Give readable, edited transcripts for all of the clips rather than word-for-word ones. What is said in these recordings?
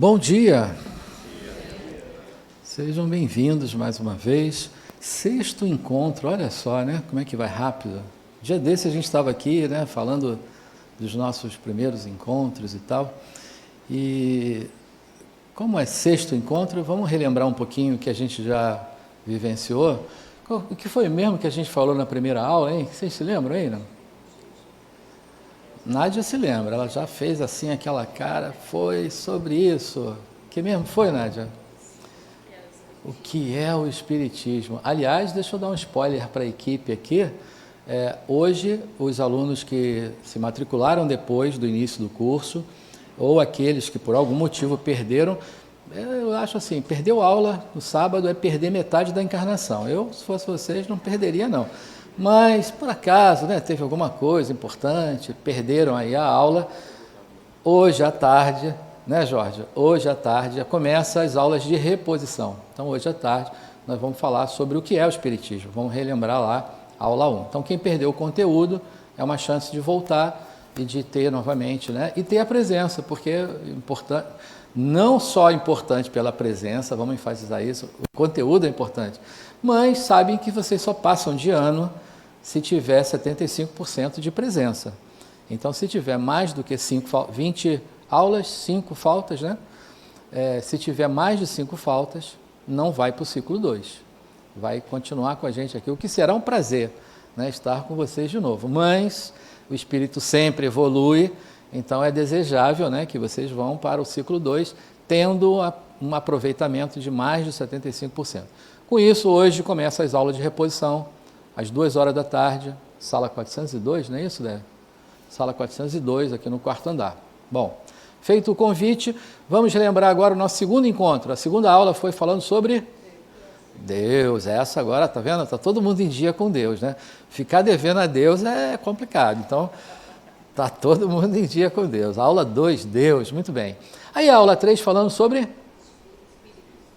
Bom dia, sejam bem-vindos mais uma vez. Sexto encontro, olha só, né? Como é que vai rápido. Dia desse a gente estava aqui, né? Falando dos nossos primeiros encontros e tal. E como é sexto encontro, vamos relembrar um pouquinho o que a gente já vivenciou. O que foi mesmo que a gente falou na primeira aula, hein? Vocês se lembram aí, não? Nádia se lembra, ela já fez assim aquela cara, foi sobre isso. Que mesmo foi, Nádia? O que é o Espiritismo? Aliás, deixa eu dar um spoiler para a equipe aqui. Hoje, os alunos que se matricularam depois do início do curso, ou aqueles que por algum motivo perderam, eu acho assim, perdeu aula no sábado é perder metade da encarnação. Eu, se fosse vocês, não perderia não. Mas, por acaso, né, teve alguma coisa importante, perderam aí a aula. Hoje à tarde, né, Jorge? Hoje à tarde já começa as aulas de reposição. Então, hoje à tarde, nós vamos falar sobre o que é o Espiritismo. Vamos relembrar lá a aula 1. Então, quem perdeu o conteúdo é uma chance de voltar e de ter novamente, né? E ter a presença, porque é importante, não só importante pela presença, vamos enfatizar isso, o conteúdo é importante, mas sabem que vocês só passam de ano se tiver 75% de presença. Então, se tiver mais do que 20 aulas, 5 faltas, né? Se tiver mais de 5 faltas, não vai para o ciclo 2. Vai continuar com a gente aqui, o que será um prazer, né, estar com vocês de novo. Mas o espírito sempre evolui, então é desejável, né, que vocês vão para o ciclo 2, tendo um aproveitamento de mais de 75%. Com isso, hoje começa as aulas de reposição, às 2 horas da tarde, sala 402, não é isso, Dé? Sala 402, aqui no quarto andar. Bom, feito o convite, vamos relembrar agora o nosso segundo encontro. A segunda aula foi falando sobre Deus. Essa agora, tá vendo? Está todo mundo em dia com Deus, né? Ficar devendo a Deus é complicado. Então, está todo mundo em dia com Deus. Aula 2, Deus, muito bem. Aí a aula 3 falando sobre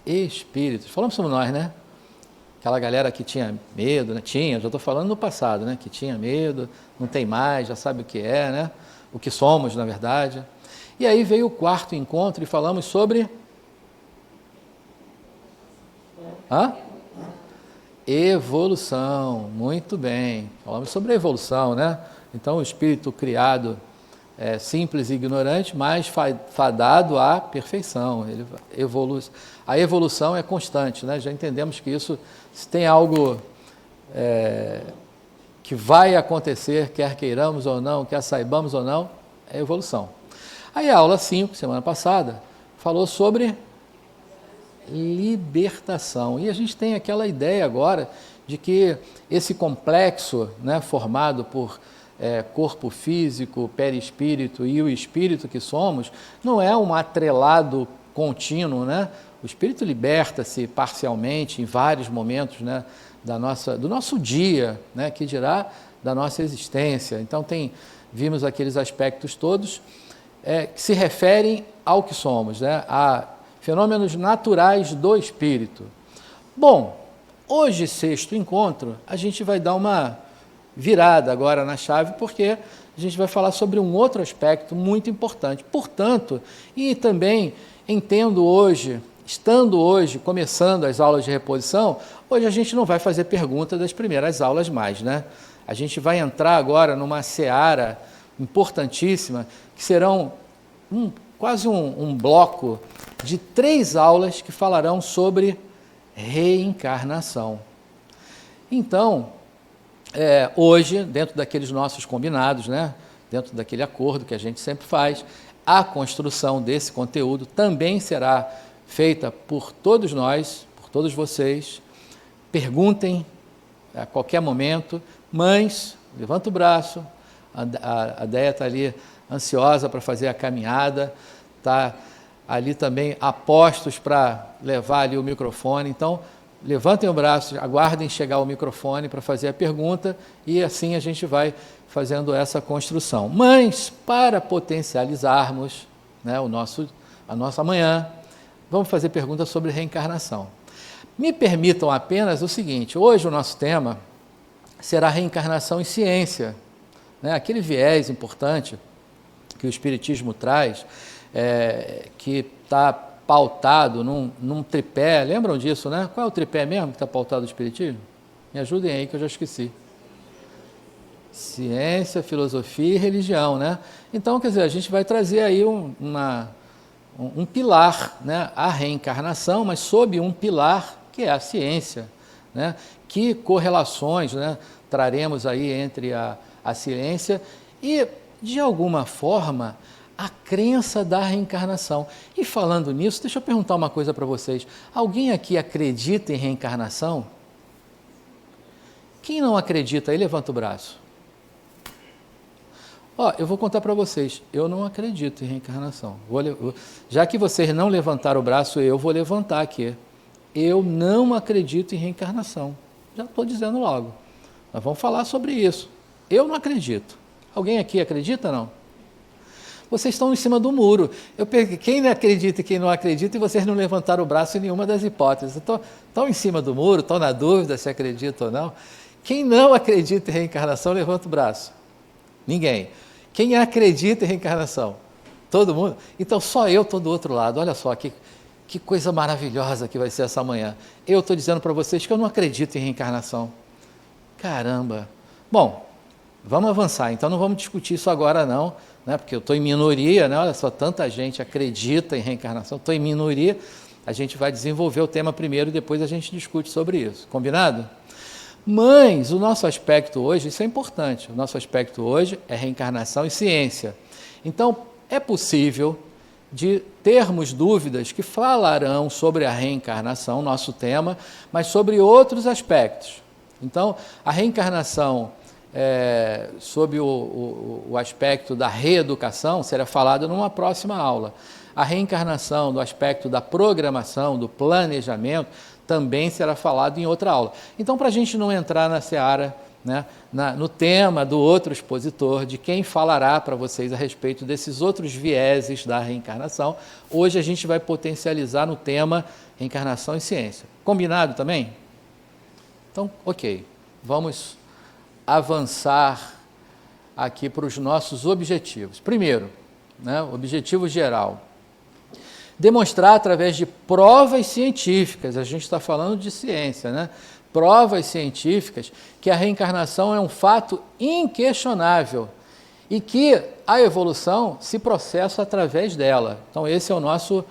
Espíritos. Falamos sobre nós, né? Aquela galera que tinha medo, né? Tinha, já estou falando no passado, né? Que tinha medo, não tem mais, já sabe o que é, né? O que somos, na verdade. E aí veio o quarto encontro e falamos sobre evolução. Muito bem. Falamos sobre a evolução, né? Então, o espírito criado é simples e ignorante, mas fadado à perfeição. A evolução é constante, né? Já entendemos que isso, se tem algo que vai acontecer, quer queiramos ou não, quer saibamos ou não, é evolução. Aí a aula 5, semana passada, falou sobre libertação. E a gente tem aquela ideia agora de que esse complexo, né, formado por corpo físico, perispírito e o espírito que somos, não é um atrelado contínuo, né? O espírito liberta-se parcialmente em vários momentos, né, do nosso dia, né, que dirá da nossa existência. Então vimos aqueles aspectos todos que se referem ao que somos, né, a fenômenos naturais do espírito. Bom, hoje, sexto encontro, a gente vai dar uma virada agora na chave, porque a gente vai falar sobre um outro aspecto muito importante. Portanto, e também entendo hoje, estando hoje, começando as aulas de reposição, hoje a gente não vai fazer pergunta das primeiras aulas mais, né? A gente vai entrar agora numa seara importantíssima, que serão quase um bloco de 3 aulas que falarão sobre reencarnação. Então, hoje, dentro daqueles nossos combinados, né, dentro daquele acordo que a gente sempre faz, a construção desse conteúdo também será feita por todos nós, por todos vocês. Perguntem a qualquer momento. Mães, levanta o braço, a Déia está ali ansiosa para fazer a caminhada, está ali também a postos para levar ali o microfone. Então, levantem o braço, aguardem chegar o microfone para fazer a pergunta e assim a gente vai fazendo essa construção. Mas, para potencializarmos, né, a nossa manhã, vamos fazer perguntas sobre reencarnação. Me permitam apenas o seguinte: hoje o nosso tema será reencarnação e ciência, né? Aquele viés importante que o Espiritismo traz que está pautado num tripé, lembram disso, né? Qual é o tripé mesmo que está pautado no Espiritismo? Me ajudem aí que eu já esqueci. Ciência, filosofia e religião, né? Então, quer dizer, a gente vai trazer aí um pilar, né? A reencarnação, mas sob um pilar que é a ciência, né? Que correlações, né? Traremos aí entre a ciência e, de alguma forma, a crença da reencarnação. E falando nisso, deixa eu perguntar uma coisa para vocês. Alguém aqui acredita em reencarnação? Quem não acredita aí, levanta o braço. Eu vou contar para vocês, eu não acredito em reencarnação. Já que vocês não levantaram o braço, eu vou levantar aqui. Eu não acredito em reencarnação. Já estou dizendo logo. Nós vamos falar sobre isso. Eu não acredito. Alguém aqui acredita, não? Vocês estão em cima do muro. Eu perguntei quem acredita e quem não acredita, e vocês não levantaram o braço em nenhuma das hipóteses. Estão em cima do muro, estão na dúvida se acreditam ou não. Quem não acredita em reencarnação, levanta o braço. Ninguém. Quem acredita em reencarnação? Todo mundo? Então só eu estou do outro lado. Olha só que coisa maravilhosa que vai ser essa manhã. Eu estou dizendo para vocês que eu não acredito em reencarnação. Caramba! Bom, vamos avançar. Então não vamos discutir isso agora não, né? Porque eu estou em minoria, né? Olha só, tanta gente acredita em reencarnação. Estou em minoria. A gente vai desenvolver o tema primeiro e depois a gente discute sobre isso. Combinado? Mas o nosso aspecto hoje, isso é importante, o nosso aspecto hoje é reencarnação e ciência. Então, é possível de termos dúvidas que falarão sobre a reencarnação, nosso tema, mas sobre outros aspectos. Então, a reencarnação, sob o aspecto da reeducação, será falada numa próxima aula. A reencarnação do aspecto da programação, do planejamento, também será falado em outra aula. Então, para a gente não entrar na seara, né, no tema do outro expositor, de quem falará para vocês a respeito desses outros vieses da reencarnação, hoje a gente vai potencializar no tema reencarnação e ciência. Combinado também? Então, ok, vamos avançar aqui para os nossos objetivos. Primeiro, né, objetivo geral. Demonstrar através de provas científicas, a gente está falando de ciência, né? Provas científicas que a reencarnação é um fato inquestionável e que a evolução se processa através dela. Então esse é o nosso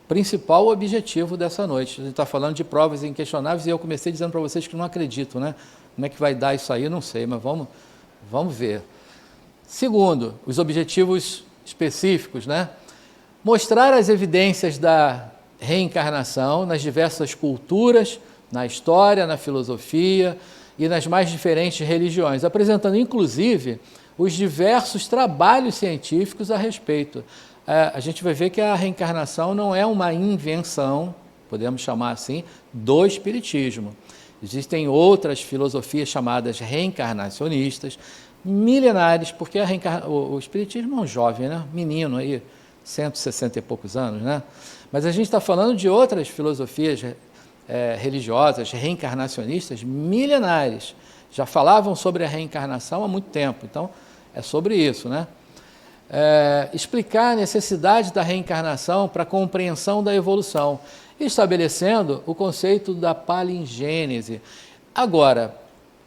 principal objetivo dessa noite. A gente está falando de provas inquestionáveis e eu comecei dizendo para vocês que não acredito, né? Como é que vai dar isso aí, não sei, mas vamos ver. Segundo, os objetivos específicos, né? Mostrar as evidências da reencarnação nas diversas culturas, na história, na filosofia e nas mais diferentes religiões, apresentando inclusive os diversos trabalhos científicos a respeito. A gente vai ver que a reencarnação não é uma invenção, podemos chamar assim, do Espiritismo. Existem outras filosofias chamadas reencarnacionistas, milenares, porque o Espiritismo é um jovem, né? Menino aí, 160 e poucos anos, né? Mas a gente está falando de outras filosofias religiosas, reencarnacionistas, milenares. Já falavam sobre a reencarnação há muito tempo, então é sobre isso, né? Explicar a necessidade da reencarnação para a compreensão da evolução, estabelecendo o conceito da palingênese. Agora,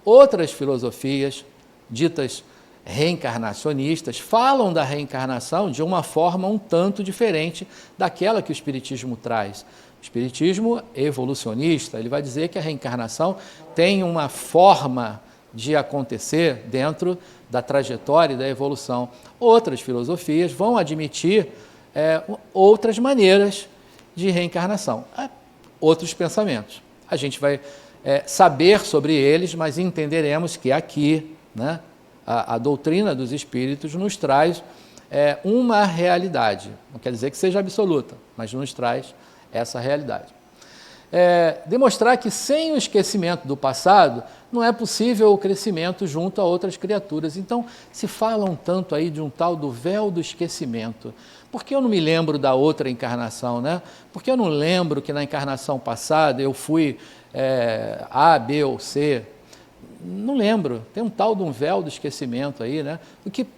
outras filosofias ditas reencarnacionistas falam da reencarnação de uma forma um tanto diferente daquela que o Espiritismo traz. O Espiritismo evolucionista, ele vai dizer que a reencarnação tem uma forma de acontecer dentro da trajetória e da evolução. Outras filosofias vão admitir outras maneiras de reencarnação, outros pensamentos. A gente vai saber sobre eles, mas entenderemos que aqui, né, a doutrina dos espíritos nos traz uma realidade, não quer dizer que seja absoluta, mas nos traz essa realidade. Demonstrar que sem o esquecimento do passado não é possível o crescimento junto a outras criaturas. Então, se fala um tanto aí de um tal do véu do esquecimento. Por que eu não me lembro da outra encarnação, né? Por que eu não lembro que na encarnação passada eu fui A, B ou C? Não lembro, tem um tal de um véu do esquecimento aí, né?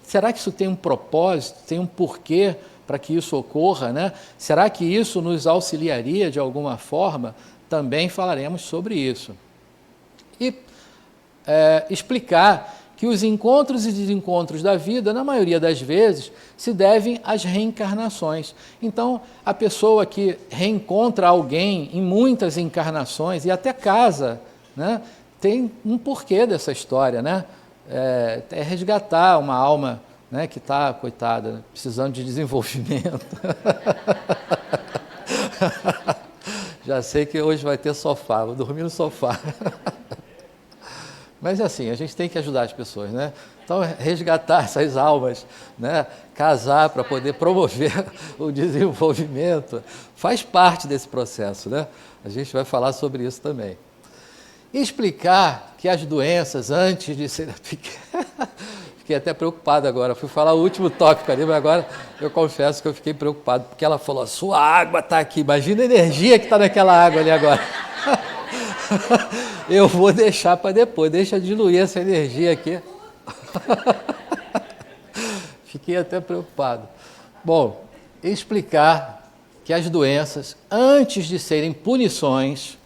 Será que isso tem um propósito, tem um porquê para que isso ocorra, né? Será que isso nos auxiliaria de alguma forma? Também falaremos sobre isso. E explicar que os encontros e desencontros da vida, na maioria das vezes, se devem às reencarnações. Então, a pessoa que reencontra alguém em muitas encarnações e até casa, né, tem um porquê dessa história, né? É resgatar uma alma, né, que está, coitada, precisando de desenvolvimento. Já sei que hoje vai ter sofá, vou dormir no sofá. Mas assim, a gente tem que ajudar as pessoas, né? Então, resgatar essas almas, né? Casar para poder promover o desenvolvimento, faz parte desse processo, né? A gente vai falar sobre isso também. Explicar que as doenças, antes de serem... Fiquei até preocupado agora, fui falar o último tópico ali, mas agora eu confesso que eu fiquei preocupado, porque ela falou, sua água está aqui, imagina a energia que está naquela água ali agora. Eu vou deixar para depois, deixa diluir essa energia aqui. Fiquei até preocupado. Bom, explicar que as doenças, antes de serem punições,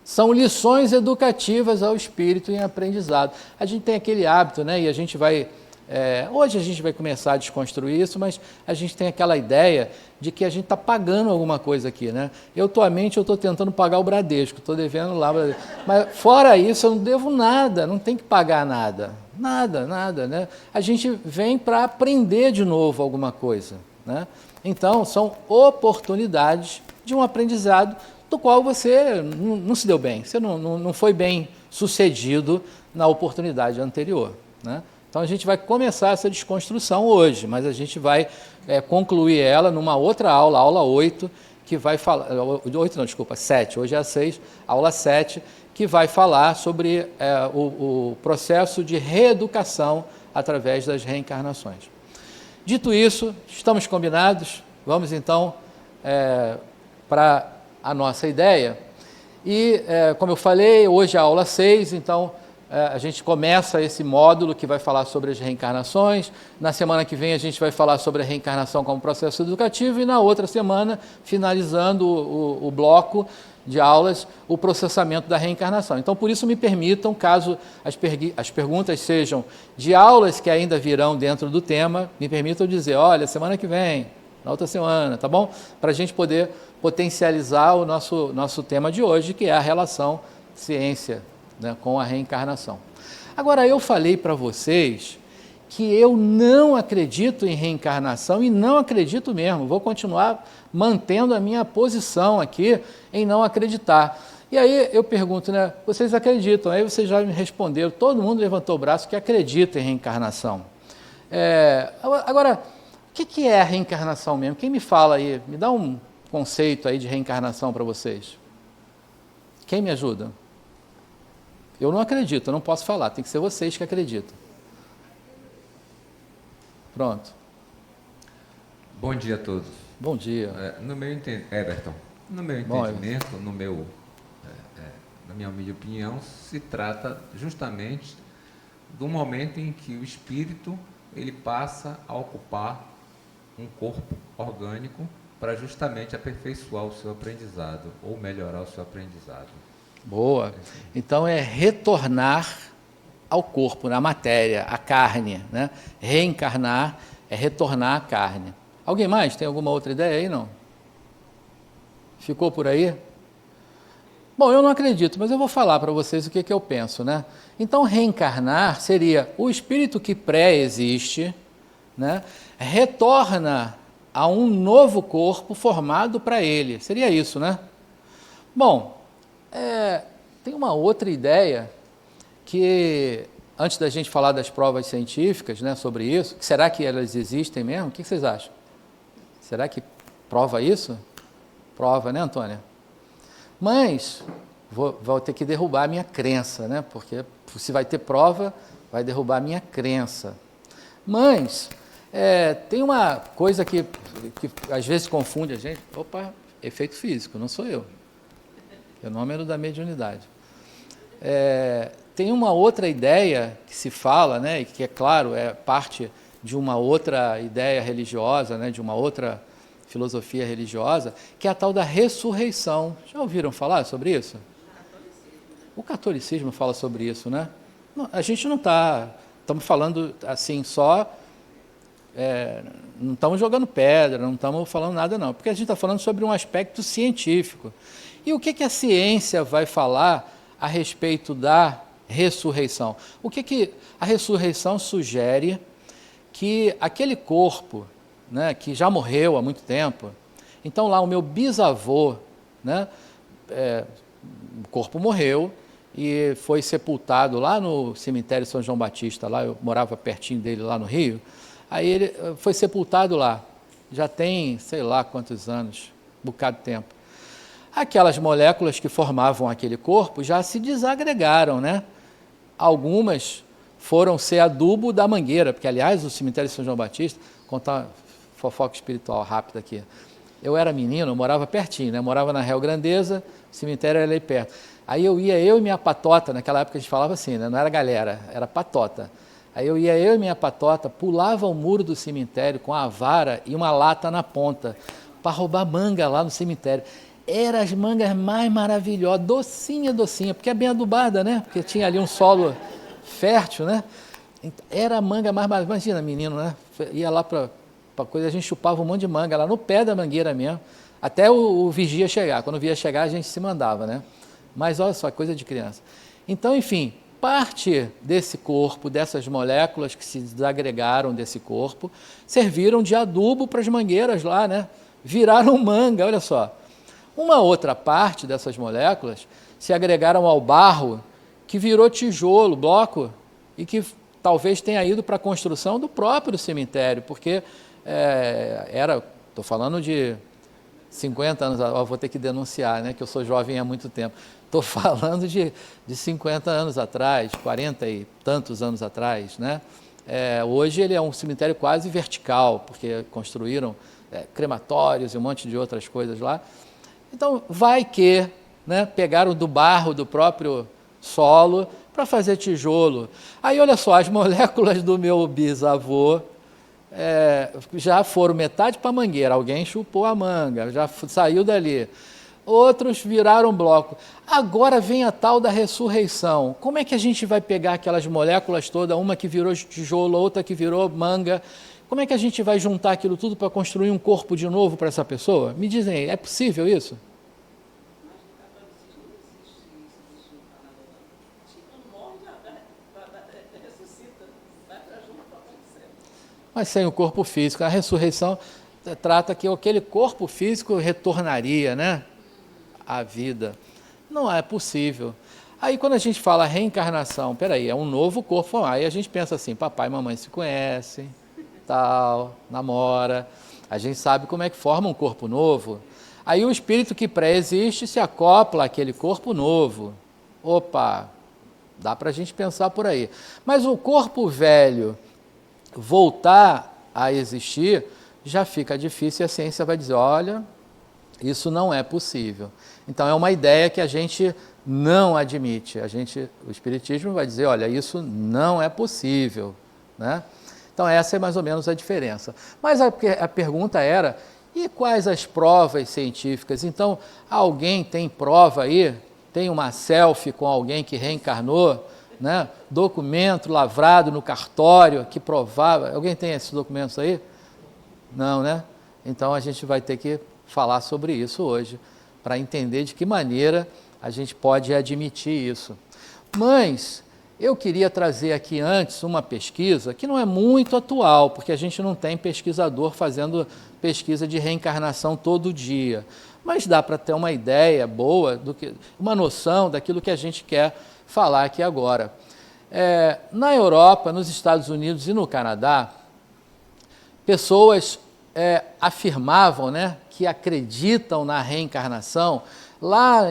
são lições educativas ao espírito em aprendizado. A gente tem aquele hábito, né? E a gente vai... hoje a gente vai começar a desconstruir isso, mas a gente tem aquela ideia de que a gente está pagando alguma coisa aqui, né? Eu atualmente estou tentando pagar o Bradesco, estou devendo lá, mas fora isso eu não devo nada, não tem que pagar nada, nada, né? A gente vem para aprender de novo alguma coisa, né? Então são oportunidades de um aprendizado do qual você não se deu bem, você não foi bem sucedido na oportunidade anterior, né? Então a gente vai começar essa desconstrução hoje, mas a gente vai concluir ela numa outra aula, aula 8, que vai falar, 8 não, desculpa, 7, hoje é a 6, aula 7, que vai falar sobre o processo de reeducação através das reencarnações. Dito isso, estamos combinados, vamos então para a nossa ideia. E, como eu falei, hoje é a aula 6, então a gente começa esse módulo que vai falar sobre as reencarnações. Na semana que vem a gente vai falar sobre a reencarnação como processo educativo e na outra semana, finalizando o bloco de aulas, o processamento da reencarnação. Então, por isso me permitam, caso as perguntas sejam de aulas que ainda virão dentro do tema, me permitam dizer, olha, semana que vem, na outra semana, tá bom? Para a gente poder potencializar o nosso tema de hoje, que é a relação ciência, né, com a reencarnação. Agora, eu falei para vocês que eu não acredito em reencarnação e não acredito mesmo, vou continuar mantendo a minha posição aqui em não acreditar. E aí eu pergunto, né, vocês acreditam? Aí vocês já me responderam, todo mundo levantou o braço que acredita em reencarnação. Agora, o que é a reencarnação mesmo? Quem me fala aí, me dá um conceito aí de reencarnação para vocês. Quem me ajuda? Eu não acredito, eu não posso falar, tem que ser vocês que acreditam. Pronto. Bom dia a todos. Bom dia. Everton, no meu entendimento, na minha humilde opinião, se trata justamente do momento em que o espírito ele passa a ocupar um corpo orgânico para justamente aperfeiçoar o seu aprendizado ou melhorar o seu aprendizado. Boa. Então é retornar ao corpo, na matéria, à carne, né? Reencarnar é retornar à carne. Alguém mais? Tem alguma outra ideia aí, não? Ficou por aí? Bom, eu não acredito, mas eu vou falar para vocês o que eu penso, né? Então, reencarnar seria o espírito que pré-existe, né? Retorna a um novo corpo formado para ele. Seria isso, né? Bom, tem uma outra ideia que, antes da gente falar das provas científicas, né, sobre isso, será que elas existem mesmo? O que vocês acham? Será que prova isso? Prova, né, Antônia? Mas vou ter que derrubar a minha crença, né? Porque se vai ter prova, vai derrubar a minha crença. Mas tem uma coisa que às vezes confunde a gente. Opa, efeito físico, não sou eu. Fenômeno da mediunidade. Tem uma outra ideia que se fala, né, e que é claro, é parte de uma outra ideia religiosa, né, de uma outra filosofia religiosa, que é a tal da ressurreição. Já ouviram falar sobre isso? O catolicismo fala sobre isso, né? Não, a gente não está... Estamos falando assim só... não estamos jogando pedra, não estamos falando nada não, porque a gente está falando sobre um aspecto científico. E o que a ciência vai falar a respeito da ressurreição? O que a ressurreição sugere? Que aquele corpo, né, que já morreu há muito tempo, então lá o meu bisavô, né, o corpo morreu e foi sepultado lá no cemitério São João Batista, lá eu morava pertinho dele lá no Rio, aí ele foi sepultado lá, já tem sei lá quantos anos, um bocado de tempo. Aquelas moléculas que formavam aquele corpo já se desagregaram, né? Algumas foram ser adubo da mangueira, porque, aliás, o cemitério de São João Batista, contar uma fofoca espiritual rápida aqui. Eu era menino, eu morava pertinho, né? Morava na Réu Grandeza, o cemitério era ali perto. Aí eu e minha patota, naquela época a gente falava assim, né? Não era galera, era patota. Aí eu e minha patota, pulava o muro do cemitério com a vara e uma lata na ponta, para roubar manga lá no cemitério. Eram as mangas mais maravilhosas, docinha, porque é bem adubada, né? Porque tinha ali um solo fértil, né? Era a manga mais maravilhosa. Imagina, menino, né? Ia lá para coisa, a gente chupava um monte de manga lá no pé da mangueira mesmo, até o vigia chegar. Quando via chegar, a gente se mandava, né? Mas olha só, coisa de criança. Então, enfim, parte desse corpo, dessas moléculas que se desagregaram desse corpo, serviram de adubo para as mangueiras lá, né? Viraram manga, olha só. Uma outra parte dessas moléculas se agregaram ao barro, que virou tijolo, bloco, e que talvez tenha ido para a construção do próprio cemitério, porque estou falando de 50 anos, vou ter que denunciar, né, que eu sou jovem há muito tempo, estou falando de 50 anos atrás, 40 e tantos anos atrás, né? Hoje ele é um cemitério quase vertical, porque construíram crematórios e um monte de outras coisas lá. Então, vai que, né, pegaram do barro do próprio solo para fazer tijolo. Aí, olha só, as moléculas do meu bisavô já foram metade para a mangueira, alguém chupou a manga, já saiu dali. Outros viraram bloco. Agora vem a tal da ressurreição. Como é que a gente vai pegar aquelas moléculas todas, uma que virou tijolo, outra que virou manga? Como é que a gente vai juntar aquilo tudo para construir um corpo de novo para essa pessoa? Me dizem aí, é possível isso? Mas sem o corpo físico. A ressurreição trata que aquele corpo físico retornaria, né, à vida. Não é possível. Aí quando a gente fala reencarnação, peraí, é um novo corpo. Aí a gente pensa assim, papai e mamãe se conhecem, tal, namora, a gente sabe como é que forma um corpo novo. Aí o espírito que pré-existe se acopla àquele corpo novo. Opa, dá para a gente pensar por aí. Mas o corpo velho voltar a existir, já fica difícil e a ciência vai dizer, olha, isso não é possível. Então é uma ideia que a gente não admite. O Espiritismo vai dizer, olha, isso não é possível, né? Então essa é mais ou menos a diferença. Mas a pergunta era, e quais as provas científicas? Então, alguém tem prova aí? Tem uma selfie com alguém que reencarnou? Né? Documento lavrado no cartório que provava. Alguém tem esses documentos aí? Não, né? Então a gente vai ter que falar sobre isso hoje, para entender de que maneira a gente pode admitir isso. Mas eu queria trazer aqui antes uma pesquisa que não é muito atual, porque a gente não tem pesquisador fazendo pesquisa de reencarnação todo dia, mas dá para ter uma ideia boa, uma noção daquilo que a gente quer falar aqui agora. Na Europa, nos Estados Unidos e no Canadá, pessoas afirmavam, né, que acreditam na reencarnação. Lá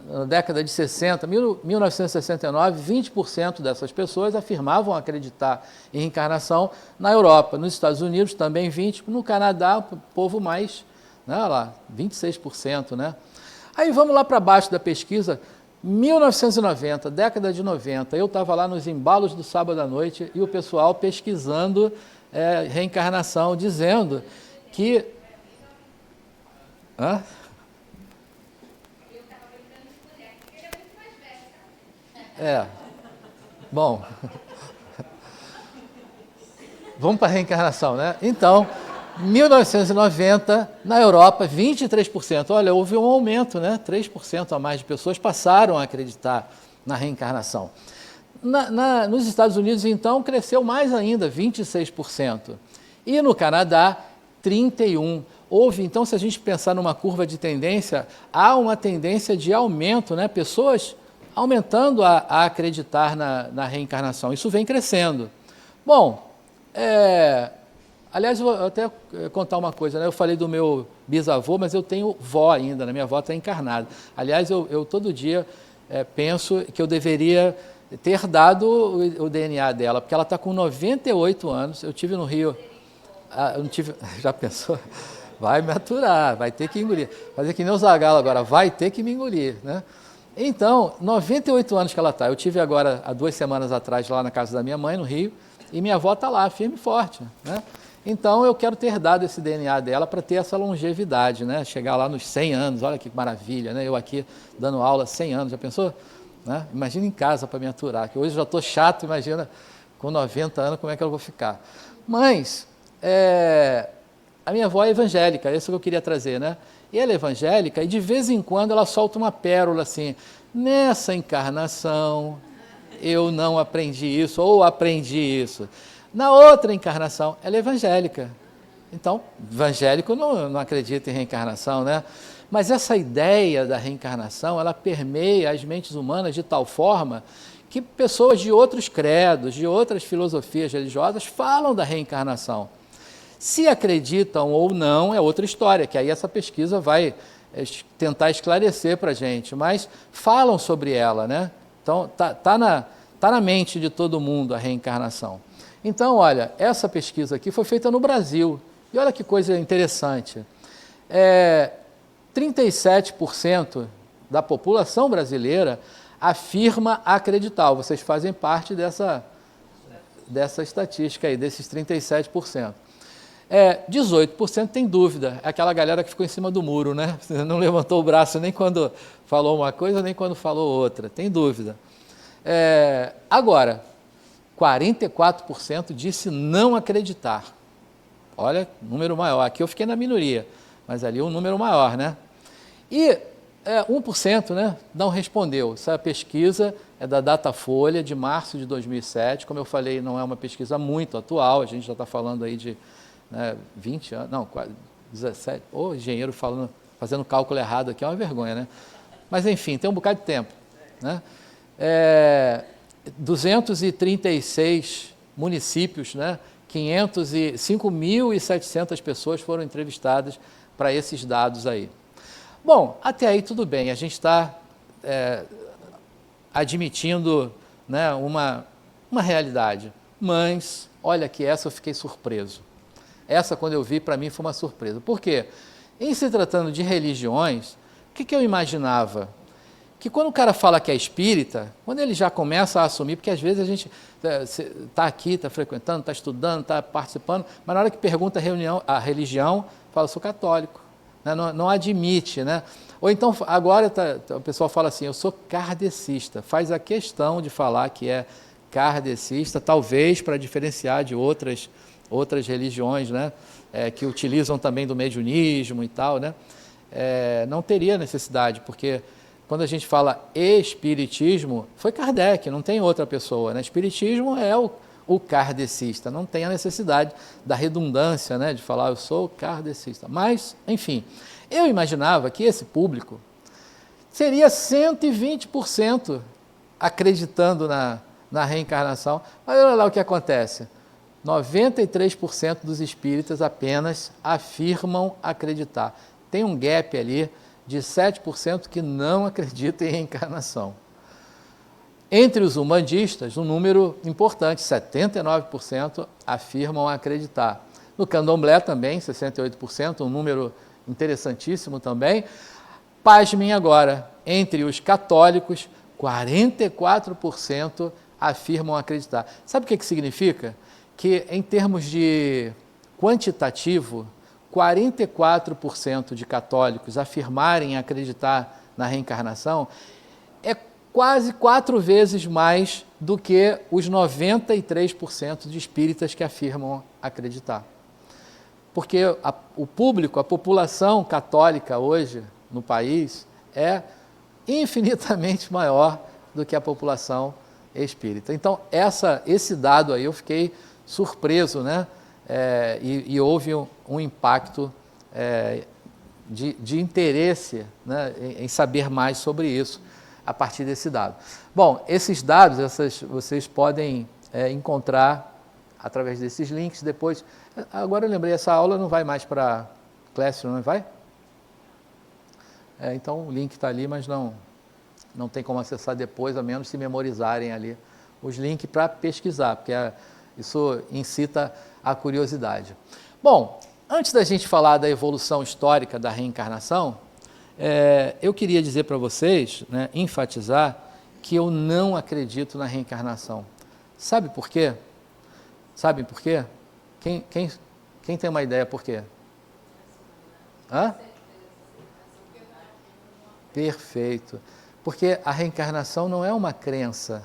na década de 60, 1969, 20% dessas pessoas afirmavam acreditar em reencarnação. Na Europa, nos Estados Unidos também 20%, no Canadá o povo mais, né, lá, 26%. Né? Aí vamos lá para baixo da pesquisa, 1990, década de 90, eu estava lá nos embalos do sábado à noite e o pessoal pesquisando reencarnação, dizendo que... Hã? Bom, vamos para a reencarnação, né? Então, 1990, na Europa, 23%. Olha, houve um aumento, né? 3% a mais de pessoas passaram a acreditar na reencarnação. Nos Estados Unidos, então, cresceu mais ainda, 26%. E no Canadá, 31%. Houve, então, se a gente pensar numa curva de tendência, há uma tendência de aumento, né? Pessoas aumentando a acreditar na reencarnação. Isso vem crescendo. Bom, aliás, eu vou até contar uma coisa, né? Eu falei do meu bisavô, mas eu tenho vó ainda, né? Minha avó está encarnada. Aliás, eu todo dia penso que eu deveria ter dado o DNA dela, porque ela está com 98 anos. Eu tive no Rio... já pensou? Vai me aturar, vai ter que engolir. Fazer que nem o Zagalo agora, vai ter que me engolir, né? Então, 98 anos que ela está. Eu tive agora, há 2 semanas atrás, lá na casa da minha mãe, no Rio, e minha avó está lá, firme e forte, né? Então, eu quero ter dado esse DNA dela para ter essa longevidade, né? Chegar lá nos 100 anos, olha que maravilha, né? Eu aqui dando aula 100 anos, já pensou? Né? Imagina em casa para me aturar, que hoje eu já estou chato, imagina com 90 anos como é que eu vou ficar. Mas, a minha avó é evangélica, isso que eu queria trazer, né? E ela é evangélica e de vez em quando ela solta uma pérola assim, nessa encarnação eu não aprendi isso, ou aprendi isso. Na outra encarnação, ela é evangélica. Então, evangélico não acredita em reencarnação, né? Mas essa ideia da reencarnação, ela permeia as mentes humanas de tal forma que pessoas de outros credos, de outras filosofias religiosas falam da reencarnação. Se acreditam ou não é outra história, que aí essa pesquisa vai tentar esclarecer para a gente, mas falam sobre ela, né? Então, tá na mente de todo mundo a reencarnação. Então, olha, essa pesquisa aqui foi feita no Brasil, e olha que coisa interessante, 37% da população brasileira afirma acreditar, vocês fazem parte dessa estatística aí, desses 37%. 18% tem dúvida, é aquela galera que ficou em cima do muro, né? Não levantou o braço nem quando falou uma coisa, nem quando falou outra, tem dúvida. Agora, 44% disse não acreditar. Olha, número maior, aqui eu fiquei na minoria, mas ali um número maior, né? E 1%, né, não respondeu. Essa pesquisa é da Datafolha, de março de 2007, como eu falei, não é uma pesquisa muito atual, a gente já está falando aí de 20 anos, não, quase 17, o engenheiro fazendo cálculo errado aqui é uma vergonha, né? Mas enfim, tem um bocado de tempo, né? 236 municípios, né? 5.700 pessoas foram entrevistadas para esses dados aí. Bom, até aí tudo bem, a gente está admitindo, né, uma realidade, mas olha que essa eu fiquei surpreso. Essa, quando eu vi, para mim foi uma surpresa. Por quê? Em se tratando de religiões, o que eu imaginava? Que quando o cara fala que é espírita, quando ele já começa a assumir, porque às vezes a gente está aqui, está frequentando, está estudando, está participando, mas na hora que pergunta a religião, fala, sou católico. Né? Não admite, né? Ou então, agora o pessoal fala assim, eu sou kardecista, faz a questão de falar que é kardecista, talvez para diferenciar de outras religiões, né, que utilizam também do mediunismo e tal, né, não teria necessidade, porque quando a gente fala espiritismo, foi Kardec, não tem outra pessoa, né? Espiritismo é o kardecista, não tem a necessidade da redundância, né, de falar eu sou kardecista. Mas, enfim, eu imaginava que esse público seria 120% acreditando na reencarnação, mas olha lá o que acontece. 93% dos espíritas apenas afirmam acreditar. Tem um gap ali de 7% que não acreditam em reencarnação. Entre os umbandistas, um número importante, 79% afirmam acreditar. No candomblé também, 68%, um número interessantíssimo também. Pasmem agora, entre os católicos, 44% afirmam acreditar. Sabe o que significa? que, em termos de quantitativo, 44% de católicos afirmarem acreditar na reencarnação é quase 4 vezes mais do que os 93% de espíritas que afirmam acreditar. Porque o público, a população católica hoje no país é infinitamente maior do que a população espírita. Então, esse dado aí eu fiquei surpreso, né? E houve um impacto de interesse, né, em saber mais sobre isso a partir desse dado. Bom, esses dados vocês podem encontrar através desses links depois. Agora eu lembrei, essa aula não vai mais para Classroom, não vai? Então o link está ali, mas não tem como acessar depois, a menos se memorizarem ali os links para pesquisar, porque isso incita a curiosidade. Bom, antes da gente falar da evolução histórica da reencarnação, eu queria dizer para vocês, né, enfatizar, que eu não acredito na reencarnação. Sabe por quê? Sabem por quê? Quem tem uma ideia por quê? Hã? Perfeito. Porque a reencarnação não é uma crença,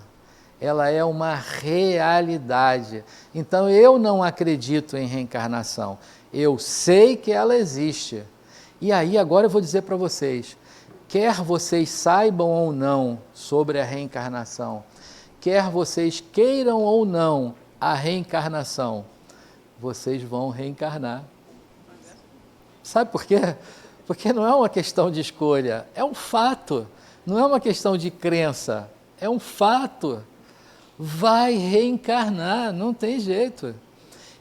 ela é uma realidade. Então eu não acredito em reencarnação, eu sei que ela existe. E aí agora eu vou dizer para vocês, quer vocês saibam ou não sobre a reencarnação, quer vocês queiram ou não a reencarnação, vocês vão reencarnar. Sabe por quê? Porque não é uma questão de escolha, é um fato, não é uma questão de crença, é um fato. Vai reencarnar, não tem jeito.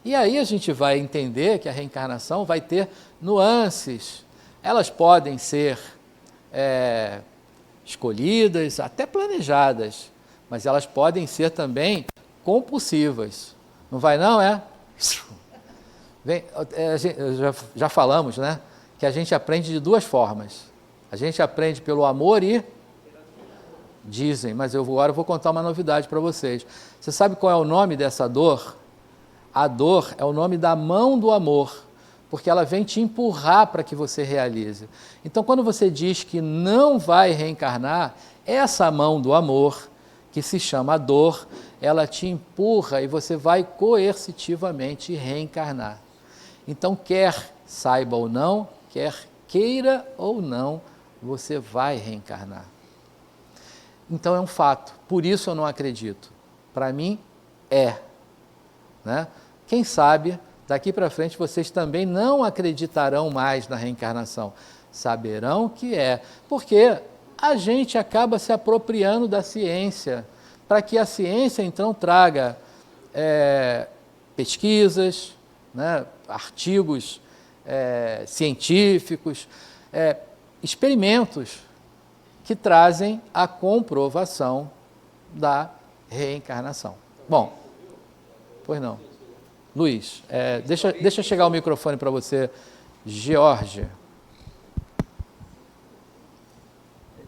E aí a gente vai entender que a reencarnação vai ter nuances. Elas podem ser escolhidas, até planejadas, mas elas podem ser também compulsivas. Não vai não, já falamos, né? Que a gente aprende de duas formas. A gente aprende pelo amor e... Dizem, mas agora eu vou contar uma novidade para vocês. Você sabe qual é o nome dessa dor? A dor é o nome da mão do amor, porque ela vem te empurrar para que você realize. Então, quando você diz que não vai reencarnar, essa mão do amor, que se chama dor, ela te empurra e você vai coercitivamente reencarnar. Então, quer saiba ou não, quer queira ou não, você vai reencarnar. Então é um fato, por isso eu não acredito. Para mim, né? Quem sabe, daqui para frente vocês também não acreditarão mais na reencarnação. Saberão que porque a gente acaba se apropriando da ciência, para que a ciência então traga pesquisas, né? Artigos científicos, experimentos, que trazem a comprovação da reencarnação. Bom, pois não. Luiz, deixa chegar o microfone para você, George.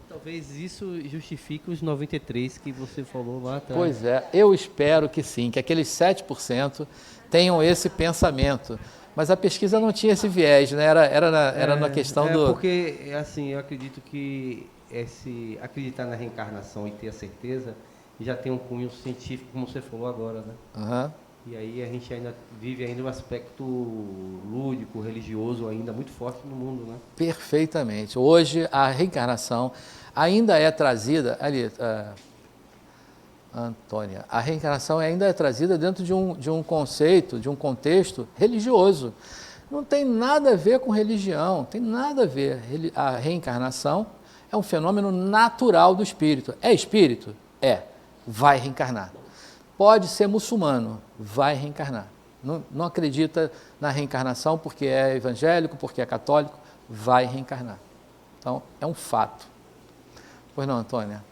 Talvez isso justifique os 93 que você falou lá atrás. Pois eu espero que sim, que aqueles 7% tenham esse pensamento. Mas a pesquisa não tinha esse viés, né? Era na questão do... Porque, assim, eu acredito que acreditar na reencarnação e ter a certeza já tem um cunho científico, como você falou agora, né? Uhum. E aí a gente ainda vive um aspecto lúdico, religioso ainda muito forte no mundo, né? Perfeitamente. Hoje a reencarnação ainda é trazida, Antônia, a reencarnação ainda é trazida dentro de um conceito, de um contexto religioso. Não tem nada a ver com religião, tem nada a ver. A reencarnação é um fenômeno natural do espírito. É espírito? Vai reencarnar. Pode ser muçulmano, vai reencarnar. Não acredita na reencarnação porque é evangélico, porque é católico, vai reencarnar. Então, é um fato. Pois não, Antônia?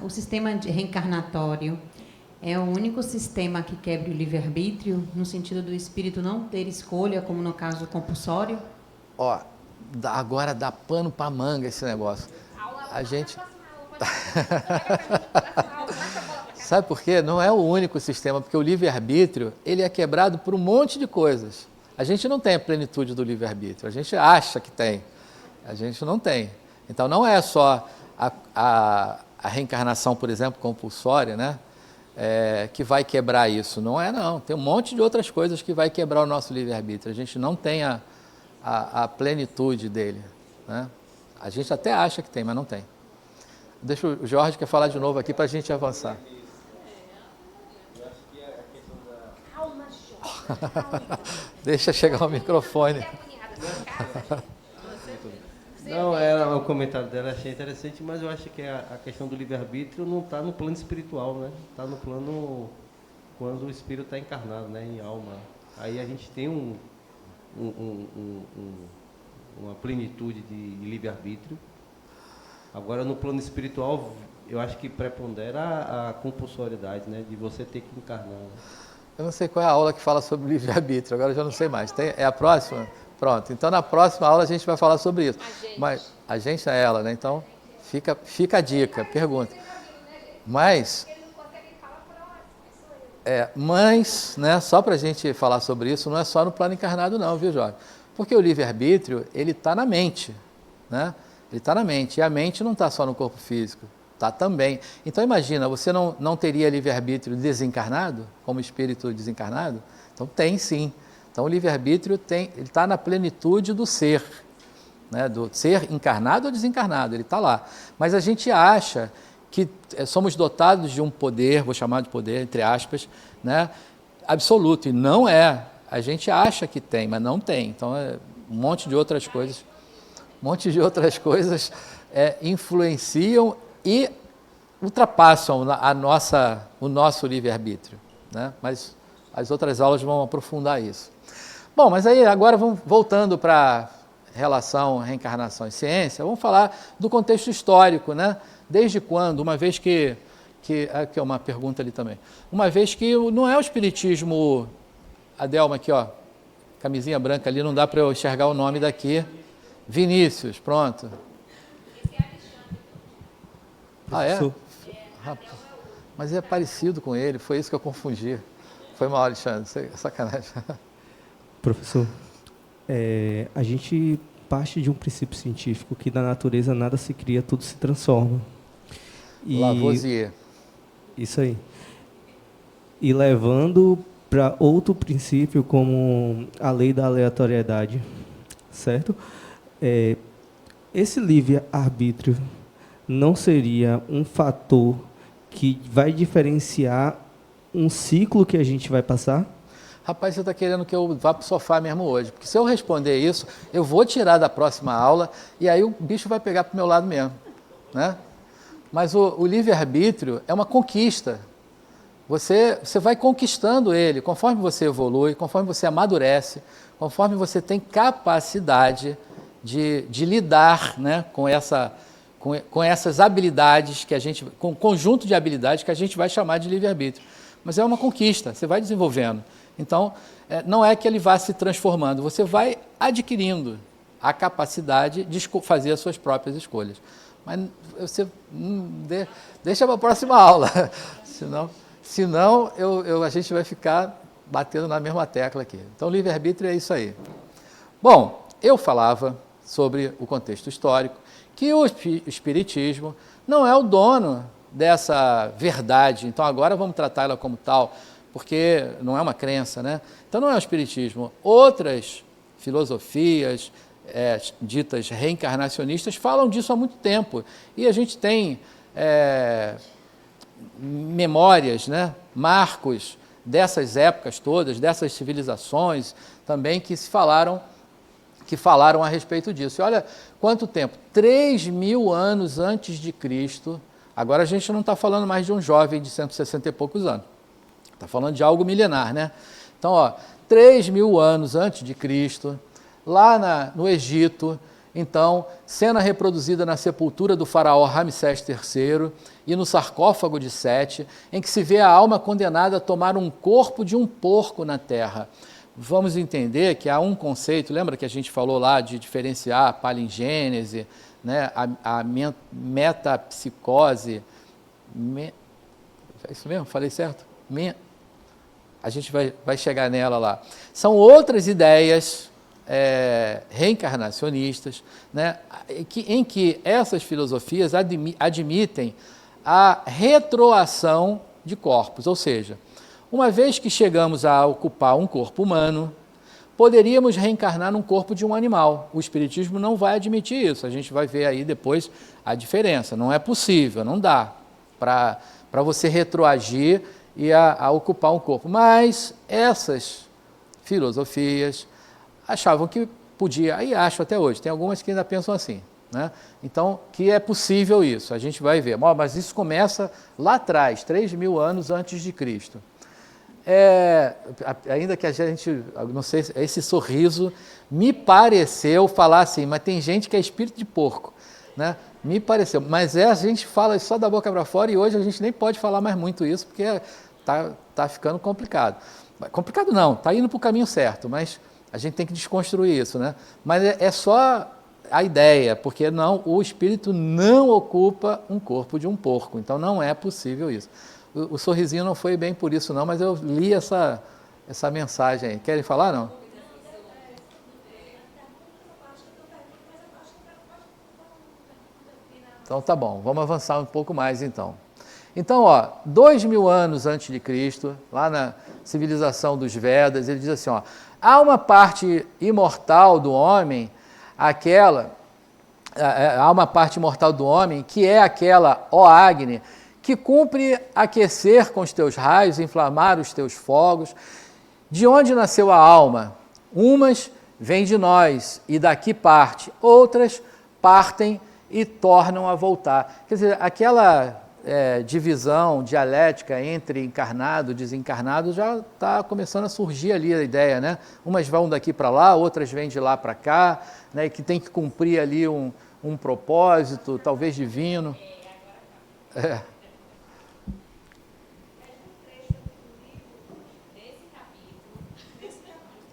O sistema reencarnatório é o único sistema que quebra o livre-arbítrio, no sentido do espírito não ter escolha, como no caso do compulsório? Agora dá pano para manga esse negócio. A gente... Sabe por quê? Não é o único sistema, porque o livre-arbítrio ele é quebrado por um monte de coisas. A gente não tem a plenitude do livre-arbítrio, a gente acha que tem, a gente não tem. Então não é só a reencarnação, por exemplo, compulsória, né? Que vai quebrar isso. Não é, não. Tem um monte de outras coisas que vai quebrar o nosso livre-arbítrio. A gente não tem a plenitude dele, né? A gente até acha que tem, mas não tem. Deixa o Jorge quer falar de novo aqui para a gente avançar. Deixa chegar o microfone. Não, era o comentário dela, achei interessante, mas eu acho que a questão do livre-arbítrio não está no plano espiritual, né? Está no plano quando o espírito está encarnado, né? Em alma. Aí a gente tem uma plenitude de livre-arbítrio. Agora, no plano espiritual, eu acho que prepondera a compulsoriedade, né? De você ter que encarnar. Né? Eu não sei qual é a aula que fala sobre livre-arbítrio, agora eu já não sei mais. É a próxima? Pronto, então na próxima aula a gente vai falar sobre isso. Mas a gente é ela, né? Então fica a dica, pergunta. Mas, né, só para a gente falar sobre isso, não é só no plano encarnado não, viu, Jorge? Porque o livre-arbítrio, ele está na mente, né? Ele está na mente, e a mente não está só no corpo físico, está também. Então imagina, você não teria livre-arbítrio desencarnado, como espírito desencarnado? Então tem sim. Então o livre-arbítrio ele está na plenitude do ser, né? Do ser encarnado ou desencarnado, ele está lá. Mas a gente acha que somos dotados de um poder, vou chamar de poder, entre aspas, né? Absoluto, e não é. A gente acha que tem, mas não tem. Então um monte de outras coisas influenciam e ultrapassam o nosso livre-arbítrio, né? Mas as outras aulas vão aprofundar isso. Bom, mas aí agora vamos voltando para relação reencarnação e ciência, vamos falar do contexto histórico, né? Desde quando, uma vez que aqui é uma pergunta ali também, uma vez que não é o espiritismo, a Delma aqui, ó, camisinha branca ali, não dá para eu enxergar o nome daqui, Vinícius, pronto. Ah, é? Rapaz, mas é parecido com ele, foi isso que eu confundi. Foi mal, Alexandre, sacanagem. Professor, a gente parte de um princípio científico que na natureza nada se cria, tudo se transforma. Lavoisier. Isso aí. E levando para outro princípio como a lei da aleatoriedade, certo? Esse livre-arbítrio não seria um fator que vai diferenciar um ciclo que a gente vai passar? Rapaz, você está querendo que eu vá para o sofá mesmo hoje, porque se eu responder isso, eu vou tirar da próxima aula e aí o bicho vai pegar para o meu lado mesmo, né? Mas o livre-arbítrio é uma conquista. Você vai conquistando ele, conforme você evolui, conforme você amadurece, conforme você tem capacidade de lidar, né, com essas habilidades, com um conjunto de habilidades que a gente vai chamar de livre-arbítrio. Mas é uma conquista, você vai desenvolvendo. Então, não é que ele vá se transformando, você vai adquirindo a capacidade de fazer as suas próprias escolhas. Mas você deixa para a próxima aula, senão a gente vai ficar batendo na mesma tecla aqui. Então, livre-arbítrio é isso aí. Bom, eu falava sobre o contexto histórico, que o espiritismo não é o dono dessa verdade. Então, agora vamos tratar ela como tal, porque não é uma crença, né? Então, não é o espiritismo. Outras filosofias ditas reencarnacionistas falam disso há muito tempo. E a gente tem memórias, né? Marcos dessas épocas todas, dessas civilizações também que falaram a respeito disso. E olha quanto tempo, 3.000 anos antes de Cristo, agora a gente não está falando mais de um jovem de 160 e poucos anos, está falando de algo milenar, né? Então, 3.000 anos antes de Cristo, lá no Egito, então, cena reproduzida na sepultura do faraó Ramsés III e no sarcófago de Sete, em que se vê a alma condenada a tomar um corpo de um porco na terra. Vamos entender que há um conceito, lembra que a gente falou lá de diferenciar a palingênese, né, a metapsicose, É isso mesmo? Falei certo? A gente vai chegar nela lá. São outras ideias reencarnacionistas, né, em que essas filosofias admitem a retroação de corpos, ou seja, uma vez que chegamos a ocupar um corpo humano, poderíamos reencarnar num corpo de um animal. O Espiritismo não vai admitir isso, a gente vai ver aí depois a diferença. Não é possível, não dá para você retroagir e a ocupar um corpo. Mas essas filosofias achavam que podia, e acho até hoje, tem algumas que ainda pensam assim, né? Então, que é possível isso, a gente vai ver. Mas isso começa lá atrás, 3.000 anos antes de Cristo. Ainda que a gente, não sei, esse sorriso me pareceu falar assim, mas tem gente que é espírito de porco, né? Me pareceu, mas a gente fala só da boca para fora e hoje a gente nem pode falar mais muito isso, porque tá ficando complicado. Complicado não, está indo para o caminho certo, mas a gente tem que desconstruir isso, né? Mas é só a ideia, porque o espírito não ocupa um corpo de um porco, então não é possível isso. O sorrisinho não foi bem por isso não, mas eu li essa mensagem aí. Querem falar, não? Então tá bom, vamos avançar um pouco mais então. Então, 2.000 anos antes de Cristo, lá na civilização dos Vedas, ele diz assim, há uma parte imortal do homem, há uma parte imortal do homem, que é aquela, ó Agni, que cumpre aquecer com os teus raios, inflamar os teus fogos. De onde nasceu a alma? Umas vêm de nós e daqui parte, outras partem e tornam a voltar. Quer dizer, aquela divisão dialética entre encarnado e desencarnado já está começando a surgir ali a ideia, né? Umas vão daqui para lá, outras vêm de lá para cá, né? Que tem que cumprir ali um propósito, talvez divino.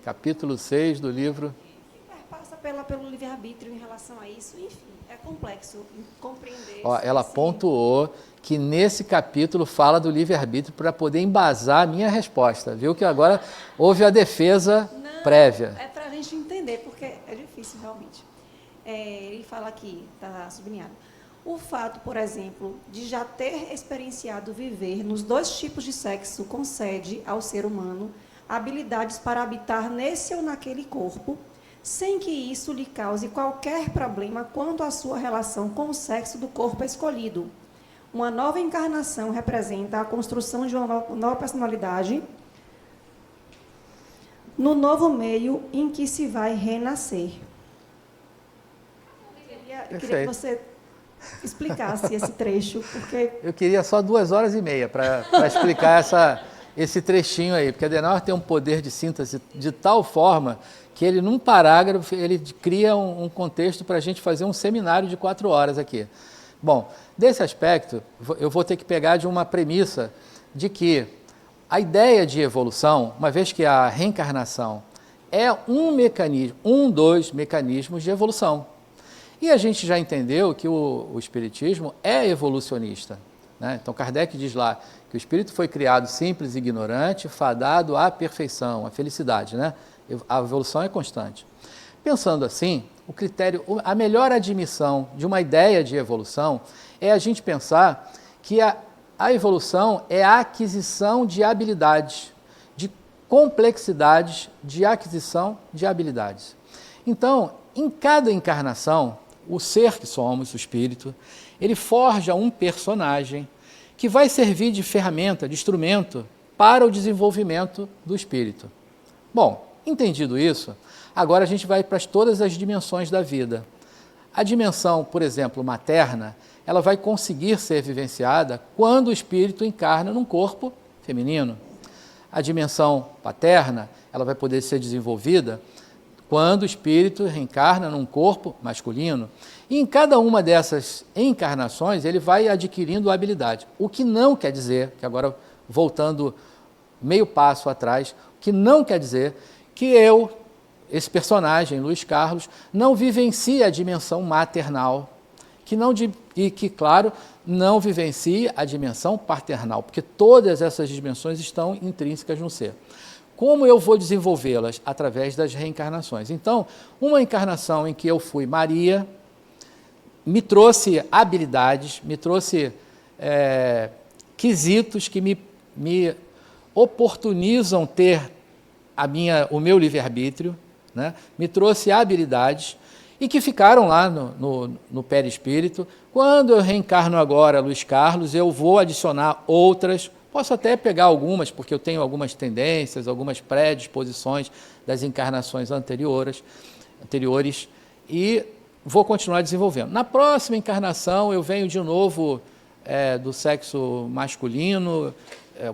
Capítulo 6 do livro. Passa pelo livre-arbítrio em relação a isso, enfim, é complexo compreender. Ela pontuou que nesse capítulo fala do livre-arbítrio para poder embasar a minha resposta, viu? Que agora houve a defesa prévia. É para a gente entender, porque é difícil realmente. Ele fala aqui, está sublinhado. O fato, por exemplo, de já ter experienciado viver nos 2 tipos de sexo concede ao ser humano habilidades para habitar nesse ou naquele corpo, sem que isso lhe cause qualquer problema quanto à sua relação com o sexo do corpo escolhido. Uma nova encarnação representa a construção de uma nova personalidade no novo meio em que se vai renascer. Eu queria que você explicasse esse trecho, porque... Eu queria só 2h30 para explicar esse trechinho aí, porque Adenauer tem um poder de síntese de tal forma que ele, num parágrafo, ele cria um contexto para a gente fazer um seminário de 4 horas aqui. Bom, desse aspecto, eu vou ter que pegar de uma premissa de que a ideia de evolução, uma vez que a reencarnação é um dos mecanismos de evolução. E a gente já entendeu que o Espiritismo é evolucionista, né? Então Kardec diz lá que o espírito foi criado simples e ignorante, fadado à perfeição, à felicidade, né? A evolução é constante. Pensando assim, a melhor admissão de uma ideia de evolução é a gente pensar que a evolução é a aquisição de habilidades, de complexidades de aquisição de habilidades. Então, em cada encarnação, o ser que somos, o espírito, ele forja um personagem que vai servir de ferramenta, de instrumento para o desenvolvimento do espírito. Bom, entendido isso, agora a gente vai para todas as dimensões da vida. A dimensão, por exemplo, materna, ela vai conseguir ser vivenciada quando o espírito encarna num corpo feminino. A dimensão paterna, ela vai poder ser desenvolvida quando o espírito reencarna num corpo masculino. E em cada uma dessas encarnações, ele vai adquirindo habilidade. O que não quer dizer, que agora voltando meio passo atrás, o que não quer dizer que esse personagem, Luiz Carlos, não vivencie a dimensão maternal, que e que, claro, não vivencie a dimensão paternal, porque todas essas dimensões estão intrínsecas no ser. Como eu vou desenvolvê-las? Através das reencarnações. Então, uma encarnação em que eu fui Maria, me trouxe habilidades, me trouxe quesitos que me oportunizam ter o meu livre-arbítrio, né? Me trouxe habilidades e que ficaram lá no perispírito. Quando eu reencarno agora, Luiz Carlos, eu vou adicionar outras, posso até pegar algumas, porque eu tenho algumas tendências, algumas predisposições das encarnações anteriores, e vou continuar desenvolvendo. Na próxima encarnação, eu venho de novo do sexo masculino,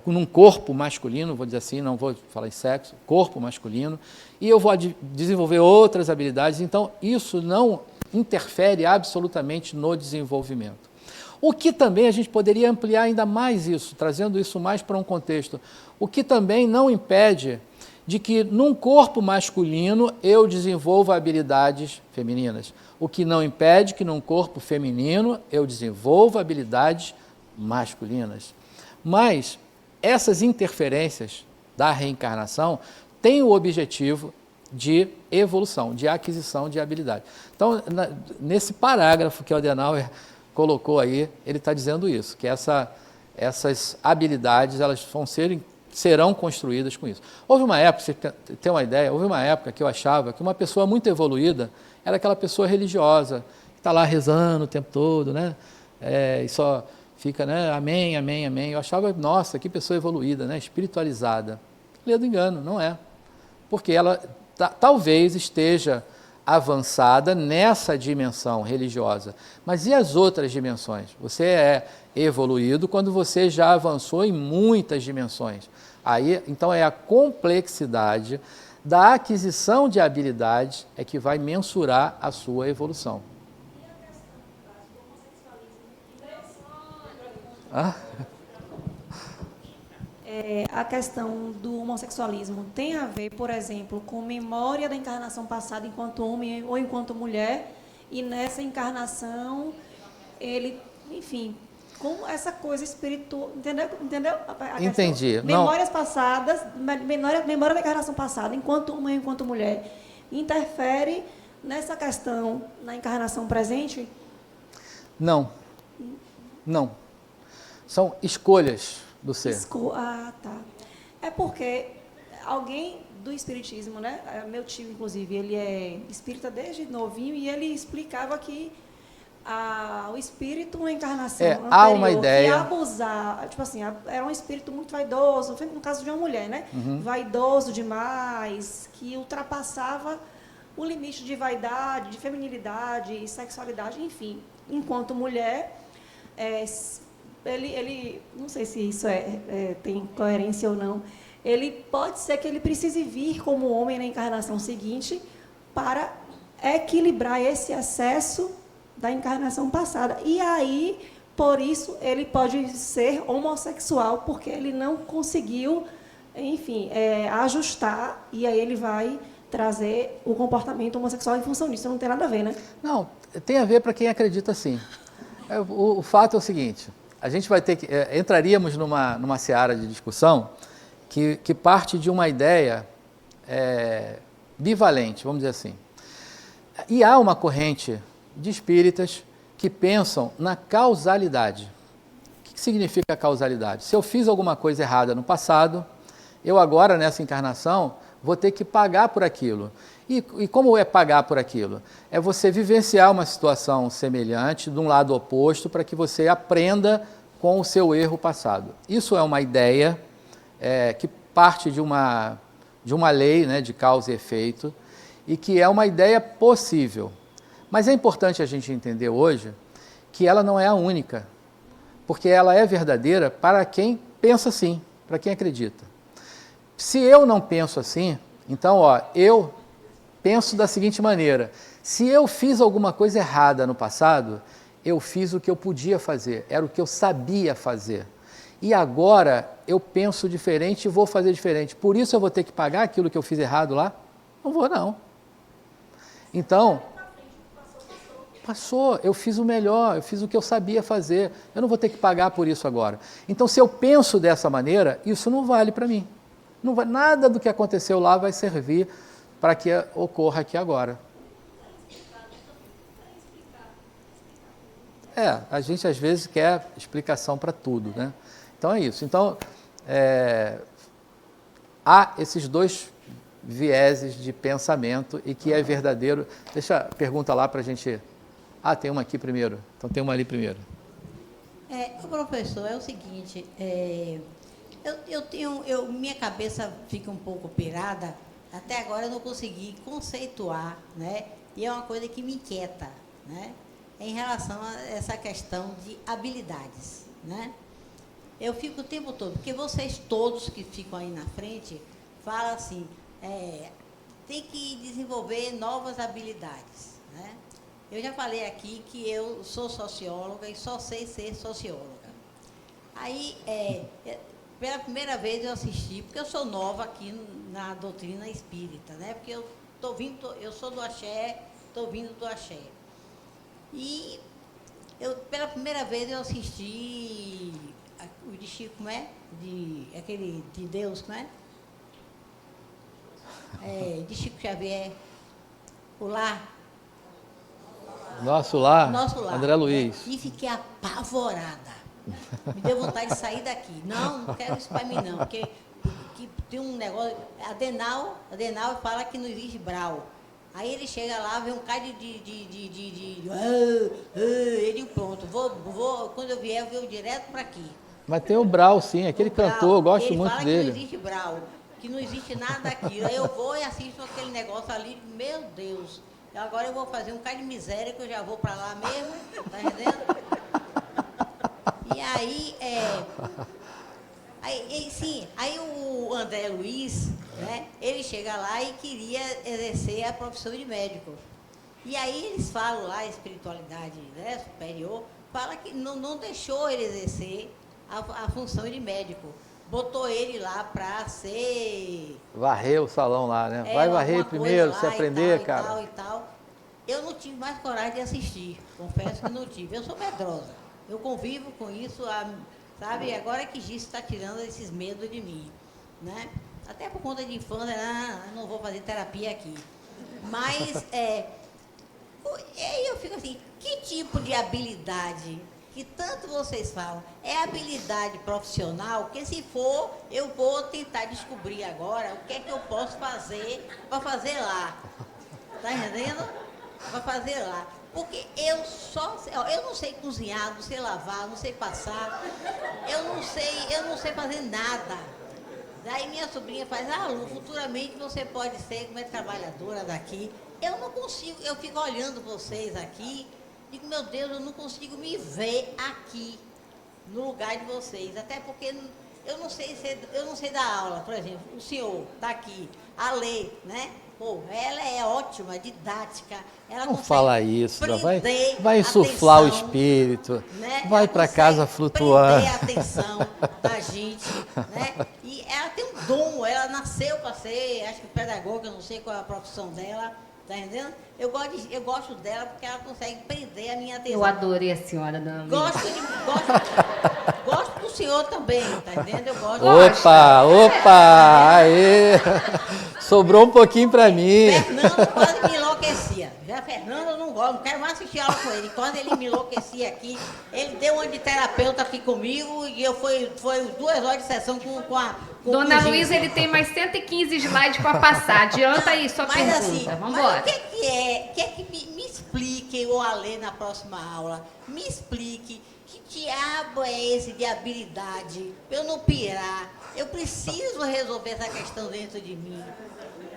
num corpo masculino, vou dizer assim, não vou falar em sexo, corpo masculino, e eu vou desenvolver outras habilidades. Então, isso não interfere absolutamente no desenvolvimento. O que também a gente poderia ampliar ainda mais isso, trazendo isso mais para um contexto, o que também não impede de que num corpo masculino eu desenvolva habilidades femininas, o que não impede que num corpo feminino eu desenvolva habilidades masculinas. Mas essas interferências da reencarnação têm o objetivo de evolução, de aquisição de habilidade. Então, nesse parágrafo que o Adenauer colocou aí, ele está dizendo isso, que essas habilidades elas serão construídas com isso. Houve uma época, você tem uma ideia, houve uma época que eu achava que uma pessoa muito evoluída era aquela pessoa religiosa, que está lá rezando o tempo todo, né? E só fica, né? Amém, amém, amém. Eu achava, nossa, que pessoa evoluída, né? Espiritualizada. Ledo engano, não é. Porque ela talvez esteja avançada nessa dimensão religiosa. Mas e as outras dimensões? Você é evoluído quando você já avançou em muitas dimensões. Aí, então, é a complexidade da aquisição de habilidades é que vai mensurar a sua evolução. A questão do homossexualismo tem a ver, por exemplo, com memória da encarnação passada enquanto homem ou enquanto mulher, e nessa encarnação ele, enfim, com essa coisa espiritual, entendeu? Entendi. Memórias passadas, memória da encarnação passada, enquanto homem ou enquanto mulher, interfere nessa questão na encarnação presente? Não. São escolhas do ser. Tá. É porque alguém do espiritismo, né? Meu tio, inclusive, ele é espírita desde novinho e ele explicava que o espírito, uma encarnação anterior, há uma ideia. que abusar, tipo assim, era um espírito muito vaidoso, no caso de uma mulher, né? Vaidoso demais, que ultrapassava o limite de vaidade, de feminilidade, sexualidade, enfim. Enquanto mulher, ele não sei se isso tem coerência ou não, ele pode ser que ele precise vir como homem na encarnação seguinte para equilibrar esse excesso da encarnação passada. E aí, por isso, ele pode ser homossexual, porque ele não conseguiu, enfim, ajustar, e aí ele vai trazer o comportamento homossexual em função disso. Não tem nada a ver, né? Não, tem a ver para quem acredita sim. O fato é o seguinte, a gente vai ter que... entraríamos numa seara de discussão que parte de uma ideia bivalente, vamos dizer assim. E há uma corrente de espíritas que pensam na causalidade. O que significa causalidade? Se eu fiz alguma coisa errada no passado, eu agora, nessa encarnação, vou ter que pagar por aquilo. E como é pagar por aquilo? É você vivenciar uma situação semelhante, de um lado oposto, para que você aprenda com o seu erro passado. Isso é uma ideia que parte de uma lei, né, de causa e efeito, e que é uma ideia possível. Mas é importante a gente entender hoje que ela não é a única, porque ela é verdadeira para quem pensa assim, para quem acredita. Se eu não penso assim, então, eu penso da seguinte maneira: se eu fiz alguma coisa errada no passado, eu fiz o que eu podia fazer, era o que eu sabia fazer. E agora eu penso diferente e vou fazer diferente. Por isso eu vou ter que pagar aquilo que eu fiz errado lá? Não vou, não. Então, Passou, eu fiz o melhor, eu fiz o que eu sabia fazer, eu não vou ter que pagar por isso agora. Então, se eu penso dessa maneira, isso não vale para mim. Não vai, nada do que aconteceu lá vai servir para que ocorra aqui agora. A gente às vezes quer explicação para tudo, né? Então é isso. Então, há esses dois vieses de pensamento e que é verdadeiro. Deixa a pergunta lá para a gente... tem uma aqui primeiro. Então tem uma ali primeiro. Professor, é o seguinte, minha cabeça fica um pouco pirada, até agora eu não consegui conceituar, né? E é uma coisa que me inquieta, né? Em relação a essa questão de habilidades, né? Eu fico o tempo todo, porque vocês todos que ficam aí na frente falam assim, tem que desenvolver novas habilidades, né? Eu já falei aqui que eu sou socióloga e só sei ser socióloga. Aí, pela primeira vez eu assisti, porque eu sou nova aqui na doutrina espírita, né? Porque eu sou do axé, estou vindo do axé. E pela primeira vez eu assisti o de Chico, como é? Aquele de Deus, como é? De Chico Xavier, o Lar. Nosso lar, André né? Luiz. E fiquei apavorada. Me deu vontade de sair daqui. Não quero isso para mim não, porque tem um negócio... Adenal fala que não existe brau. Aí ele chega lá, vê um cara ele pronto, quando eu vier, eu vou direto para aqui. Mas tem o Brau, sim, aquele cantor, eu gosto muito dele. Ele fala que não existe brau, que não existe nada daquilo. Aí eu vou e assisto aquele negócio ali, meu Deus... Agora eu vou fazer um cara de miséria, que eu já vou para lá mesmo, tá entendendo? E aí o André Luiz, né, ele chega lá e queria exercer a profissão de médico. E aí eles falam lá, a espiritualidade, né, superior, fala que não deixou ele exercer a função de médico. Botou ele lá para ser... Varrer o salão lá, né? Vai varrer primeiro, se aprender, cara. E tal. Eu não tive mais coragem de assistir, confesso que não tive. Eu sou medrosa, eu convivo com isso, sabe? Agora que Giz está tirando esses medos de mim, né? Até por conta de infância, eu não vou fazer terapia aqui. Mas, aí eu fico assim, que tipo de habilidade... que tanto vocês falam, é habilidade profissional, que se for, eu vou tentar descobrir agora o que é que eu posso fazer para fazer lá. Tá entendendo? Para fazer lá. Porque eu não sei cozinhar, não sei lavar, não sei passar, eu não sei fazer nada. Daí minha sobrinha faz, Lu, futuramente você pode ser como trabalhadora daqui. Eu não consigo, eu fico olhando vocês aqui, digo, meu Deus, eu não consigo me ver aqui, no lugar de vocês, até porque eu não sei dar aula, por exemplo, o senhor está aqui, a Lê, né? Pô, ela é ótima, didática, ela não fala isso, vai atenção, insuflar o espírito, né? Vai para casa flutuando. Prender a atenção da gente, né? E ela tem um dom, ela nasceu para ser, acho que pedagoga, eu não sei qual é a profissão dela. Tá entendendo? Eu gosto dela porque ela consegue prender a minha atenção. Eu adorei a senhora, dona Luísa. Gosto do senhor também, tá entendendo? Eu gosto. Opa, aê! Sobrou um pouquinho para mim. Fernando quase me enlouquecia. Já Fernando eu não gosto, não quero mais assistir aula com ele. Quando ele me enlouquecia aqui, ele deu uma de terapeuta aqui comigo e foi 2 horas de sessão com a... Dona Luísa, ele tem mais 115 slides para passar. Adianta aí sua pergunta. Assim, vamos embora. O que me explique, o Alê, na próxima aula, me explique que diabo é esse de habilidade, pra eu não pirar. Eu preciso resolver essa questão dentro de mim.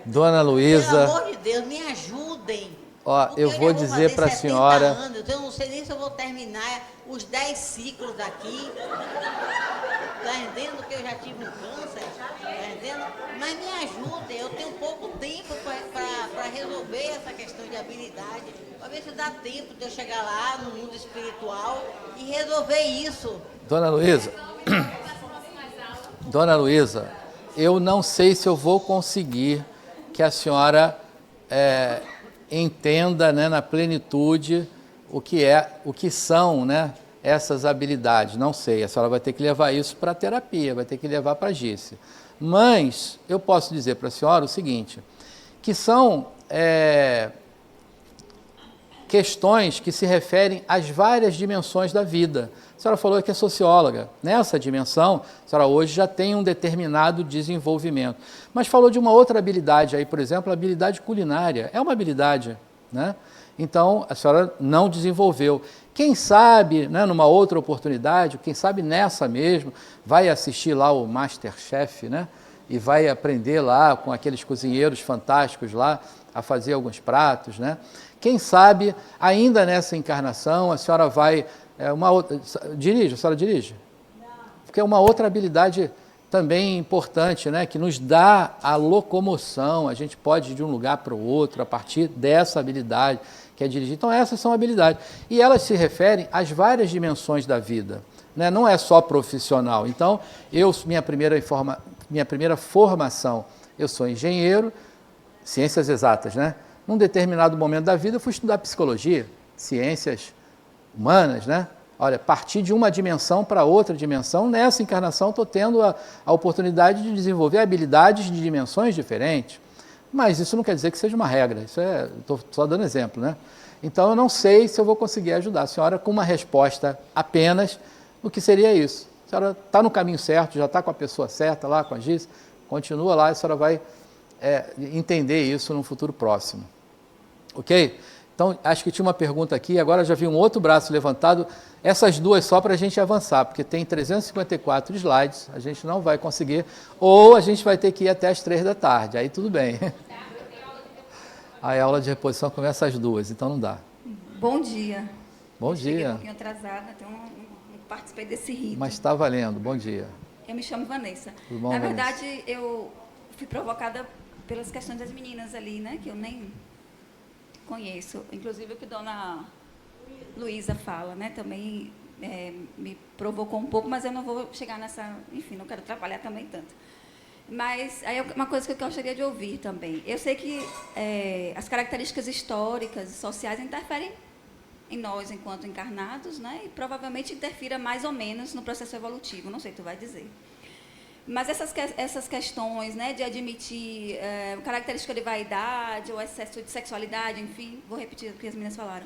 Dona Luísa... Pelo amor de Deus, me ajudem. Eu vou dizer para a senhora... anos, eu não sei nem se eu vou terminar os 10 ciclos daqui. Está entendendo que eu já tive um câncer? Está entendendo? Mas me ajudem, eu tenho pouco tempo para resolver essa questão de habilidade, para ver se dá tempo de eu chegar lá no mundo espiritual e resolver isso. Dona Luísa, eu não sei se eu vou conseguir que a senhora entenda, né, na plenitude o que são, né, essas habilidades. Não sei, a senhora vai ter que levar isso para a terapia, vai ter que levar para a GICE. Mas eu posso dizer para a senhora o seguinte, que são questões que se referem às várias dimensões da vida. A senhora falou que é socióloga. Nessa dimensão, a senhora hoje já tem um determinado desenvolvimento. Mas falou de uma outra habilidade aí, por exemplo, a habilidade culinária. É uma habilidade, né? Então, a senhora não desenvolveu. Quem sabe, né, numa outra oportunidade, quem sabe nessa mesmo, vai assistir lá o MasterChef, né? E vai aprender lá com aqueles cozinheiros fantásticos lá a fazer alguns pratos, né? Quem sabe, ainda nessa encarnação, a senhora vai... dirige, a senhora dirige? Não. Porque é uma outra habilidade também importante, né? Que nos dá a locomoção, a gente pode ir de um lugar para o outro a partir dessa habilidade que é dirigir. Então, essas são habilidades. E elas se referem às várias dimensões da vida, né? Não é só profissional. Então, minha primeira formação, eu sou engenheiro, ciências exatas, né? Num determinado momento da vida, eu fui estudar psicologia, ciências humanas, né? Olha, partir de uma dimensão para outra dimensão, nessa encarnação estou tendo a oportunidade de desenvolver habilidades de dimensões diferentes. Mas isso não quer dizer que seja uma regra, estou só dando exemplo, né? Então eu não sei se eu vou conseguir ajudar a senhora com uma resposta apenas no que seria isso. A senhora está no caminho certo, já está com a pessoa certa lá, com a GIS, continua lá, a senhora vai entender isso no futuro próximo. Ok? Então, acho que tinha uma pergunta aqui, agora já vi um outro braço levantado, essas duas só para a gente avançar, porque tem 354 slides, a gente não vai conseguir, ou a gente vai ter que ir até as 3 da tarde, aí tudo bem. Aí a aula de reposição começa às 2, então não dá. Bom dia. Bom dia. Cheguei um pouquinho atrasada, então não participei desse rito. Mas está valendo, bom dia. Eu me chamo Vanessa. Tudo bom, Na Vanessa? verdade, eu fui provocada pelas questões das meninas ali, né, que eu nem conheço. Inclusive o que a dona Luísa fala, né, também me provocou um pouco, mas eu não vou chegar nessa... Enfim, não quero trabalhar também tanto. Mas aí é uma coisa que eu gostaria de ouvir também. Eu sei que as características históricas e sociais interferem em nós enquanto encarnados, né? E provavelmente interfira mais ou menos no processo evolutivo, não sei, tu vai dizer. Mas essas questões, né, de admitir característica de vaidade ou excesso de sexualidade, enfim, vou repetir o que as meninas falaram.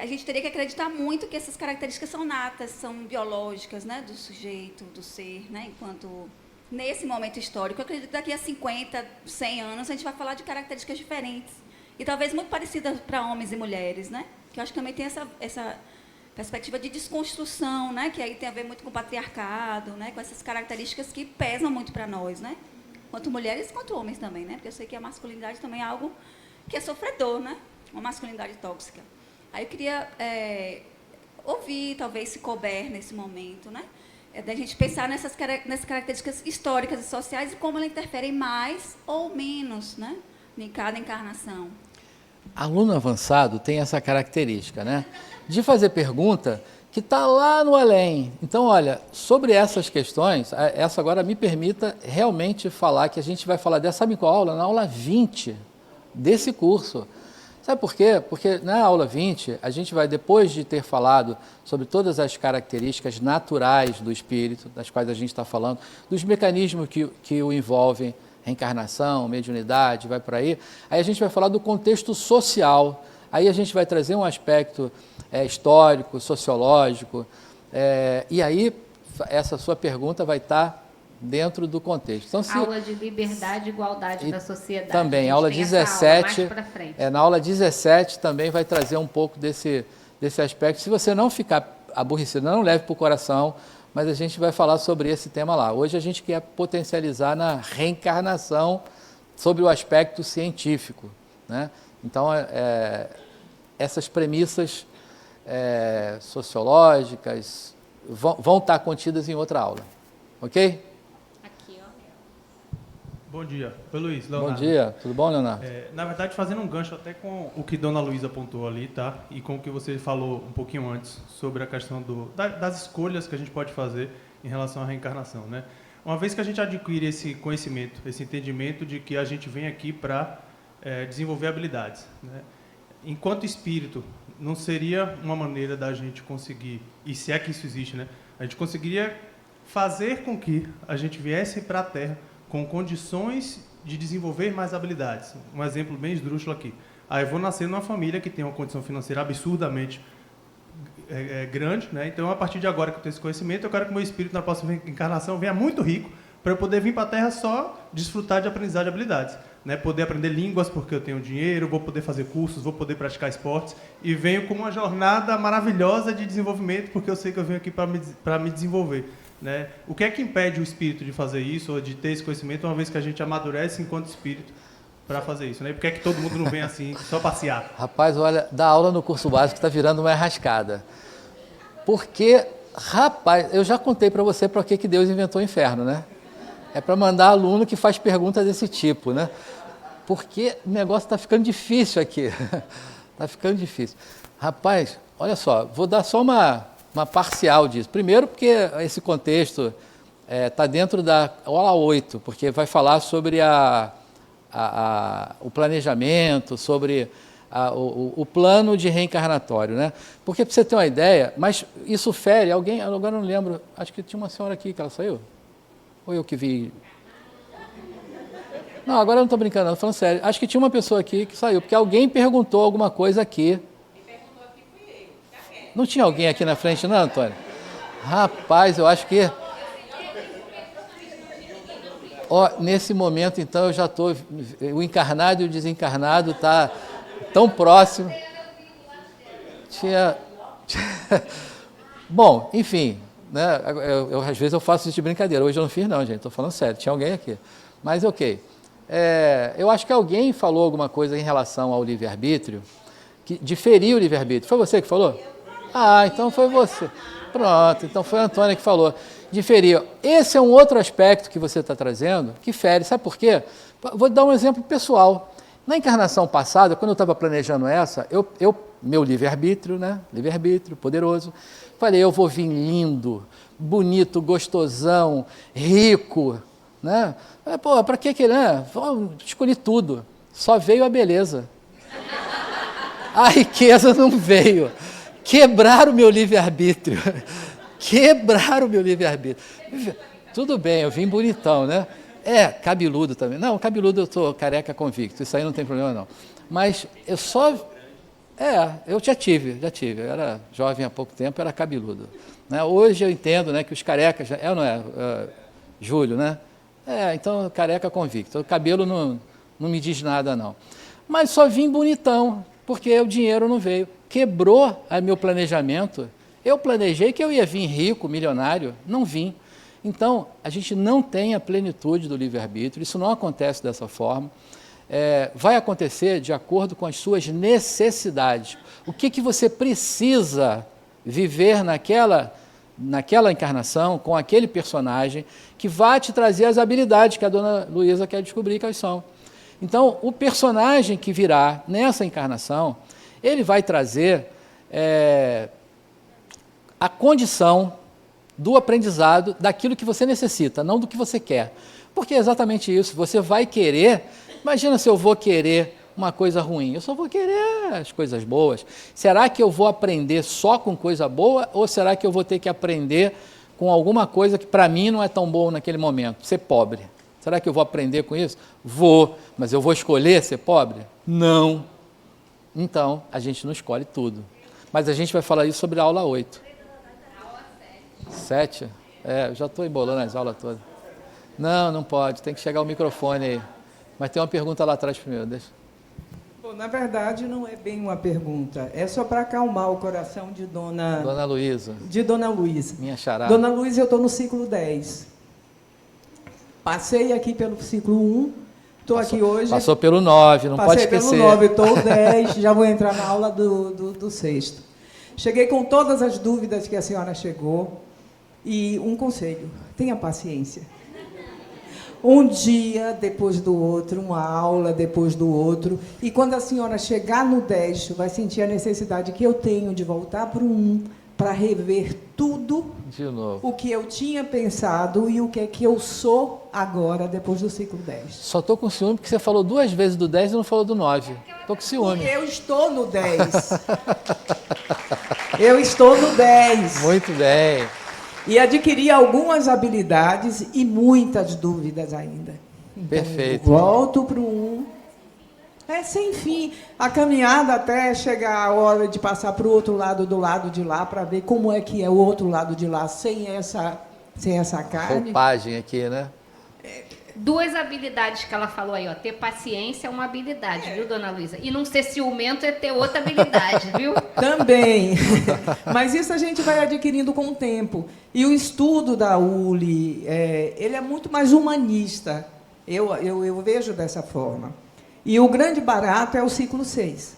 A gente teria que acreditar muito que essas características são natas, são biológicas, né, do sujeito, do ser, né, enquanto... Nesse momento histórico, eu acredito que daqui a 50, 100 anos, a gente vai falar de características diferentes. E talvez muito parecidas para homens e mulheres, né? Que eu acho que também tem essa perspectiva de desconstrução, né? Que aí tem a ver muito com o patriarcado, né? Com essas características que pesam muito para nós, né? Quanto mulheres, quanto homens também, né? Porque eu sei que a masculinidade também é algo que é sofredor, né? Uma masculinidade tóxica. Aí eu queria ouvir, talvez, se couber nesse momento, né? Da gente pensar nessas características históricas e sociais e como elas interferem mais ou menos, né, em cada encarnação. Aluno avançado tem essa característica, né, de fazer pergunta que está lá no além. Então, olha, sobre essas questões, essa agora me permita realmente falar que a gente vai falar dessa, sabe qual aula? Na aula 20 desse curso. Sabe por quê? Porque na aula 20, a gente vai, depois de ter falado sobre todas as características naturais do espírito, das quais a gente está falando, dos mecanismos que o envolvem, reencarnação, mediunidade, vai por aí a gente vai falar do contexto social, aí a gente vai trazer um aspecto histórico, sociológico, e aí essa sua pergunta vai estar dentro do contexto. Então, aula de liberdade e igualdade da sociedade. Também, aula 17, na aula 17 também vai trazer um pouco desse aspecto. Se você não ficar aborrecido, não leve para o coração, mas a gente vai falar sobre esse tema lá. Hoje a gente quer potencializar na reencarnação sobre o aspecto científico, né? Então, essas premissas sociológicas vão estar contidas em outra aula, ok? Bom dia. Oi, Luiz. Leonardo. Bom dia. Tudo bom, Leonardo? Na verdade, fazendo um gancho até com o que Dona Luísa apontou ali, tá? E com o que você falou um pouquinho antes sobre a questão das escolhas que a gente pode fazer em relação à reencarnação, né? Uma vez que a gente adquire esse conhecimento, esse entendimento de que a gente vem aqui para desenvolver habilidades, né? enquanto espírito, não seria uma maneira da gente conseguir, e se é que isso existe, né? A gente conseguiria fazer com que a gente viesse para a Terra com condições de desenvolver mais habilidades. Um exemplo bem esdrúxulo aqui. Eu vou nascer numa família que tem uma condição financeira absurdamente grande, né? Então, a partir de agora que eu tenho esse conhecimento, eu quero que o meu espírito na próxima encarnação venha muito rico para eu poder vir para a Terra só desfrutar de aprendizagem de habilidades. Né, poder aprender línguas porque eu tenho dinheiro, vou poder fazer cursos, vou poder praticar esportes e venho com uma jornada maravilhosa de desenvolvimento porque eu sei que eu venho aqui para me desenvolver. Né? O que é que impede o espírito de fazer isso ou de ter esse conhecimento uma vez que a gente amadurece enquanto espírito para fazer isso? Né? E por que é que todo mundo não vem assim, só passear? Rapaz, olha, dar aula no curso básico está virando uma enrascada. Porque, rapaz, eu já contei para você para que Deus inventou o inferno, né? É para mandar aluno que faz perguntas desse tipo, né? Porque o negócio está ficando difícil aqui. Está ficando difícil. Rapaz, olha só, vou dar só uma parcial disso. Primeiro porque esse contexto está dentro da aula 8, porque vai falar sobre o planejamento, sobre o plano de reencarnatório, né? Porque, para você ter uma ideia, mas isso fere alguém, agora não lembro, acho que tinha uma senhora aqui que ela saiu. Ou eu que vi? Não, agora eu não estou brincando, não, estou falando sério. Acho que tinha uma pessoa aqui que saiu, porque alguém perguntou alguma coisa aqui. Quem perguntou aqui fui eu. Não tinha alguém aqui na frente, não, Antônio? Rapaz, eu acho que... nesse momento, então, eu já estou... O encarnado e o desencarnado está tão próximo. Bom, enfim... Né? Às vezes eu faço isso de brincadeira, hoje eu não fiz não, gente, estou falando sério, tinha alguém aqui. Mas ok, eu acho que alguém falou alguma coisa em relação ao livre-arbítrio, que diferia o livre-arbítrio. Foi você que falou? Então foi você. Pronto, então foi a Antônia que falou. Diferia. Esse é um outro aspecto que você está trazendo, que fere. Sabe por quê? Vou dar um exemplo pessoal. Na encarnação passada, quando eu estava planejando essa, meu livre-arbítrio, né? Livre-arbítrio, poderoso, falei, eu vou vir lindo, bonito, gostosão, rico, né? Pô, para que né? Escolhi tudo, só veio a beleza. A riqueza não veio. Quebraram o meu livre-arbítrio. Quebraram o meu livre-arbítrio. Tudo bem, eu vim bonitão, né? Cabeludo também. Não, cabeludo eu estou careca convicto, isso aí não tem problema não. Mas eu só... eu já tive. Eu era jovem há pouco tempo, era cabeludo. Né? Hoje eu entendo, né, que os carecas... não é? Júlio, né? Então careca convicto. O cabelo não me diz nada não. Mas só vim bonitão, porque o dinheiro não veio. Quebrou meu planejamento. Eu planejei que eu ia vir rico, milionário, não vim. Então, a gente não tem a plenitude do livre-arbítrio, isso não acontece dessa forma. Vai acontecer de acordo com as suas necessidades. O que você precisa viver naquela encarnação, com aquele personagem, que vai te trazer as habilidades que a dona Luísa quer descobrir quais são. Então, o personagem que virá nessa encarnação, ele vai trazer a condição do aprendizado daquilo que você necessita, não do que você quer. Porque é exatamente isso, você vai querer, imagina se eu vou querer uma coisa ruim, eu só vou querer as coisas boas. Será que eu vou aprender só com coisa boa ou será que eu vou ter que aprender com alguma coisa que para mim não é tão boa naquele momento? Ser pobre. Será que eu vou aprender com isso? Vou, mas eu vou escolher ser pobre? Não. Então, a gente não escolhe tudo. Mas a gente vai falar isso sobre a aula 8. 7? Eu já estou embolando as aulas todas. Não pode, tem que chegar o microfone aí. Mas tem uma pergunta lá atrás primeiro, deixa. Bom, na verdade, não é bem uma pergunta. É só para acalmar o coração de Dona Luísa. De Dona Luísa. Minha xará. Dona Luísa, eu estou no ciclo 10. Passei aqui pelo ciclo 1. Estou aqui hoje. Passou pelo 9, não pode esquecer. Passei pelo 9, estou 10, já vou entrar na aula do 6º. Cheguei com todas as dúvidas que a senhora chegou. E um conselho, tenha paciência. Um dia depois do outro, uma aula depois do outro. E quando a senhora chegar no 10, vai sentir a necessidade que eu tenho de voltar para o 1, para rever tudo De novo. O que eu tinha pensado e o que é que eu sou agora, depois do ciclo 10. Só estou com ciúme porque você falou 2 vezes do 10 e não falou do 9. Estou com ciúme. Porque eu estou no 10. Eu estou no 10. Muito bem. E adquiri algumas habilidades e muitas dúvidas ainda. Então, Perfeito. eu volto para o 1. É sem fim. A caminhada até chegar a hora de passar para o outro lado do lado de lá, para ver como é que é o outro lado de lá, sem essa carne. Roupagem aqui, né? 2 habilidades que ela falou aí, ó. Ter paciência é uma habilidade, viu, dona Luísa? E não ser ciumento é ter outra habilidade, viu? Também. Mas isso a gente vai adquirindo com o tempo. E o estudo da ULI, ele é muito mais humanista. Eu vejo dessa forma. E o grande barato é o ciclo 6.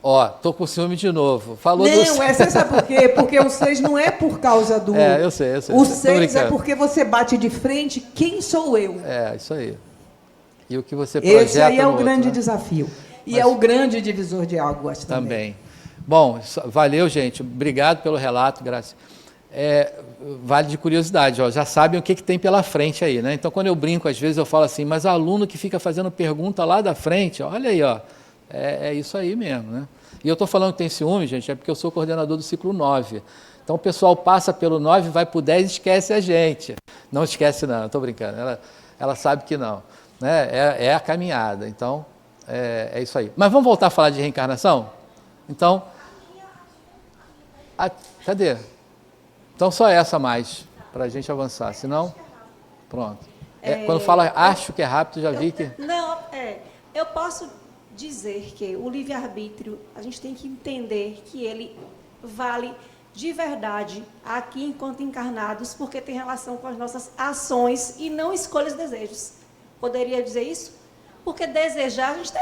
Ó, tô com ciúme de novo. Falou do... Não, você sabe por quê? Porque o 6 não é por causa do... eu sei. O 6 é porque você bate de frente, quem sou eu? Isso aí. E o que você projeta Esse aí é o outro, grande né? desafio. E Mas... é o grande divisor de águas também. Bom, valeu, gente. Obrigado pelo relato, Graça. Vale de curiosidade, ó, já sabem o que tem pela frente aí, né? Então, quando eu brinco, às vezes eu falo assim, mas aluno que fica fazendo pergunta lá da frente, olha aí, ó, é isso aí mesmo, né? E eu estou falando que tem ciúme, gente, é porque eu sou coordenador do ciclo 9. Então, o pessoal passa pelo 9, vai para o 10 e esquece a gente. Não esquece não, estou brincando, ela sabe que não. Né? É a caminhada, então, é isso aí. Mas vamos voltar a falar de reencarnação? Então, cadê? Então, só essa mais, para a gente avançar, senão, pronto. Quando fala acho que é rápido, já vi que... Não, eu posso dizer que o livre-arbítrio, a gente tem que entender que ele vale de verdade aqui enquanto encarnados, porque tem relação com as nossas ações e não escolhas e desejos. Poderia dizer isso? Porque desejar, a gente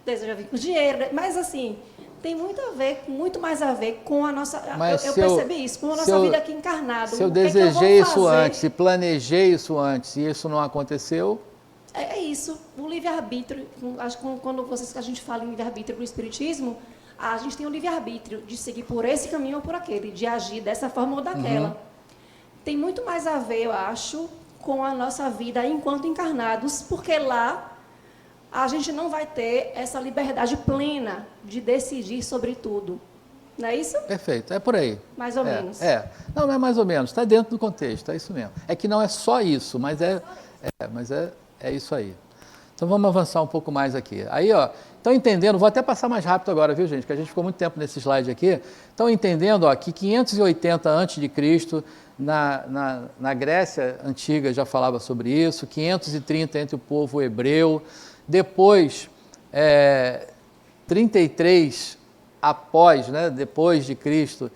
deseja vir com dinheiro, mas assim... tem muito mais a ver com a nossa... Eu percebi isso, com a nossa vida aqui encarnada. Se eu desejei isso antes, se planejei isso antes, e isso não aconteceu... É isso. O livre-arbítrio, acho que quando a gente fala em livre-arbítrio no Espiritismo, a gente tem o livre-arbítrio de seguir por esse caminho ou por aquele, de agir dessa forma ou daquela. Uhum. Tem muito mais a ver, eu acho, com a nossa vida enquanto encarnados, porque lá... a gente não vai ter essa liberdade plena de decidir sobre tudo. Não é isso? Perfeito, é por aí. Mais ou menos. Não é mais ou menos, está dentro do contexto, é isso mesmo. É que não é só isso, mas é isso aí. Então vamos avançar um pouco mais aqui. Aí, ó, estão entendendo, vou até passar mais rápido agora, viu, gente, porque a gente ficou muito tempo nesse slide aqui. Estão entendendo, ó, que 580 a.C., na Grécia Antiga já falava sobre isso, 530 entre o povo hebreu. Depois, 33 após, né, depois de Cristo,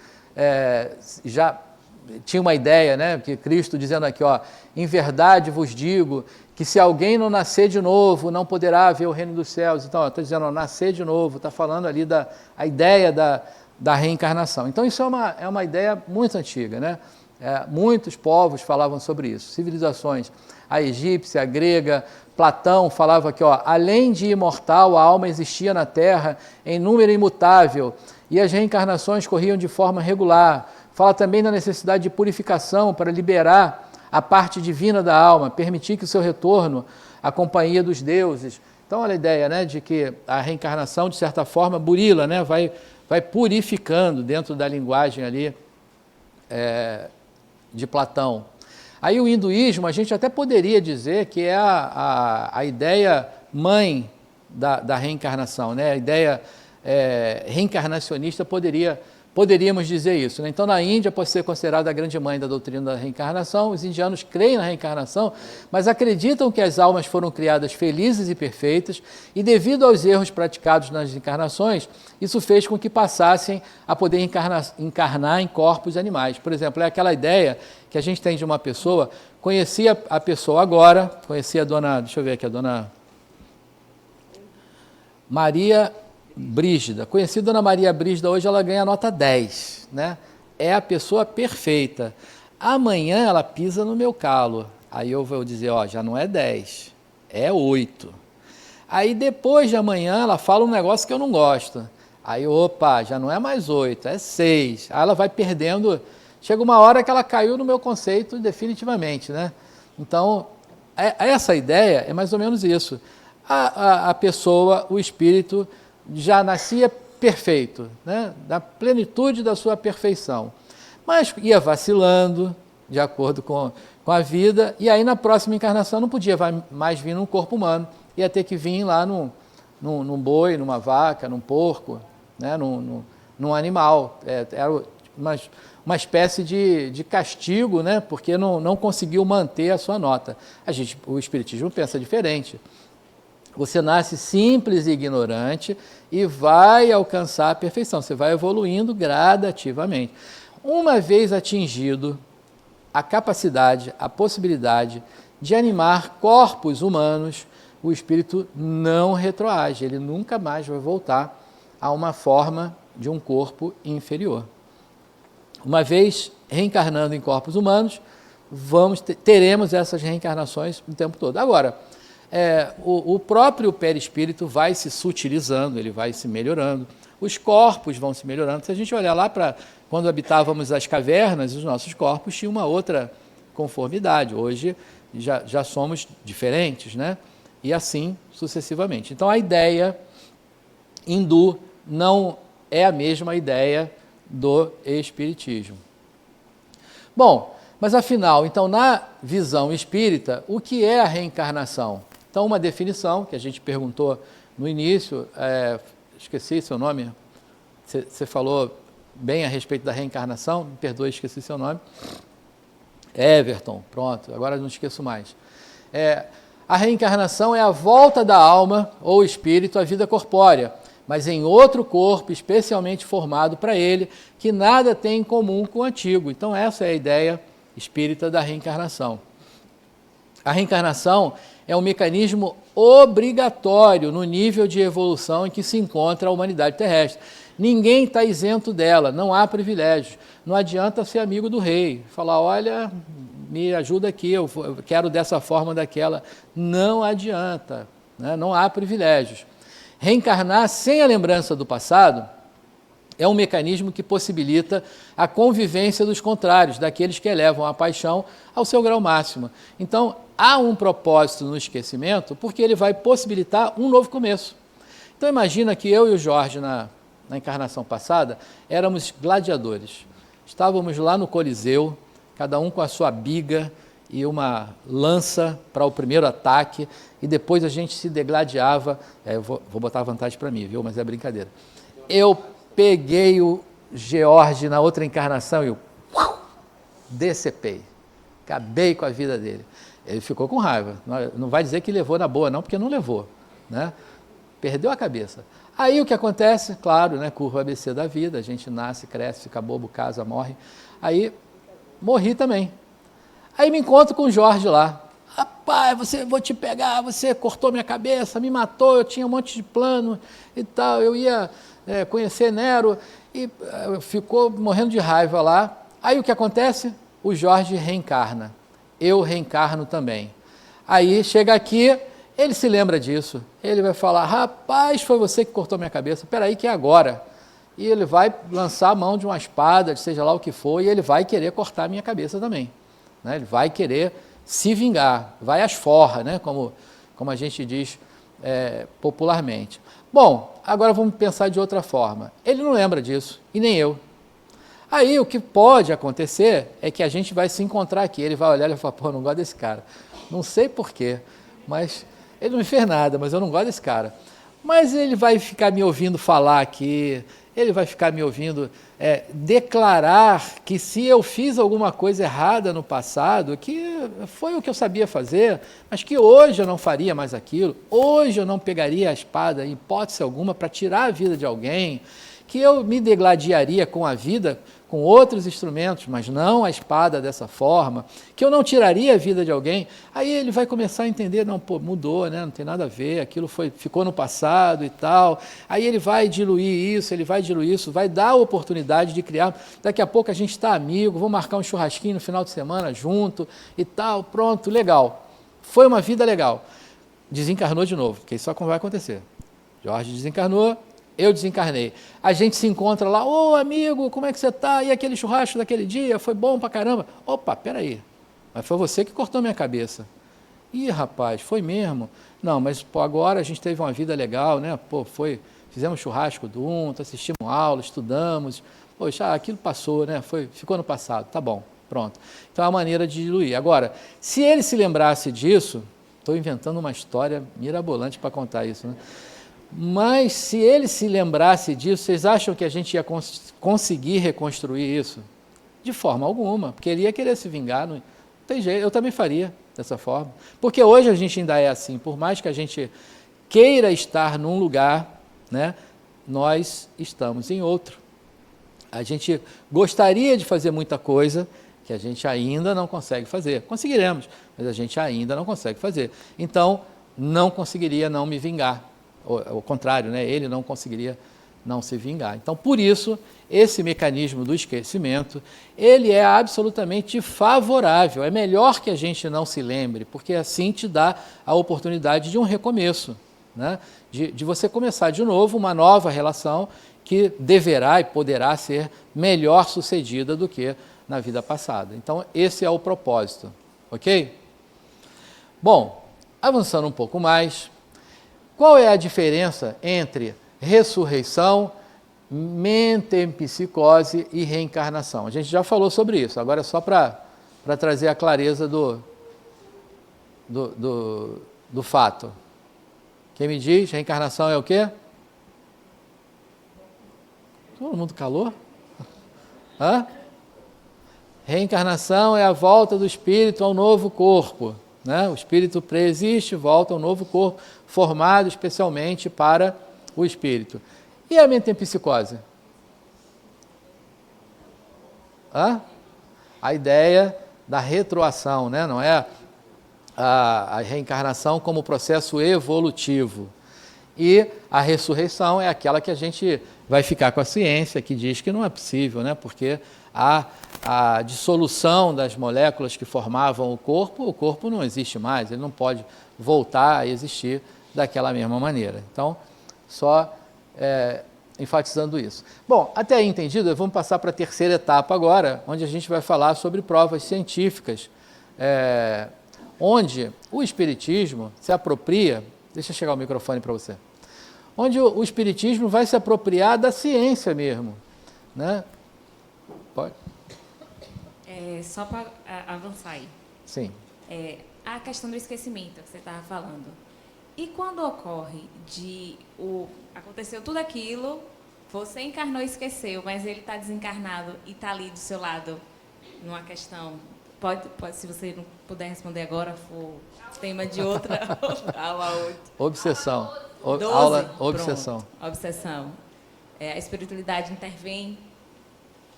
já tinha uma ideia, né, que Cristo dizendo aqui, ó, em verdade vos digo que se alguém não nascer de novo, não poderá ver o reino dos céus. Então, está dizendo, ó, nascer de novo, está falando ali a ideia da reencarnação. Então, isso é uma ideia muito antiga, né? Muitos povos falavam sobre isso, civilizações, a egípcia, a grega, Platão falava que, ó, além de imortal, a alma existia na Terra em número imutável e as reencarnações corriam de forma regular. Fala também da necessidade de purificação para liberar a parte divina da alma, permitir que o seu retorno à companhia dos deuses. Então, olha a ideia, né, de que a reencarnação, de certa forma, burila, né, vai purificando dentro da linguagem ali de Platão. Aí o hinduísmo, a gente até poderia dizer que é a ideia mãe da reencarnação, né? A ideia reencarnacionista poderíamos dizer isso, né? Então, na Índia, pode ser considerada a grande mãe da doutrina da reencarnação. Os indianos creem na reencarnação, mas acreditam que as almas foram criadas felizes e perfeitas e, devido aos erros praticados nas encarnações, isso fez com que passassem a poder encarnar em corpos animais. Por exemplo, é aquela ideia que a gente tem de uma pessoa, conhecia a pessoa agora, conhecia a dona, deixa eu ver aqui, a dona Maria Brígida. Conheci a dona Maria Brígida, hoje ela ganha nota 10, né? É a pessoa perfeita. Amanhã ela pisa no meu calo. Aí eu vou dizer, ó, já não é 10, é 8. Aí depois de amanhã ela fala um negócio que eu não gosto. Aí, opa, já não é mais 8, é 6. Aí ela vai perdendo chega uma hora que ela caiu no meu conceito definitivamente, né? Então, essa ideia é mais ou menos isso. A pessoa, o espírito, já nascia perfeito, né? Da plenitude da sua perfeição, mas ia vacilando de acordo com a vida, e aí na próxima encarnação não podia mais vir num corpo humano, ia ter que vir lá num boi, numa vaca, num porco, né? num animal. Era uma espécie de castigo, né? Porque não conseguiu manter a sua nota. O Espiritismo pensa diferente. Você nasce simples e ignorante e vai alcançar a perfeição. Você vai evoluindo gradativamente. Uma vez atingido a capacidade, a possibilidade de animar corpos humanos, o espírito não retroage. Ele nunca mais vai voltar a uma forma de um corpo inferior. Uma vez reencarnando em corpos humanos, teremos essas reencarnações o tempo todo. Agora, o próprio perispírito vai se sutilizando, ele vai se melhorando, os corpos vão se melhorando. Se a gente olhar lá para quando habitávamos as cavernas, os nossos corpos tinham uma outra conformidade. Hoje já somos diferentes, né? E assim sucessivamente. Então a ideia hindu não é a mesma ideia do espiritismo. Bom, mas afinal, então na visão espírita, o que é a reencarnação? Então uma definição que a gente perguntou no início, esqueci seu nome, você falou bem a respeito da reencarnação, me perdoe, esqueci seu nome. Everton, pronto, agora não esqueço mais. A reencarnação é a volta da alma ou espírito à vida corpórea, mas em outro corpo especialmente formado para ele, que nada tem em comum com o antigo. Então essa é a ideia espírita da reencarnação. A reencarnação é um mecanismo obrigatório no nível de evolução em que se encontra a humanidade terrestre. Ninguém está isento dela, não há privilégios. Não adianta ser amigo do rei, falar, olha, me ajuda aqui, eu quero dessa forma, daquela. Não adianta, né? Não há privilégios. Reencarnar sem a lembrança do passado é um mecanismo que possibilita a convivência dos contrários, daqueles que elevam a paixão ao seu grau máximo. Então, há um propósito no esquecimento, porque ele vai possibilitar um novo começo. Então, imagina que eu e o Jorge, na encarnação passada, éramos gladiadores. Estávamos lá no Coliseu, cada um com a sua biga e uma lança para o primeiro ataque, e depois a gente se degladiava. Eu vou botar vantagem para mim, viu? Mas é brincadeira. Eu peguei o George na outra encarnação e eu decepei. Acabei com a vida dele. Ele ficou com raiva. Não vai dizer que levou na boa, não, porque não levou, né? Perdeu a cabeça. Aí o que acontece? Claro, né? Curva ABC da vida, a gente nasce, cresce, fica bobo, casa, morre. Aí morri também. Aí me encontro com o Jorge lá. Rapaz, vou te pegar, você cortou minha cabeça, me matou, eu tinha um monte de plano e tal, eu ia conhecer Nero, e ficou morrendo de raiva lá. Aí o que acontece? O Jorge reencarna. Eu reencarno também. Aí chega aqui, ele se lembra disso. Ele vai falar, rapaz, foi você que cortou minha cabeça, peraí que é agora. E ele vai lançar a mão de uma espada, seja lá o que for, e ele vai querer cortar a minha cabeça também, né? Ele vai querer se vingar, vai às forras, né? Como a gente diz popularmente. Bom, agora vamos pensar de outra forma. Ele não lembra disso, e nem eu. Aí o que pode acontecer é que a gente vai se encontrar aqui, ele vai olhar e vai falar, pô, eu não gosto desse cara. Não sei porquê, mas ele não me fez nada, mas eu não gosto desse cara. Mas ele vai ficar me ouvindo falar aqui, ele vai ficar me ouvindo declarar que se eu fiz alguma coisa errada no passado, que foi o que eu sabia fazer, mas que hoje eu não faria mais aquilo, hoje eu não pegaria a espada em hipótese alguma para tirar a vida de alguém, que eu me degladiaria com a vida com outros instrumentos, mas não a espada dessa forma, que eu não tiraria a vida de alguém. Aí ele vai começar a entender, não, pô, mudou, né? Não tem nada a ver, aquilo ficou no passado e tal. Aí ele vai diluir isso, vai dar a oportunidade de criar. Daqui a pouco a gente está amigo, vou marcar um churrasquinho no final de semana junto e tal, pronto, legal. Foi uma vida legal. Desencarnou de novo, porque isso só vai acontecer. Jorge desencarnou, eu desencarnei. A gente se encontra lá, ô amigo, como é que você está? E aquele churrasco daquele dia, foi bom pra caramba. Opa, peraí, mas foi você que cortou minha cabeça. Ih, rapaz, foi mesmo? Não, mas pô, agora a gente teve uma vida legal, né? Pô, fizemos churrasco junto, assistimos aula, estudamos. Poxa, aquilo passou, né? Ficou no passado, tá bom, pronto. Então é uma maneira de diluir. Agora, se ele se lembrasse disso, estou inventando uma história mirabolante para contar isso, né? Mas se ele se lembrasse disso, vocês acham que a gente ia conseguir reconstruir isso? De forma alguma, porque ele ia querer se vingar, não tem jeito, eu também faria dessa forma. Porque hoje a gente ainda é assim, por mais que a gente queira estar num lugar, né, nós estamos em outro. A gente gostaria de fazer muita coisa que a gente ainda não consegue fazer. Conseguiremos, mas a gente ainda não consegue fazer. Então, não conseguiria não me vingar. Ao contrário, né? Ele não conseguiria não se vingar. Então, por isso, esse mecanismo do esquecimento, ele é absolutamente favorável. É melhor que a gente não se lembre, porque assim te dá a oportunidade de um recomeço, né? De você começar de novo uma nova relação que deverá e poderá ser melhor sucedida do que na vida passada. Então, esse é o propósito, ok? Bom, avançando um pouco mais, qual é a diferença entre ressurreição, metempsicose e reencarnação? A gente já falou sobre isso, agora é só para trazer a clareza do fato. Quem me diz, reencarnação é o quê? Todo mundo calou? Hã? Reencarnação é a volta do espírito ao novo corpo, né? O espírito preexiste, volta ao novo corpo, formado especialmente para o espírito. E a metempsicose? Hã? A ideia da retroação, né? Não é a reencarnação como processo evolutivo. E a ressurreição é aquela que a gente vai ficar com a ciência, que diz que não é possível, né? Porque a dissolução das moléculas que formavam o corpo não existe mais, ele não pode voltar a existir daquela mesma maneira. Então, só enfatizando isso. Bom, até aí entendido, vamos passar para a terceira etapa agora, onde a gente vai falar sobre provas científicas, onde o Espiritismo se apropria, deixa eu chegar o microfone para você, onde o Espiritismo vai se apropriar da ciência mesmo, né? Pode? Só para avançar aí. Sim. A questão do esquecimento que você estava falando. E quando ocorre aconteceu tudo aquilo, você encarnou e esqueceu, mas ele está desencarnado e está ali do seu lado, numa questão... Pode, se você não puder responder agora, for tema de outra aula 8. Obsessão. 12, aula obsessão. Pronto, obsessão. A espiritualidade intervém?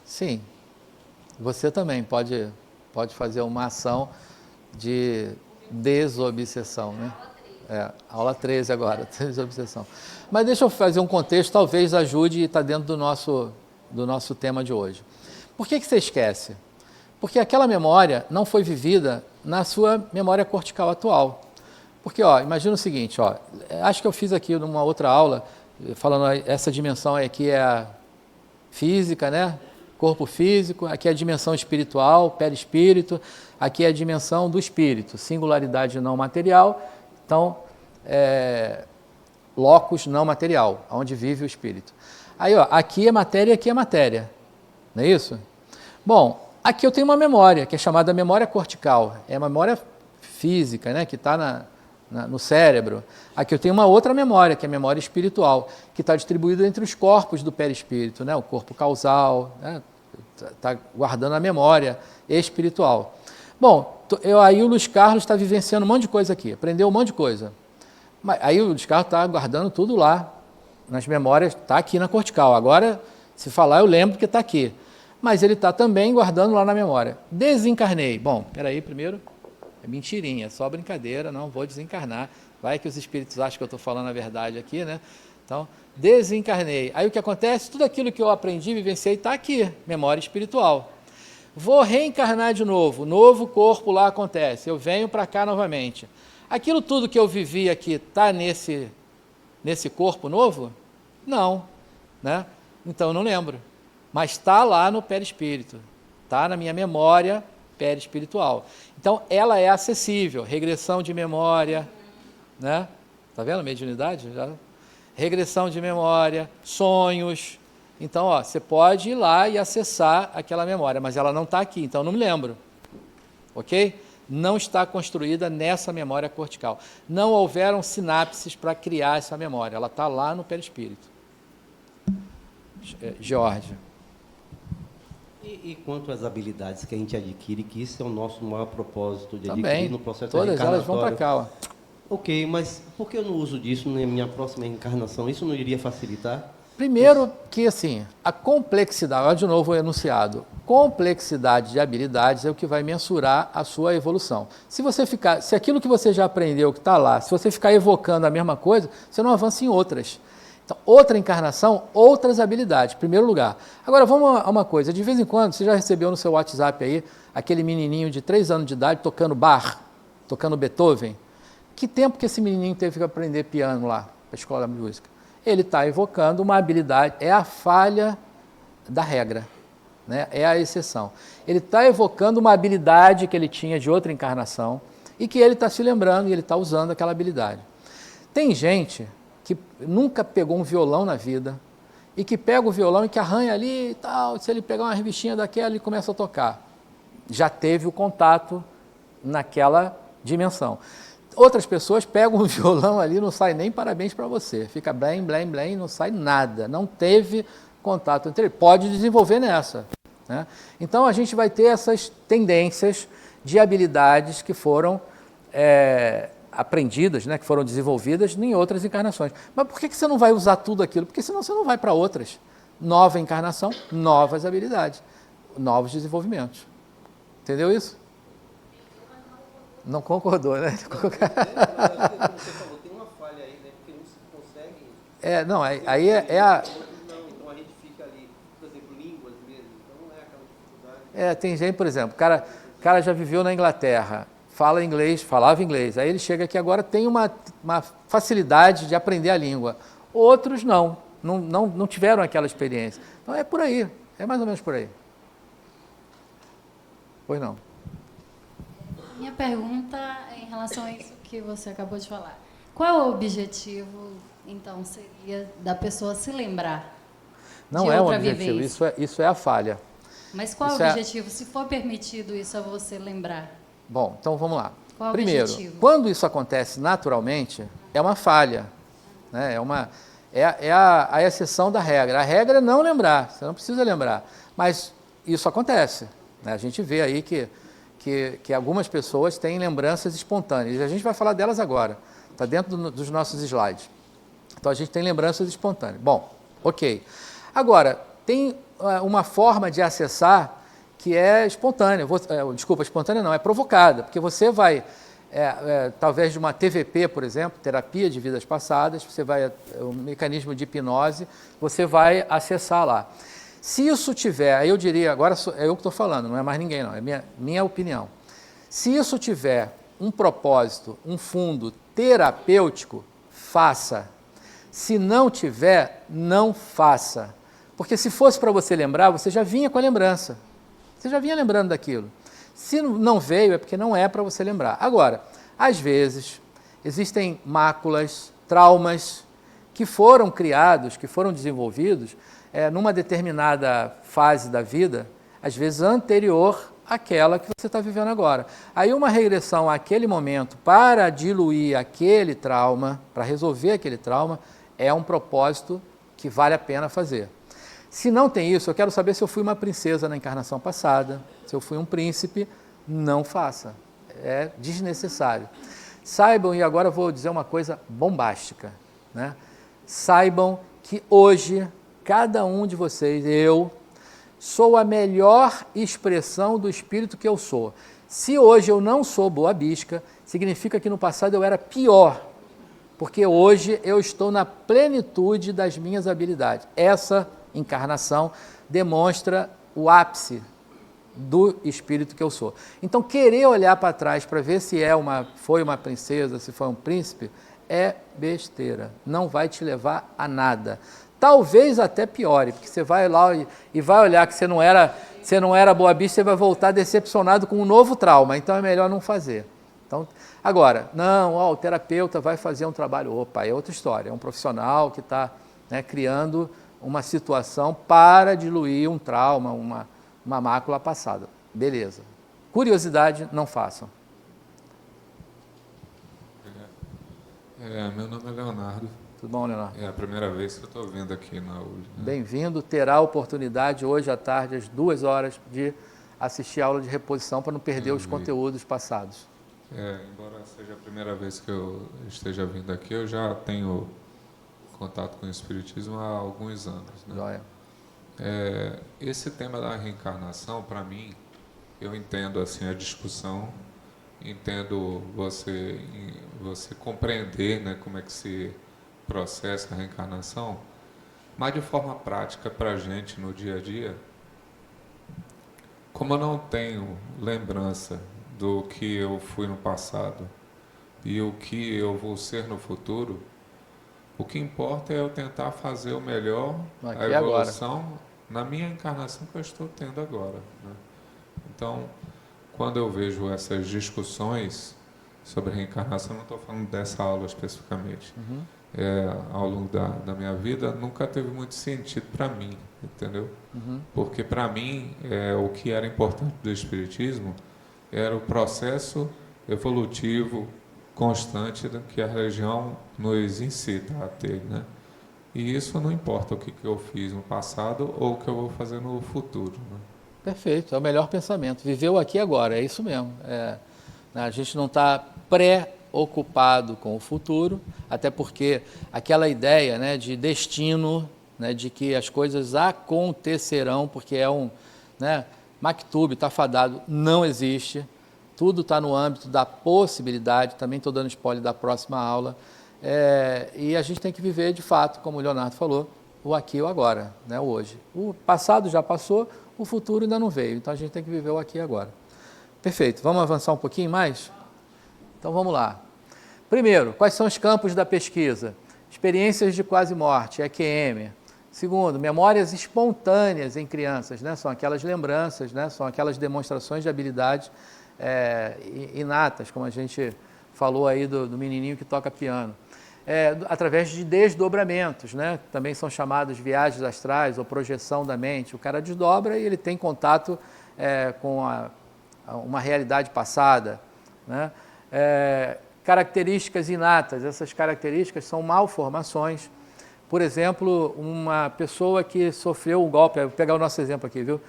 Sim. Você também pode fazer uma ação de desobsessão, né? Aula 13 agora, desobsessão. Mas deixa eu fazer um contexto, talvez ajude e está dentro do nosso tema de hoje. Por que você esquece? Porque aquela memória não foi vivida na sua memória cortical atual. Porque, imagina o seguinte, acho que eu fiz aqui numa outra aula, falando essa dimensão aqui é a física, né? Corpo físico, aqui é a dimensão espiritual, perispírito, aqui é a dimensão do espírito, singularidade não material, então, locus não material, onde vive o espírito. Aí, aqui é matéria, aqui é matéria, não é isso? Bom, aqui eu tenho uma memória, que é chamada memória cortical, é a memória física, né, que está no cérebro. Aqui eu tenho uma outra memória, que é a memória espiritual, que está distribuída entre os corpos do perispírito, né, o corpo causal, né, está guardando a memória espiritual. Bom, aí o Luiz Carlos está vivenciando um monte de coisa aqui, aprendeu um monte de coisa. Aí o Luiz Carlos está guardando tudo lá, nas memórias, está aqui na cortical. Agora, se falar, eu lembro que está aqui. Mas ele está também guardando lá na memória. Desencarnei. Bom, peraí, primeiro, é mentirinha, é só brincadeira, não vou desencarnar. Vai que os espíritos acham que eu estou falando a verdade aqui, né? Então, desencarnei. Aí o que acontece? Tudo aquilo que eu aprendi, vivenciei, está aqui, memória espiritual. Vou reencarnar de novo, novo corpo lá acontece, eu venho para cá novamente. Aquilo tudo que eu vivi aqui está nesse corpo novo? Não, né? Então eu não lembro. Mas está lá no perispírito, está na minha memória perispiritual. Então ela é acessível, regressão de memória, né? Tá vendo? Mediunidade? Já. Regressão de memória, sonhos. Então, ó, você pode ir lá e acessar aquela memória, mas ela não está aqui, então eu não me lembro. Ok? Não está construída nessa memória cortical. Não houveram sinapses para criar essa memória. Ela está lá no perispírito. Georgia. E quanto às habilidades que a gente adquire, que isso é o nosso maior propósito de Também. adquirir no processo Todas reencarnatório. elas vão para cá, ó. Ok, mas por que eu não uso disso na minha próxima reencarnação? Isso não iria facilitar? Primeiro que, assim, a complexidade, olha de novo o enunciado, complexidade de habilidades é o que vai mensurar a sua evolução. Se aquilo que você já aprendeu, que está lá, se você ficar evocando a mesma coisa, você não avança em outras. Então, outra encarnação, outras habilidades, em primeiro lugar. Agora, vamos a uma coisa, de vez em quando, você já recebeu no seu WhatsApp aí, aquele menininho de 3 anos de idade tocando Bach, tocando Beethoven? Que tempo que esse menininho teve que aprender piano lá, para a escola de música? Ele está evocando uma habilidade, é a falha da regra, né? É a exceção. Ele está evocando uma habilidade que ele tinha de outra encarnação e que ele está se lembrando e ele está usando aquela habilidade. Tem gente que nunca pegou um violão na vida e que pega o violão e que arranha ali e tal, se ele pegar uma revistinha daquela, ele começa a tocar. Já teve o contato naquela dimensão. Outras pessoas pegam o violão ali, não sai nem parabéns para você. Fica blém, blém, blém, não sai nada. Não teve contato entre eles. Pode desenvolver nessa, né? Então, a gente vai ter essas tendências de habilidades que foram aprendidas, né, que foram desenvolvidas em outras encarnações. Mas por que você não vai usar tudo aquilo? Porque senão você não vai para outras. Nova encarnação, novas habilidades, novos desenvolvimentos. Entendeu isso? Não concordou, né? Você falou, tem uma falha aí, né? Porque não se consegue... Não, aí é a... Então a gente fica ali, por exemplo, línguas mesmo, então não é aquela dificuldade... Tem gente, por exemplo, o cara já viveu na Inglaterra, fala inglês, falava inglês, aí ele chega aqui agora, tem uma facilidade de aprender a língua. Outros não tiveram aquela experiência. Então é por aí, é mais ou menos por aí. Pois não. Minha pergunta é em relação a isso que você acabou de falar. Qual é o objetivo, então, seria da pessoa se lembrar Não de é um outra objetivo, vivência? isso é a falha. Mas qual é o objetivo, se for permitido isso a você lembrar? Bom, então vamos lá. Qual é o Primeiro, objetivo? quando isso acontece naturalmente, é uma falha, né? É a exceção da regra. A regra é não lembrar, você não precisa lembrar. Mas isso acontece, né? A gente vê aí que algumas pessoas têm lembranças espontâneas. E a gente vai falar delas agora. Está dentro dos nossos slides. Então, a gente tem lembranças espontâneas. Bom, ok. Agora, tem uma forma de acessar que é espontânea. Desculpa, espontânea não, é provocada. Porque você vai, talvez de uma TVP, por exemplo, terapia de vidas passadas, um mecanismo de hipnose, você vai acessar lá. Se isso tiver, aí eu diria, agora é eu que estou falando, não é mais ninguém não, é minha opinião. Se isso tiver um propósito, um fundo terapêutico, faça. Se não tiver, não faça. Porque se fosse para você lembrar, você já vinha com a lembrança. Você já vinha lembrando daquilo. Se não veio, é porque não é para você lembrar. Agora, às vezes, existem máculas, traumas que foram criados, que foram desenvolvidos numa determinada fase da vida, às vezes anterior àquela que você está vivendo agora. Aí uma regressão àquele momento para diluir aquele trauma, para resolver aquele trauma, é um propósito que vale a pena fazer. Se não tem isso, eu quero saber se eu fui uma princesa na encarnação passada, se eu fui um príncipe, não faça. É desnecessário. Saibam, e agora eu vou dizer uma coisa bombástica, né? Saibam que hoje, cada um de vocês, eu, sou a melhor expressão do espírito que eu sou. Se hoje eu não sou boa bisca, significa que no passado eu era pior, porque hoje eu estou na plenitude das minhas habilidades. Essa encarnação demonstra o ápice do espírito que eu sou. Então, querer olhar para trás para ver se foi uma princesa, se foi um príncipe, é besteira. Não vai te levar a nada. talvez até piore, porque você vai lá e vai olhar que você não era boa bicha, você vai voltar decepcionado com um novo trauma, então é melhor não fazer. Então, agora, não, o terapeuta vai fazer um trabalho, opa, é outra história, é um profissional que está, né, criando uma situação para diluir um trauma, uma mácula passada. Beleza. Curiosidade, não façam. Meu nome é Leonardo. Tudo bom, Leonardo? É a primeira vez que eu estou vindo aqui na UJ. Né? Bem-vindo, terá a oportunidade hoje à tarde, às 2 horas, de assistir a aula de reposição para não perder os conteúdos passados. Embora seja a primeira vez que eu esteja vindo aqui, eu já tenho contato com o Espiritismo há alguns anos. Né? Joia. Esse tema da reencarnação, para mim, eu entendo assim a discussão, entendo você compreender, né, como é que se processa a reencarnação, mas de forma prática para a gente no dia a dia, como eu não tenho lembrança do que eu fui no passado e o que eu vou ser no futuro, o que importa é eu tentar fazer o melhor, a evolução na minha encarnação que eu estou tendo agora. Né? Então, quando eu vejo essas discussões sobre reencarnação, não estou falando dessa aula especificamente, ao longo da minha vida, nunca teve muito sentido para mim, entendeu? Porque para mim, o que era importante do Espiritismo era o processo evolutivo constante que a religião nos incita a ter, né? E isso não importa o que eu fiz no passado ou o que eu vou fazer no futuro. Né? Perfeito, é o melhor pensamento. Viveu aqui e agora, é isso mesmo. A gente não está preocupado com o futuro, até porque aquela ideia, né, de destino, né, de que as coisas acontecerão, porque é Maktub, está fadado, não existe. Tudo está no âmbito da possibilidade, também estou dando spoiler da próxima aula. E a gente tem que viver, de fato, como o Leonardo falou, o aqui e o agora, né, o hoje. O passado já passou, o futuro ainda não veio, então a gente tem que viver o aqui e agora. Perfeito, vamos avançar um pouquinho mais? Então vamos lá. Primeiro, quais são os campos da pesquisa? Experiências de quase morte, EQM. Segundo, memórias espontâneas em crianças, né? São aquelas lembranças, né? São aquelas demonstrações de habilidades inatas, como a gente falou aí do menininho que toca piano. Através de desdobramentos, né? Também são chamados viagens astrais ou projeção da mente. O cara desdobra e ele tem contato com uma realidade passada, né? Características inatas, essas características são malformações. Por exemplo, uma pessoa que sofreu um golpe, vou pegar o nosso exemplo aqui, viu?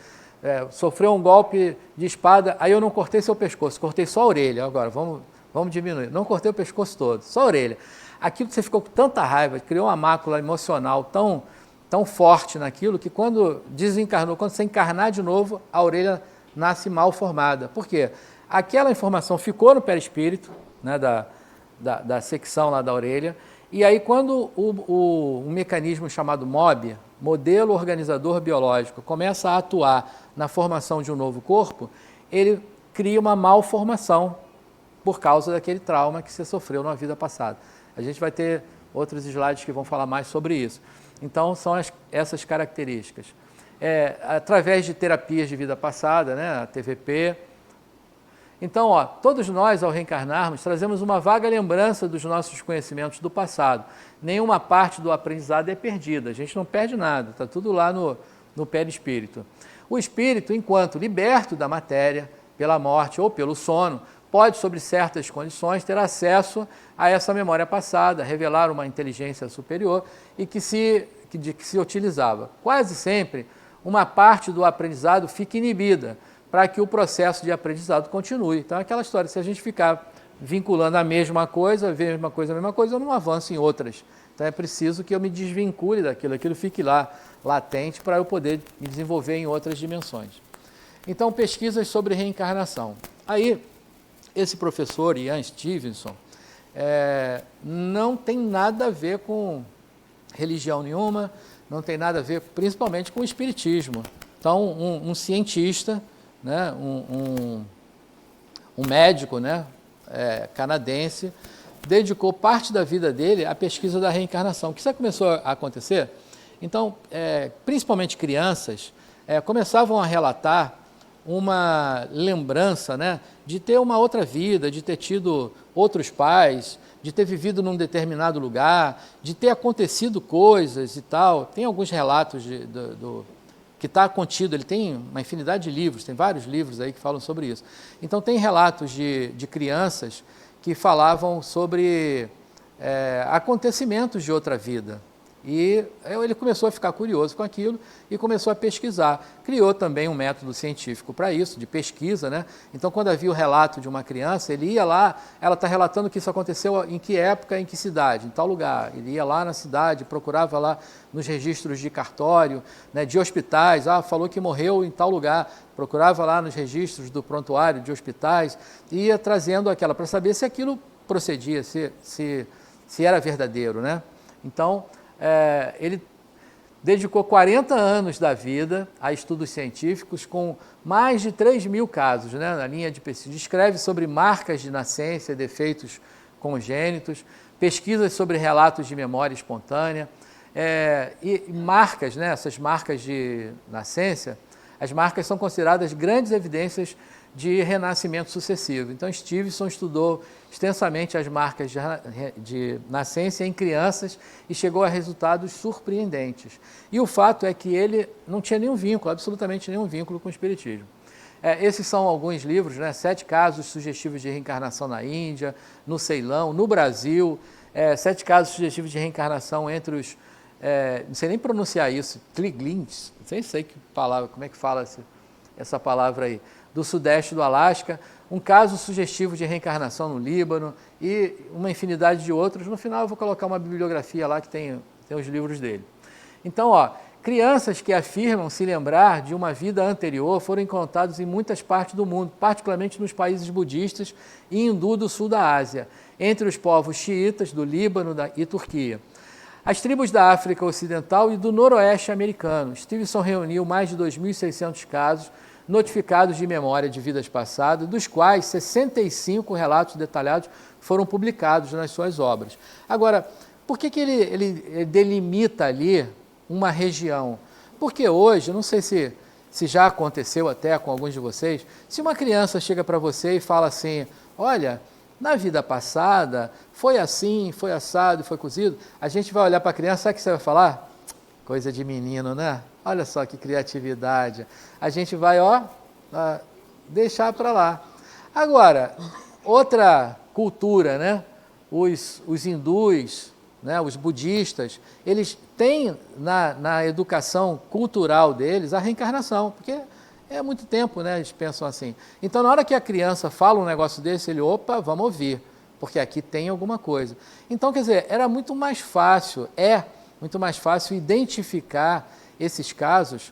Sofreu um golpe de espada, aí eu não cortei seu pescoço, cortei só a orelha. Agora, vamos diminuir. Não cortei o pescoço todo, só a orelha. Aquilo que você ficou com tanta raiva, criou uma mácula emocional tão forte naquilo, que quando desencarnou, quando você encarnar de novo, a orelha nasce mal formada. Por quê? Aquela informação ficou no perispírito, né, da secção lá da orelha, e aí quando um mecanismo chamado MOB, Modelo Organizador Biológico, começa a atuar na formação de um novo corpo, ele cria uma malformação por causa daquele trauma que você sofreu na vida passada. A gente vai ter outros slides que vão falar mais sobre isso. Então, são essas características. Através de terapias de vida passada, né, a TVP. Então, todos nós, ao reencarnarmos, trazemos uma vaga lembrança dos nossos conhecimentos do passado. Nenhuma parte do aprendizado é perdida, a gente não perde nada, está tudo lá no perispírito. O espírito, enquanto liberto da matéria, pela morte ou pelo sono, pode, sob certas condições, ter acesso a essa memória passada, revelar uma inteligência superior e que se utilizava. Quase sempre, uma parte do aprendizado fica inibida, para que o processo de aprendizado continue. Então, é aquela história, se a gente ficar vinculando a mesma coisa, eu não avanço em outras. Então, é preciso que eu me desvincule daquilo, aquilo fique lá, latente, para eu poder me desenvolver em outras dimensões. Então, pesquisas sobre reencarnação. Aí, esse professor, Ian Stevenson, não tem nada a ver com religião nenhuma, não tem nada a ver, principalmente, com o espiritismo. Então, um cientista, né, um médico, né, canadense, dedicou parte da vida dele à pesquisa da reencarnação. O que isso começou a acontecer? Então, principalmente crianças, começavam a relatar uma lembrança, né, de ter uma outra vida, de ter tido outros pais, de ter vivido num determinado lugar, de ter acontecido coisas e tal. Tem alguns relatos que está contido, ele tem uma infinidade de livros, tem vários livros aí que falam sobre isso. Então, tem relatos de crianças que falavam sobre acontecimentos de outra vida. E ele começou a ficar curioso com aquilo e começou a pesquisar. Criou também um método científico para isso, de pesquisa, né? Então, quando havia o relato de uma criança, ele ia lá, ela está relatando que isso aconteceu em que época, em que cidade, em tal lugar. Ele ia lá na cidade, procurava lá nos registros de cartório, né, de hospitais, falou que morreu em tal lugar, procurava lá nos registros do prontuário de hospitais, e ia trazendo aquela, para saber se aquilo procedia, se era verdadeiro, né? Então, ele dedicou 40 anos da vida a estudos científicos com mais de 3.000 casos, né, na linha de pesquisa. Escreve sobre marcas de nascença e defeitos congênitos, pesquisas sobre relatos de memória espontânea, e marcas, né, essas marcas de nascença, as marcas são consideradas grandes evidências de renascimento sucessivo. Então, Stevenson estudou extensamente as marcas de nascença em crianças e chegou a resultados surpreendentes. E o fato é que ele não tinha nenhum vínculo, absolutamente nenhum vínculo com o espiritismo. Esses são alguns livros, né? 7 casos sugestivos de reencarnação na Índia, no Ceilão, no Brasil, 7 casos sugestivos de reencarnação entre os... não sei nem pronunciar isso, Tliglins, não sei que palavra, como é que fala essa palavra aí, do sudeste do Alasca, um caso sugestivo de reencarnação no Líbano e uma infinidade de outros. No final eu vou colocar uma bibliografia lá que tem os livros dele. Então, crianças que afirmam se lembrar de uma vida anterior foram encontrados em muitas partes do mundo, particularmente nos países budistas e hindu do sul da Ásia, entre os povos xiitas do Líbano e Turquia. As tribos da África Ocidental e do Noroeste americano. Stevenson reuniu mais de 2.600 casos notificados de memória de vidas passadas, dos quais 65 relatos detalhados foram publicados nas suas obras. Agora, por que ele delimita ali uma região? Porque hoje, não sei se já aconteceu até com alguns de vocês, se uma criança chega para você e fala assim, olha, na vida passada foi assim, foi assado, foi cozido, a gente vai olhar para a criança, sabe o que você vai falar? Coisa de menino, né? Olha só que criatividade. A gente vai, deixar para lá. Agora, outra cultura, né? Os hindus, né? Os budistas, eles têm na educação cultural deles a reencarnação, porque é muito tempo, né? Eles pensam assim. Então, na hora que a criança fala um negócio desse, ele, vamos ouvir, porque aqui tem alguma coisa. Então, quer dizer, era muito mais fácil, muito mais fácil identificar esses casos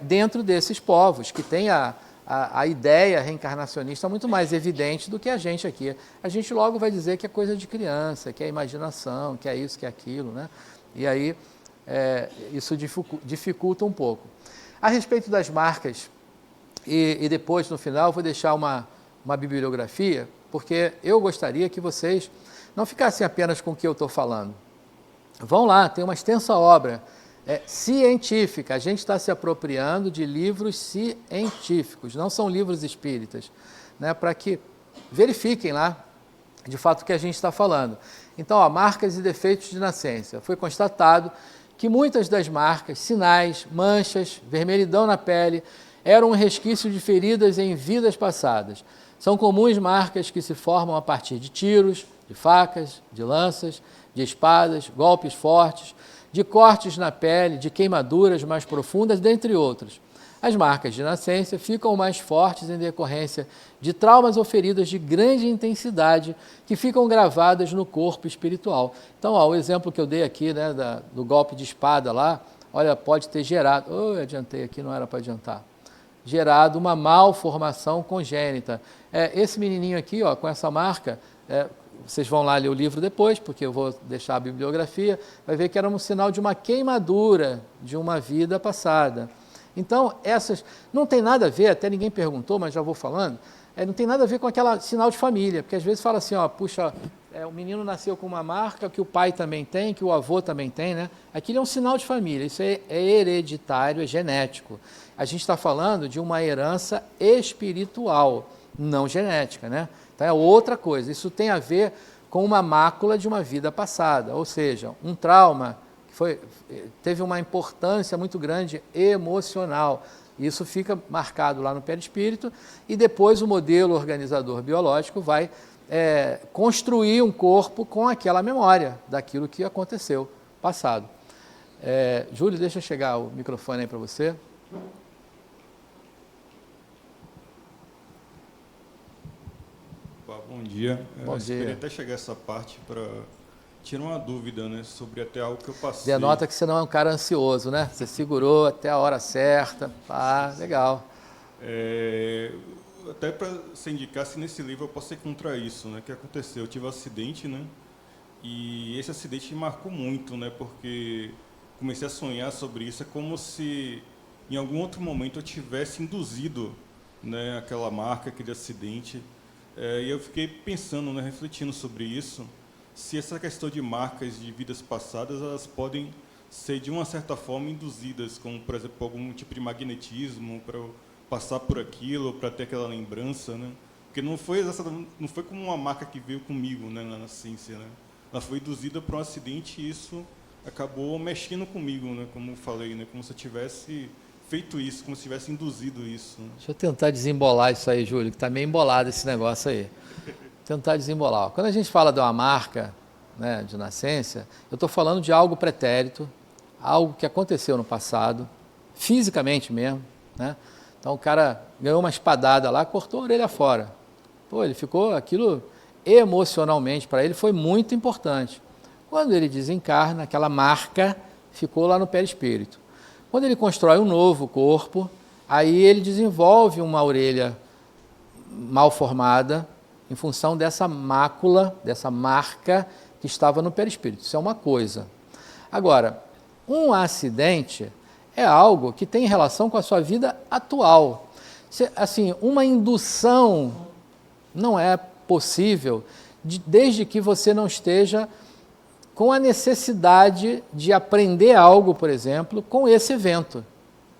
dentro desses povos, que tem a ideia reencarnacionista muito mais evidente do que a gente aqui. A gente logo vai dizer que é coisa de criança, que é imaginação, que é isso, que é aquilo, né? E aí isso dificulta um pouco. A respeito das marcas, e depois, no final, eu vou deixar uma bibliografia, porque eu gostaria que vocês não ficassem apenas com o que eu estou falando. Vão lá, tem uma extensa obra científica. A gente está se apropriando de livros científicos, não são livros espíritas, né, para que verifiquem lá, de fato, o que a gente está falando. Então, marcas e defeitos de nascença. Foi constatado que muitas das marcas, sinais, manchas, vermelhidão na pele, eram um resquício de feridas em vidas passadas. São comuns marcas que se formam a partir de tiros, de facas, de lanças, de espadas, golpes fortes, de cortes na pele, de queimaduras mais profundas, dentre outros. As marcas de nascença ficam mais fortes em decorrência de traumas ou feridas de grande intensidade que ficam gravadas no corpo espiritual. Então, o exemplo que eu dei aqui, né, do golpe de espada lá, olha, pode ter gerado... eu adiantei aqui, não era para adiantar. Gerado uma malformação congênita. Esse menininho aqui, com essa marca... vocês vão lá ler o livro depois, porque eu vou deixar a bibliografia, vai ver que era um sinal de uma queimadura de uma vida passada. Então, essas não tem nada a ver, até ninguém perguntou, mas já vou falando, não tem nada a ver com aquele sinal de família, porque às vezes fala assim, puxa, o menino nasceu com uma marca que o pai também tem, que o avô também tem, né? Aquilo é um sinal de família, isso é hereditário, é genético. A gente está falando de uma herança espiritual, não genética, né? Então é outra coisa, isso tem a ver com uma mácula de uma vida passada, ou seja, um trauma que teve uma importância muito grande emocional. Isso fica marcado lá no perispírito e depois o modelo organizador biológico vai construir um corpo com aquela memória daquilo que aconteceu passado. Júlio, deixa chegar o microfone aí para você. Bom dia. Bom dia. Esperei até chegar essa parte para tirar uma dúvida, né, sobre até algo que eu passei. Denota que você não é um cara ansioso, né? Você segurou até a hora certa. Legal. Até para você indicar se nesse livro eu posso ser contra isso, né? O que aconteceu? Eu tive um acidente, né? E esse acidente me marcou muito, né? Porque comecei a sonhar sobre isso. É como se em algum outro momento eu tivesse induzido, né, aquela marca, aquele acidente. E eu fiquei pensando, né, refletindo sobre isso, se essa questão de marcas de vidas passadas, elas podem ser, de uma certa forma, induzidas, como, por exemplo, algum tipo de magnetismo, para eu passar por aquilo, para ter aquela lembrança, né? Porque não foi como uma marca que veio comigo, né, na nascência, né? Ela foi induzida por um acidente e isso acabou mexendo comigo, né, como eu falei, né, como se eu tivesse feito isso, como se tivesse induzido isso. Né? Deixa eu tentar desembolar isso aí, Júlio, que está meio embolado esse negócio aí. Tentar desembolar. Quando a gente fala de uma marca, né, de nascença, eu estou falando de algo pretérito, algo que aconteceu no passado, fisicamente mesmo, né? Então o cara ganhou uma espadada lá, cortou a orelha fora. Ele ficou, aquilo emocionalmente para ele foi muito importante. Quando ele desencarna, aquela marca ficou lá no perispírito. Quando ele constrói um novo corpo, aí ele desenvolve uma orelha mal formada em função dessa mácula, dessa marca que estava no perispírito. Isso é uma coisa. Agora, um acidente é algo que tem relação com a sua vida atual. Assim, uma indução não é possível desde que você não esteja com a necessidade de aprender algo, por exemplo, com esse evento,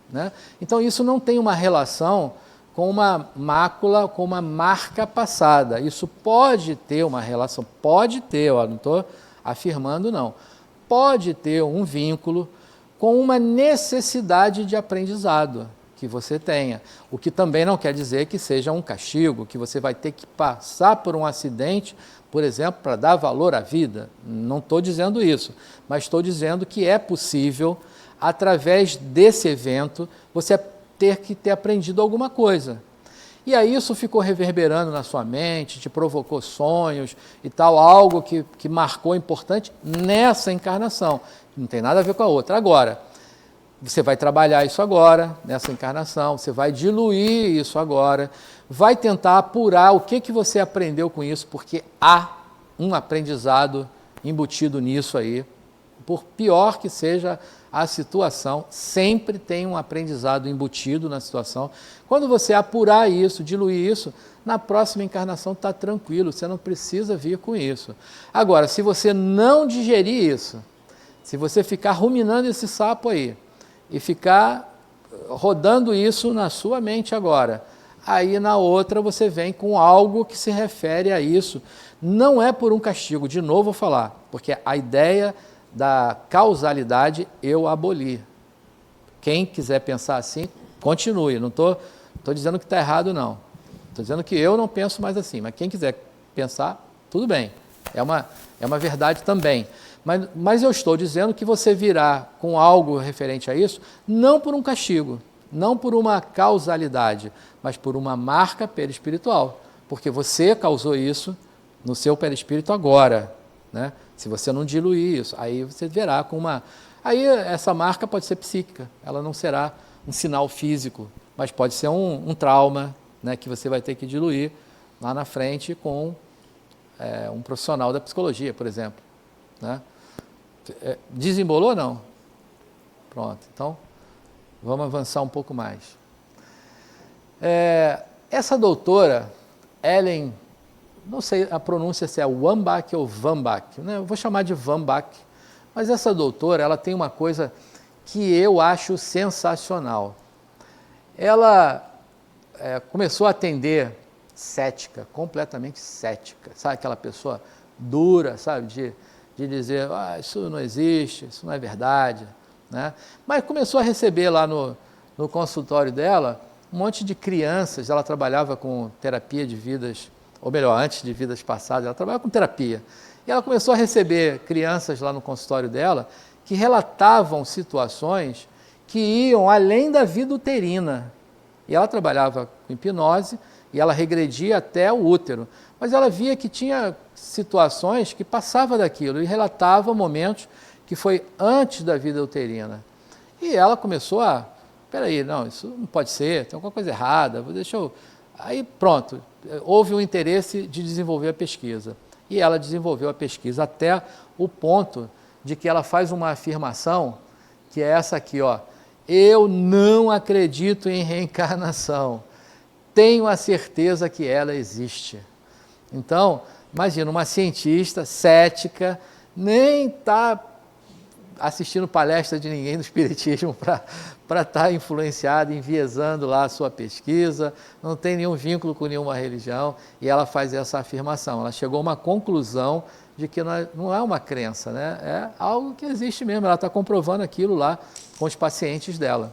né? Então, isso não tem uma relação com uma mácula, com uma marca passada. Isso pode ter uma relação, pode ter, não estou afirmando não, pode ter um vínculo com uma necessidade de aprendizado que você tenha, o que também não quer dizer que seja um castigo, que você vai ter que passar por um acidente, por exemplo, para dar valor à vida. Não estou dizendo isso, mas estou dizendo que é possível, através desse evento, você ter que ter aprendido alguma coisa. E aí isso ficou reverberando na sua mente, te provocou sonhos e tal, algo que marcou importante nessa encarnação. Não tem nada a ver com a outra. Agora, você vai trabalhar isso agora, nessa encarnação, você vai diluir isso agora, vai tentar apurar o que você aprendeu com isso, porque há um aprendizado embutido nisso aí. Por pior que seja a situação, sempre tem um aprendizado embutido na situação. Quando você apurar isso, diluir isso, na próxima encarnação está tranquilo, você não precisa vir com isso. Agora, se você não digerir isso, se você ficar ruminando esse sapo aí, e ficar rodando isso na sua mente agora, aí na outra você vem com algo que se refere a isso. Não é por um castigo, de novo vou falar, porque a ideia da causalidade eu aboli. Quem quiser pensar assim, continue. Não estou dizendo que está errado, não. Estou dizendo que eu não penso mais assim, mas quem quiser pensar, tudo bem. É uma verdade também. Mas eu estou dizendo que você virá com algo referente a isso, não por um castigo, não por uma causalidade, mas por uma marca perispiritual. Porque você causou isso no seu perispírito agora, né? Se você não diluir isso, aí você verá com uma... Aí essa marca pode ser psíquica, ela não será um sinal físico, mas pode ser um trauma, né, que você vai ter que diluir lá na frente com um profissional da psicologia, por exemplo, né? Desembolou ou não? Pronto, então vamos avançar um pouco mais. Essa doutora, Ellen não sei a pronúncia se é Wambach ou Wambach, né? Eu vou chamar de Wambach, mas essa doutora, ela tem uma coisa que eu acho sensacional. Ela começou a atender cética, completamente cética, sabe aquela pessoa dura, sabe, de dizer, isso não existe, isso não é verdade, né? Mas começou a receber lá no consultório dela um monte de crianças, ela trabalhava com terapia de vidas, ou melhor, antes de vidas passadas, ela trabalhava com terapia, e ela começou a receber crianças lá no consultório dela que relatavam situações que iam além da vida uterina, e ela trabalhava com hipnose, e ela regredia até o útero, mas ela via que tinha situações que passava daquilo e relatava momentos que foi antes da vida uterina. E ela começou peraí, não, isso não pode ser, tem alguma coisa errada, deixa eu... Aí pronto, houve um interesse de desenvolver a pesquisa. E ela desenvolveu a pesquisa até o ponto de que ela faz uma afirmação, que é essa aqui, ó, eu não acredito em reencarnação, tenho a certeza que ela existe. Então, imagina, uma cientista cética, nem está assistindo palestra de ninguém do espiritismo para estar influenciada, enviesando lá a sua pesquisa, não tem nenhum vínculo com nenhuma religião, e ela faz essa afirmação. Ela chegou a uma conclusão de que não é uma crença, né? É algo que existe mesmo, ela está comprovando aquilo lá com os pacientes dela,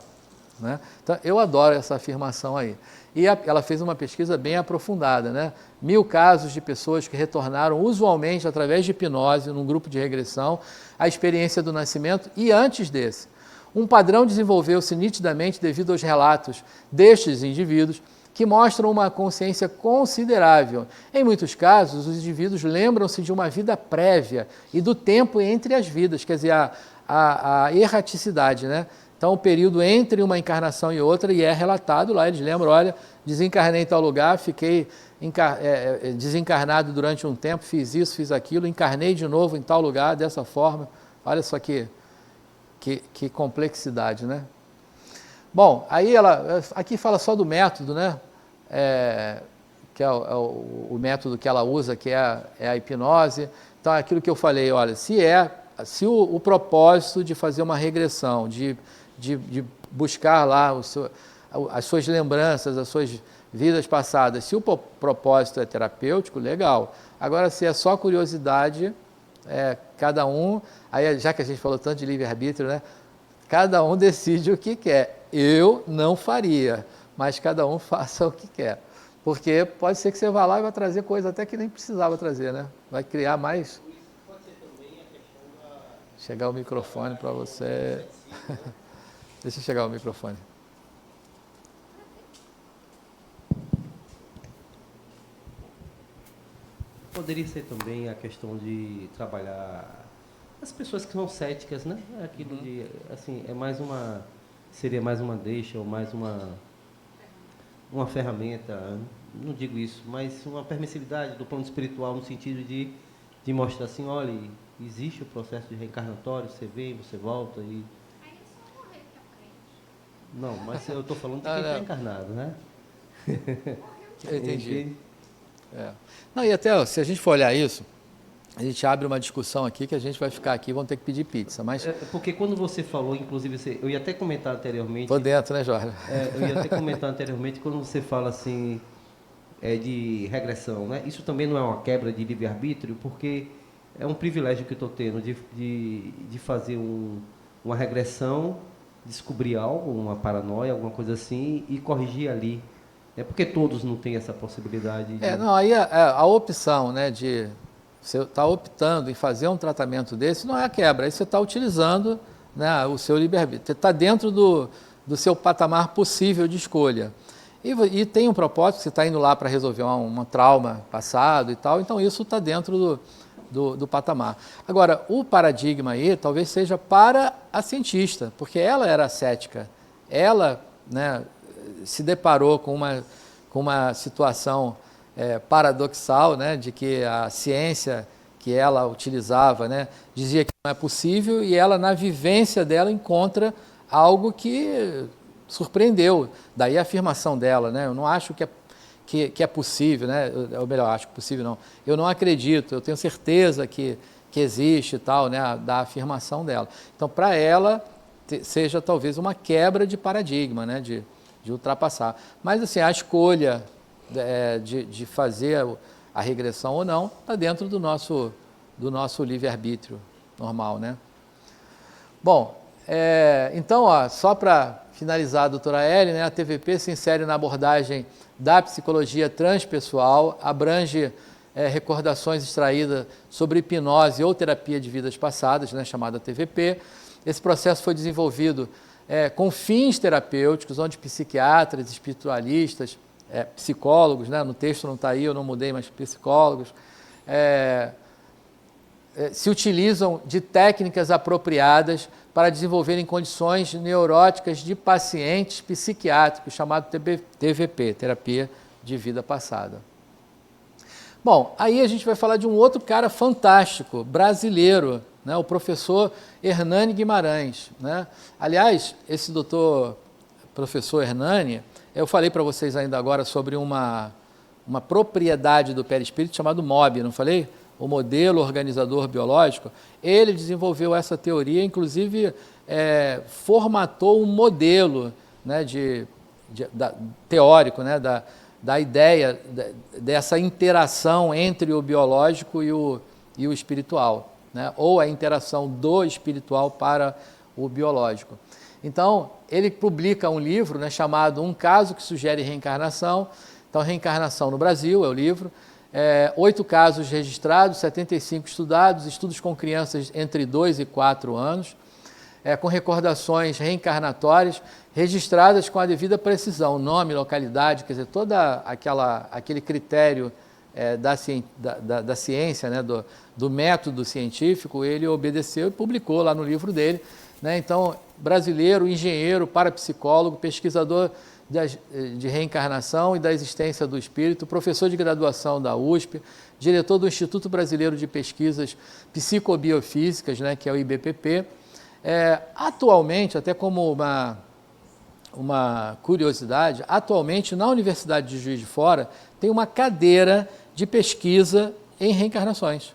né? Então, eu adoro essa afirmação aí. E ela fez uma pesquisa bem aprofundada, né? 1000 casos de pessoas que retornaram usualmente através de hipnose, num grupo de regressão, a experiência do nascimento e antes desse. Um padrão desenvolveu-se nitidamente devido aos relatos destes indivíduos que mostram uma consciência considerável. Em muitos casos, os indivíduos lembram-se de uma vida prévia e do tempo entre as vidas, quer dizer, a erraticidade, né? Então, o período entre uma encarnação e outra, e é relatado lá, eles lembram, olha, desencarnei em tal lugar, fiquei desencarnado durante um tempo, fiz isso, fiz aquilo, encarnei de novo em tal lugar, dessa forma. Olha só que complexidade, né? Bom, aí ela, aqui fala só do método, né? Que é o método que ela usa, que é a hipnose. Então, é aquilo que eu falei, olha, se o propósito de fazer uma regressão, de buscar lá as suas lembranças, as suas vidas passadas, se o propósito é terapêutico, legal. Agora, se é só curiosidade, cada um, aí já que a gente falou tanto de livre-arbítrio, né? Cada um decide o que quer. Eu não faria, mas cada um faça o que quer. Porque pode ser que você vá lá e vai trazer coisa até que nem precisava trazer, né? Vai criar mais... Chegar o microfone para você. Deixa eu chegar o microfone. Poderia ser também a questão de trabalhar as pessoas que são céticas, né? Aquilo de, assim, seria mais uma deixa ou mais uma ferramenta, não digo isso, mas uma permissividade do plano espiritual no sentido de mostrar assim, olha, existe o processo de reencarnatório, você vem, você volta e... Não, mas eu estou falando de quem está encarnado, né? Eu entendi. Não, e até, se a gente for olhar isso, a gente abre uma discussão aqui que a gente vai ficar aqui e vão ter que pedir pizza, mas... Porque quando você falou, inclusive, eu ia até comentar anteriormente... Tô dentro, né, Jorge? Eu ia até comentar anteriormente, quando você fala assim, de regressão, né? Isso também não é uma quebra de livre-arbítrio, porque é um privilégio que eu estou tendo de fazer uma regressão, descobrir algo, uma paranoia, alguma coisa assim, e corrigir ali. Porque todos não têm essa possibilidade. Não, aí a opção, né, de você estar optando em fazer um tratamento desse, não é a quebra, aí você está utilizando, né, o seu livre-arbítrio, você está dentro do seu patamar possível de escolha. E tem um propósito, você está indo lá para resolver um trauma passado e tal, então isso está dentro do patamar. Agora, o paradigma aí talvez seja para a cientista, porque ela era cética, ela, né, se deparou com uma situação paradoxal, né, de que a ciência que ela utilizava, né, dizia que não é possível, e ela, na vivência dela, encontra algo que surpreendeu. Daí a afirmação dela, né, eu não acho que é possível, né? Ou melhor, acho que possível não. Eu não acredito, eu tenho certeza que existe e tal, né? Da afirmação dela. Então, para ela, seja talvez uma quebra de paradigma, né? De ultrapassar. Mas, assim, a escolha de fazer a regressão ou não está dentro do nosso livre-arbítrio normal, né? Bom, então, só para finalizar, doutora Ellen, né, a TVP se insere na abordagem da psicologia transpessoal, abrange recordações extraídas sobre hipnose ou terapia de vidas passadas, né, chamada TVP. Esse processo foi desenvolvido com fins terapêuticos, onde psiquiatras, espiritualistas, psicólogos, né, no texto não está aí, eu não mudei, mas psicólogos, se utilizam de técnicas apropriadas para desenvolverem condições neuróticas de pacientes psiquiátricos, chamado TVP, terapia de vida passada. Bom, aí a gente vai falar de um outro cara fantástico, brasileiro, né, o professor Hernani Guimarães, né? Aliás, esse professor Hernani, eu falei para vocês ainda agora sobre uma propriedade do perispírito chamado MOB, não falei? O modelo organizador biológico. Ele desenvolveu essa teoria, inclusive formatou um modelo, né, teórico, né, da ideia dessa interação entre o biológico e o espiritual, né, ou a interação do espiritual para o biológico. Então, ele publica um livro, né, chamado Um Caso que Sugere Reencarnação. Então, Reencarnação no Brasil é o livro. 8 casos registrados, 75 estudados, estudos com crianças entre 2 e 4 anos, com recordações reencarnatórias, registradas com a devida precisão, nome, localidade, quer dizer, aquele critério da ciência, né, do método científico, ele obedeceu e publicou lá no livro dele, né? Então, brasileiro, engenheiro, parapsicólogo, pesquisador de reencarnação e da existência do espírito, professor de graduação da USP, diretor do Instituto Brasileiro de Pesquisas Psicobiofísicas, né, que é o IBPP. Atualmente, até como uma curiosidade, atualmente na Universidade de Juiz de Fora tem uma cadeira de pesquisa em reencarnações.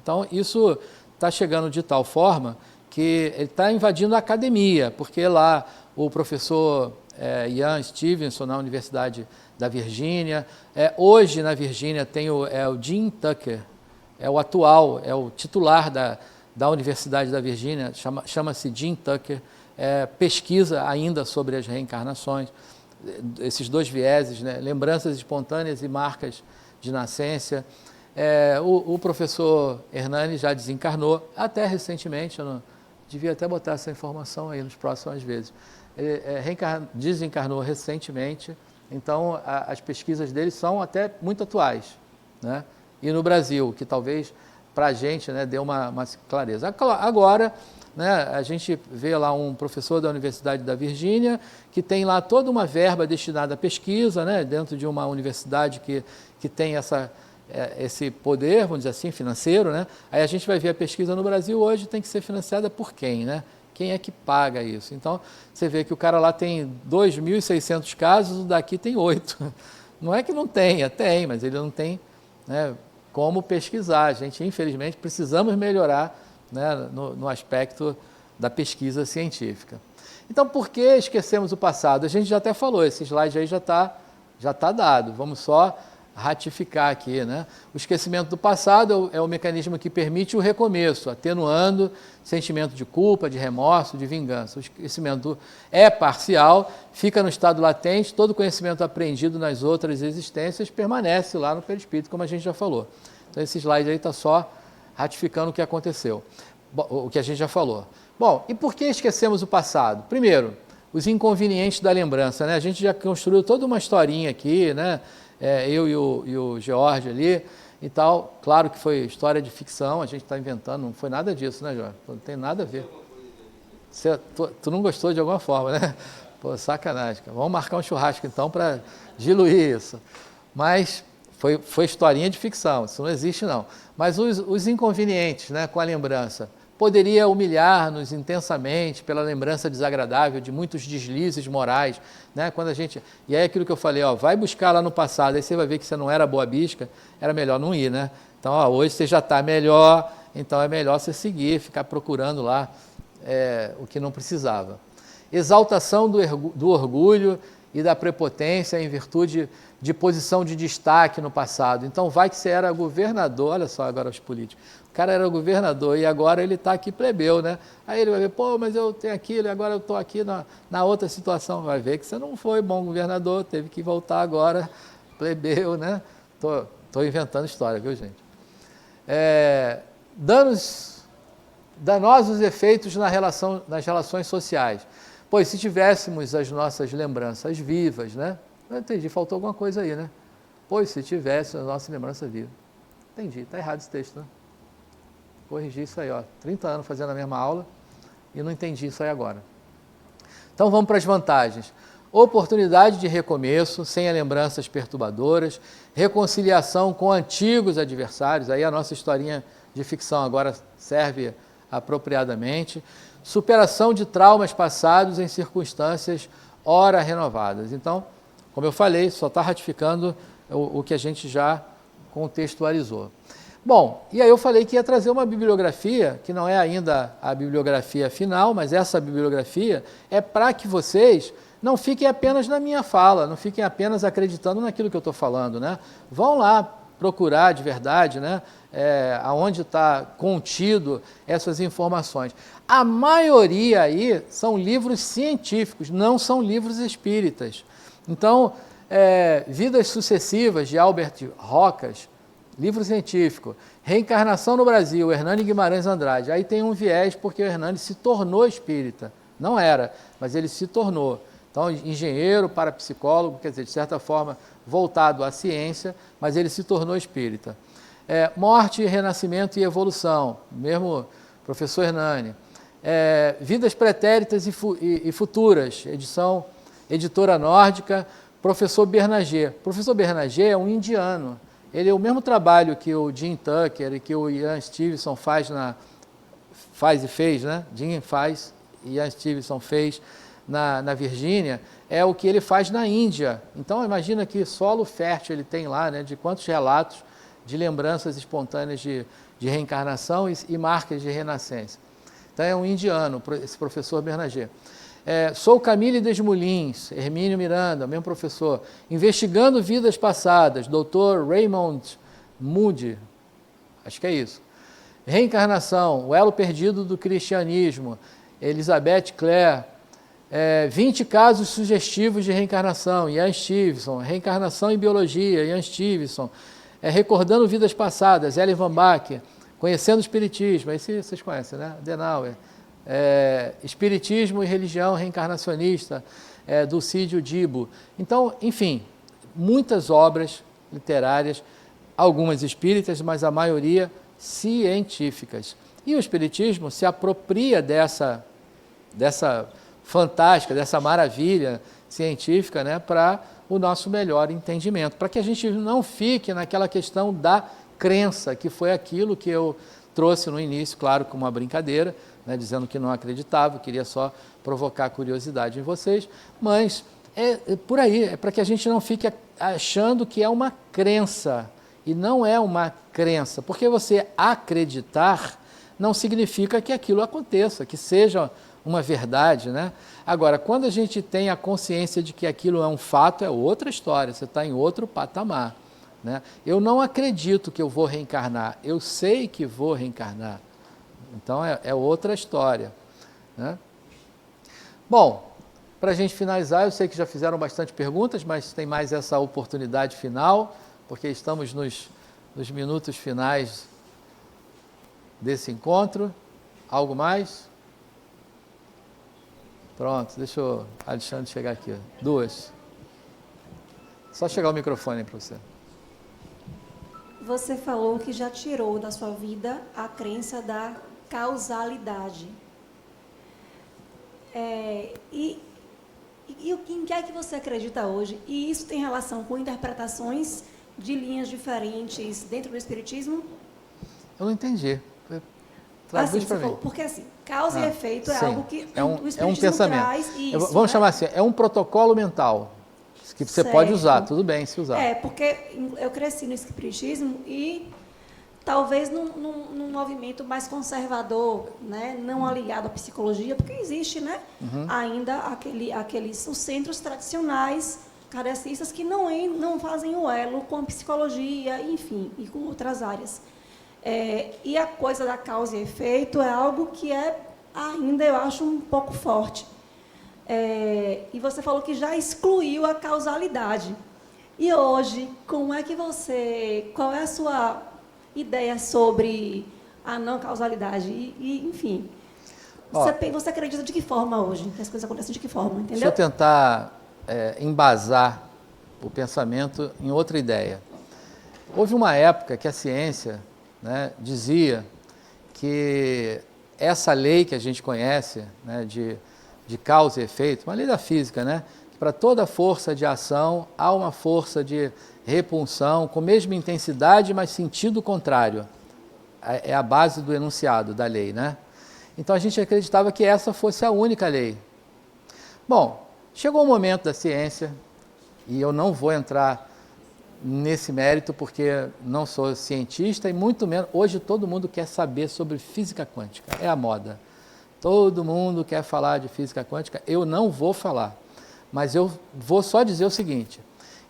Então, isso está chegando de tal forma que ele está invadindo a academia, porque lá o professor Ian Stevenson, na Universidade da Virgínia. Hoje, na Virgínia, tem o Jim Tucker, o titular da Universidade da Virgínia, chama-se Jim Tucker, pesquisa ainda sobre as reencarnações, esses dois vieses, né? Lembranças espontâneas e marcas de nascença. O professor Hernani já desencarnou, até recentemente, eu não devia até botar essa informação aí nas próximas vezes. Ele desencarnou recentemente, então as pesquisas dele são até muito atuais, né? E no Brasil, que talvez para a gente, né, dê uma clareza. Agora, né, a gente vê lá um professor da Universidade da Virgínia, que tem lá toda uma verba destinada à pesquisa, né, dentro de uma universidade que tem esse poder, vamos dizer assim, financeiro, né? Aí a gente vai ver a pesquisa no Brasil hoje tem que ser financiada por quem, né? Quem é que paga isso? Então, você vê que o cara lá tem 2.600 casos, o daqui tem 8. Não é que não tenha, tem, mas ele não tem, né, como pesquisar. A gente, infelizmente, precisamos melhorar, né, no aspecto da pesquisa científica. Então, por que esquecemos o passado? A gente já até falou, esse slide aí já tá dado. Vamos só ratificar aqui, né? O esquecimento do passado é o mecanismo que permite o recomeço, atenuando sentimento de culpa, de remorso, de vingança. O esquecimento é parcial, fica no estado latente, todo conhecimento aprendido nas outras existências permanece lá no perispírito, como a gente já falou. Então, esse slide aí está só ratificando o que aconteceu, o que a gente já falou. Bom, e por que esquecemos o passado? Primeiro, os inconvenientes da lembrança, né? A gente já construiu toda uma historinha aqui, né? Eu e o George ali e tal. Claro que foi história de ficção, a gente está inventando, não foi nada disso, né, George? Não tem nada a ver. Tu não gostou de alguma forma, né? Pô, sacanagem. Vamos marcar um churrasco então para diluir isso. Mas foi historinha de ficção, isso não existe não. Mas os inconvenientes, né, com a lembrança. poderia humilhar-nos intensamente pela lembrança desagradável de muitos deslizes morais, né? Quando a gente, e aí aquilo que eu falei, ó, vai buscar lá no passado, aí você vai ver que você não era boa bisca, era melhor não ir, né? Então, ó, hoje você já está melhor, então é melhor você seguir, ficar procurando lá o que não precisava. Exaltação do orgulho e da prepotência em virtude de posição de destaque no passado. Então, vai que você era governador, olha só agora os políticos, o cara era governador e agora ele está aqui plebeu, né? Aí ele vai ver, pô, mas eu tenho aquilo e agora eu estou aqui na outra situação. Vai ver que você não foi bom governador, teve que voltar agora plebeu, né? Estou inventando história, viu, gente? Danosos efeitos nas relações sociais. Pois se tivéssemos as nossas lembranças vivas, né? Não entendi, faltou alguma coisa aí, né? Pois se tivesse a nossa lembrança viva. Entendi, está errado esse texto, né? Corrigi isso aí, ó. 30 anos fazendo a mesma aula e não entendi isso aí agora. Então vamos para as vantagens. Oportunidade de recomeço, sem lembranças perturbadoras, reconciliação com antigos adversários, aí a nossa historinha de ficção agora serve apropriadamente, superação de traumas passados em circunstâncias ora renovadas. Então, como eu falei, só está ratificando o que a gente já contextualizou. Bom, e aí eu falei que ia trazer uma bibliografia, que não é ainda a bibliografia final, mas essa bibliografia é para que vocês não fiquem apenas na minha fala, não fiquem apenas acreditando naquilo que eu estou falando, né? Vão lá procurar de verdade, né? Aonde está contido essas informações. A maioria aí são livros científicos, não são livros espíritas. Então, Vidas Sucessivas, de Albert Rocas, livro científico. Reencarnação no Brasil, Hernani Guimarães Andrade. Aí tem um viés porque o Hernani se tornou espírita. Não era, mas ele se tornou. Então, engenheiro, parapsicólogo, quer dizer, de certa forma, voltado à ciência, mas ele se tornou espírita. Morte, Renascimento e Evolução, mesmo professor Hernani. Vidas Pretéritas e Futuras, editora nórdica, professor Bernager. Professor Bernager é um indiano. Ele é o mesmo trabalho que o Jim Tucker e que o Ian Stevenson fez, né? Jim faz e Ian Stevenson fez na Virgínia, é o que ele faz na Índia. Então, imagina que solo fértil ele tem lá, né? De quantos relatos de lembranças espontâneas de reencarnação e marcas de renascença. Então, é um indiano, esse professor Bernager. Sou Camille Desmoulins, Hermínio Miranda, mesmo professor. Investigando Vidas Passadas, Dr. Raymond Moody, acho que é isso. Reencarnação, O Elo Perdido do Cristianismo, Elizabeth Clare. 20 casos sugestivos de reencarnação, Ian Stevenson. Reencarnação em Biologia, Ian Stevenson. Recordando Vidas Passadas, Ellen Van Bach. Conhecendo o Espiritismo, esse vocês conhecem, né? Denauer. Espiritismo e Religião Reencarnacionista, do Cídio Dibo. Então, enfim, muitas obras literárias, algumas espíritas, mas a maioria científicas. E o Espiritismo se apropria dessa fantástica, dessa maravilha científica, né, para o nosso melhor entendimento, para que a gente não fique naquela questão da crença, que foi aquilo que eu trouxe no início, claro, como uma brincadeira, né, dizendo que não acreditava, queria só provocar curiosidade em vocês, mas por aí, é para que a gente não fique achando que é uma crença, e não é uma crença, porque você acreditar não significa que aquilo aconteça, que seja uma verdade, né? Agora, quando a gente tem a consciência de que aquilo é um fato, é outra história, você está em outro patamar, né? Eu não acredito que eu vou reencarnar, eu sei que vou reencarnar. Então, é outra história, né? Bom, para a gente finalizar, eu sei que já fizeram bastante perguntas, mas tem mais essa oportunidade final, porque estamos nos minutos finais desse encontro. Algo mais? Pronto, deixa o Alexandre chegar aqui. 2. Só chegar o microfone aí para você. Você falou que já tirou da sua vida a crença da causalidade. Em que é que você acredita hoje? E isso tem relação com interpretações de linhas diferentes dentro do Espiritismo? Eu não entendi. Traduz assim, para mim. Porque assim, causa e efeito é sim. algo que é um o espiritismo pensamento. traz isso, Vamos né? chamar assim, é um protocolo mental que você pode usar, tudo bem se usar. Porque eu cresci no espiritismo e talvez num movimento mais conservador, né? Não ligado à psicologia, porque existe, né? Ainda os centros tradicionais kardecistas que não fazem o elo com a psicologia, enfim, e com outras áreas. E a coisa da causa e efeito é algo que ainda, eu acho, um pouco forte. E você falou que já excluiu a causalidade. E hoje, qual é a sua ideia sobre a não causalidade? Enfim, você acredita de que forma hoje? Que as coisas acontecem de que forma, entendeu? Deixa eu tentar embasar o pensamento em outra ideia. Houve uma época que a ciência, né, dizia que essa lei que a gente conhece, né, de causa e efeito, uma lei da física, né, que para toda força de ação há uma força de repulsão com a mesma intensidade, mas sentido contrário. É a base do enunciado da lei, né? Então a gente acreditava que essa fosse a única lei. Bom, chegou um momento da ciência, e eu não vou entrar nesse mérito porque não sou cientista e muito menos, hoje todo mundo quer saber sobre física quântica, é a moda. Todo mundo quer falar de física quântica, eu não vou falar, mas eu vou só dizer o seguinte,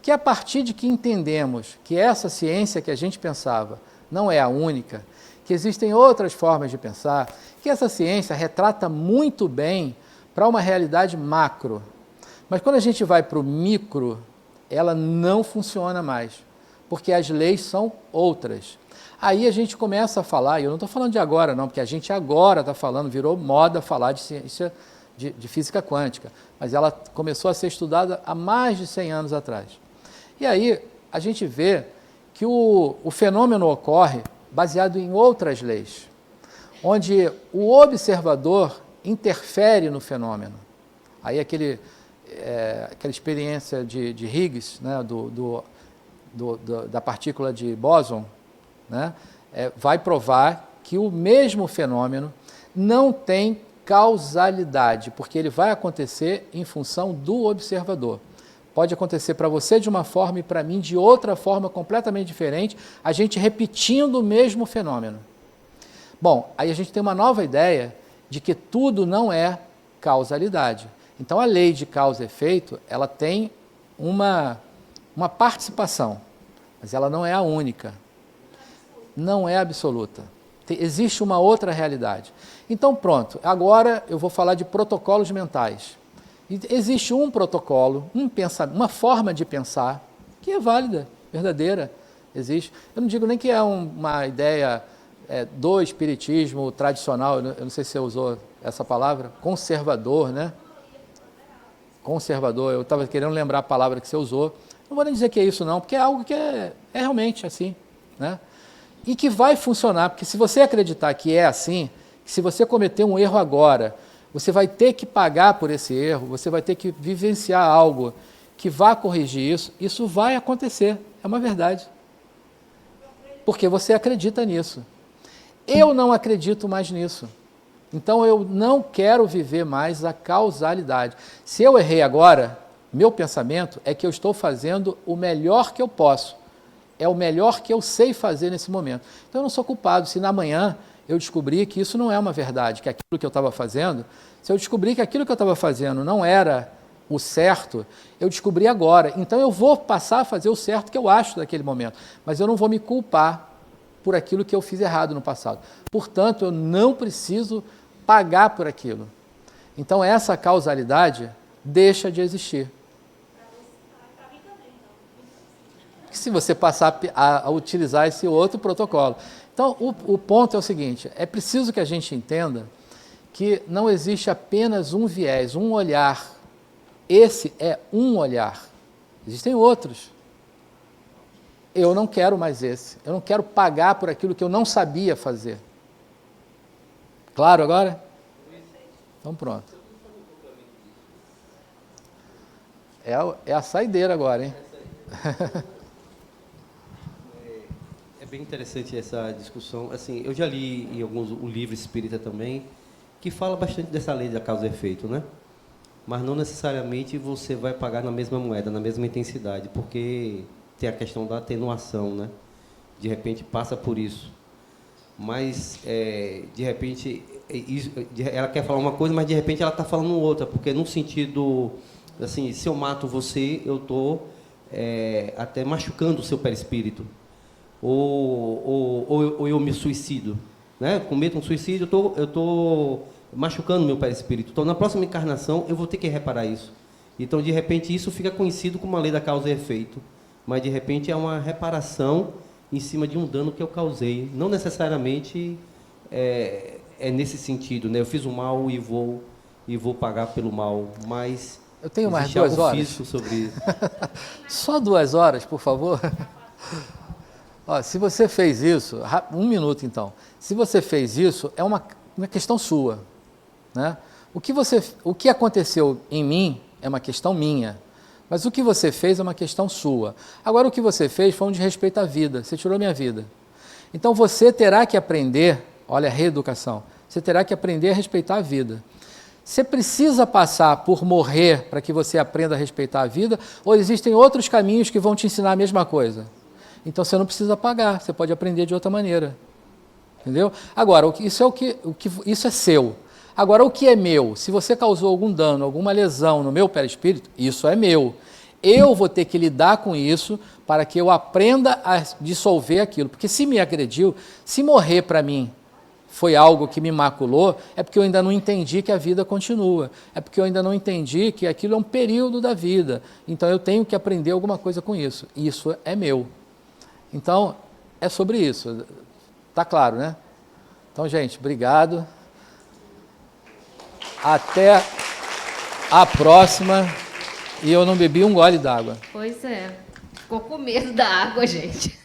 que a partir de que entendemos que essa ciência que a gente pensava não é a única, que existem outras formas de pensar, que essa ciência retrata muito bem para uma realidade macro, mas quando a gente vai para o micro, ela não funciona mais, porque as leis são outras. Aí a gente começa a falar, e eu não estou falando de agora não, porque a gente agora está falando, virou moda falar de ciência de física quântica, mas ela começou a ser estudada há mais de 100 anos atrás. E aí a gente vê que o fenômeno ocorre baseado em outras leis, onde o observador interfere no fenômeno. Aí aquela experiência de Higgs, né, da partícula de bóson, né, vai provar que o mesmo fenômeno não tem causalidade, porque ele vai acontecer em função do observador. Pode acontecer para você de uma forma e para mim de outra forma completamente diferente, a gente repetindo o mesmo fenômeno. Bom, aí a gente tem uma nova ideia de que tudo não é causalidade. Então a lei de causa e efeito, ela tem uma participação, mas ela não é a única, não é absoluta. Existe uma outra realidade. Então pronto, agora eu vou falar de protocolos mentais. Existe um protocolo, uma forma de pensar que é válida, verdadeira, existe. Eu não digo nem que é uma ideia do espiritismo tradicional, eu não sei se você usou essa palavra, conservador, né? Conservador, eu estava querendo lembrar a palavra que você usou. Não vou nem dizer que é isso não, porque é algo que é realmente assim, né? E que vai funcionar, porque se você acreditar que é assim, que se você cometer um erro agora, você vai ter que pagar por esse erro, você vai ter que vivenciar algo que vá corrigir isso, isso vai acontecer, é uma verdade. Porque você acredita nisso. Eu não acredito mais nisso. Então eu não quero viver mais a causalidade. Se eu errei agora, meu pensamento é que eu estou fazendo o melhor que eu posso. É o melhor que eu sei fazer nesse momento. Então eu não sou culpado se na manhã eu descobri que isso não é uma verdade, que aquilo que eu estava fazendo, se eu descobrir que aquilo que eu estava fazendo não era o certo, eu descobri agora. Então eu vou passar a fazer o certo que eu acho daquele momento, mas eu não vou me culpar por aquilo que eu fiz errado no passado. Portanto, eu não preciso pagar por aquilo. Então essa causalidade deixa de existir. Se você passar a utilizar esse outro protocolo. Então, o ponto é o seguinte, é preciso que a gente entenda que não existe apenas um viés, um olhar. Esse é um olhar. Existem outros. Eu não quero mais esse. Eu não quero pagar por aquilo que eu não sabia fazer. Claro agora? Então pronto. É a saideira agora, hein? bem interessante essa discussão. Assim, eu já li em alguns o livro espírita também, que fala bastante dessa lei da causa e efeito, né? Mas não necessariamente você vai pagar na mesma moeda, na mesma intensidade, porque tem a questão da atenuação, né? De repente passa por isso. Mas, de repente, ela quer falar uma coisa, mas de repente ela está falando outra, porque no sentido, assim, se eu mato você, eu estou até machucando o seu perispírito. Ou eu me suicido, né? Cometo um suicídio, eu estou machucando meu perispírito. Então, na próxima encarnação, eu vou ter que reparar isso. Então, de repente, isso fica conhecido como a lei da causa e efeito. Mas, de repente, é uma reparação em cima de um dano que eu causei. Não necessariamente é nesse sentido, né? Eu fiz o mal e vou pagar pelo mal, mas eu tenho mais existe 2 algo horas físico sobre isso. Só 2 horas, por favor. Ó, se você fez isso, 1 minuto então. Se você fez isso, é uma questão sua, né? O que aconteceu em mim é uma questão minha. Mas o que você fez é uma questão sua. Agora, o que você fez foi um desrespeito à vida. Você tirou minha vida. Então, você terá que aprender, olha a reeducação, você terá que aprender a respeitar a vida. Você precisa passar por morrer para que você aprenda a respeitar a vida, ou existem outros caminhos que vão te ensinar a mesma coisa? Então, você não precisa pagar, você pode aprender de outra maneira. Entendeu? Agora, isso é seu. Agora, o que é meu? Se você causou algum dano, alguma lesão no meu perispírito, isso é meu. Eu vou ter que lidar com isso para que eu aprenda a dissolver aquilo. Porque se me agrediu, se morrer para mim foi algo que me maculou, é porque eu ainda não entendi que a vida continua. É porque eu ainda não entendi que aquilo é um período da vida. Então, eu tenho que aprender alguma coisa com isso. Isso é meu. Então, é sobre isso. Tá claro, né? Então, gente, obrigado. Até a próxima. E eu não bebi um gole d'água. Pois é. Ficou com medo da água, gente.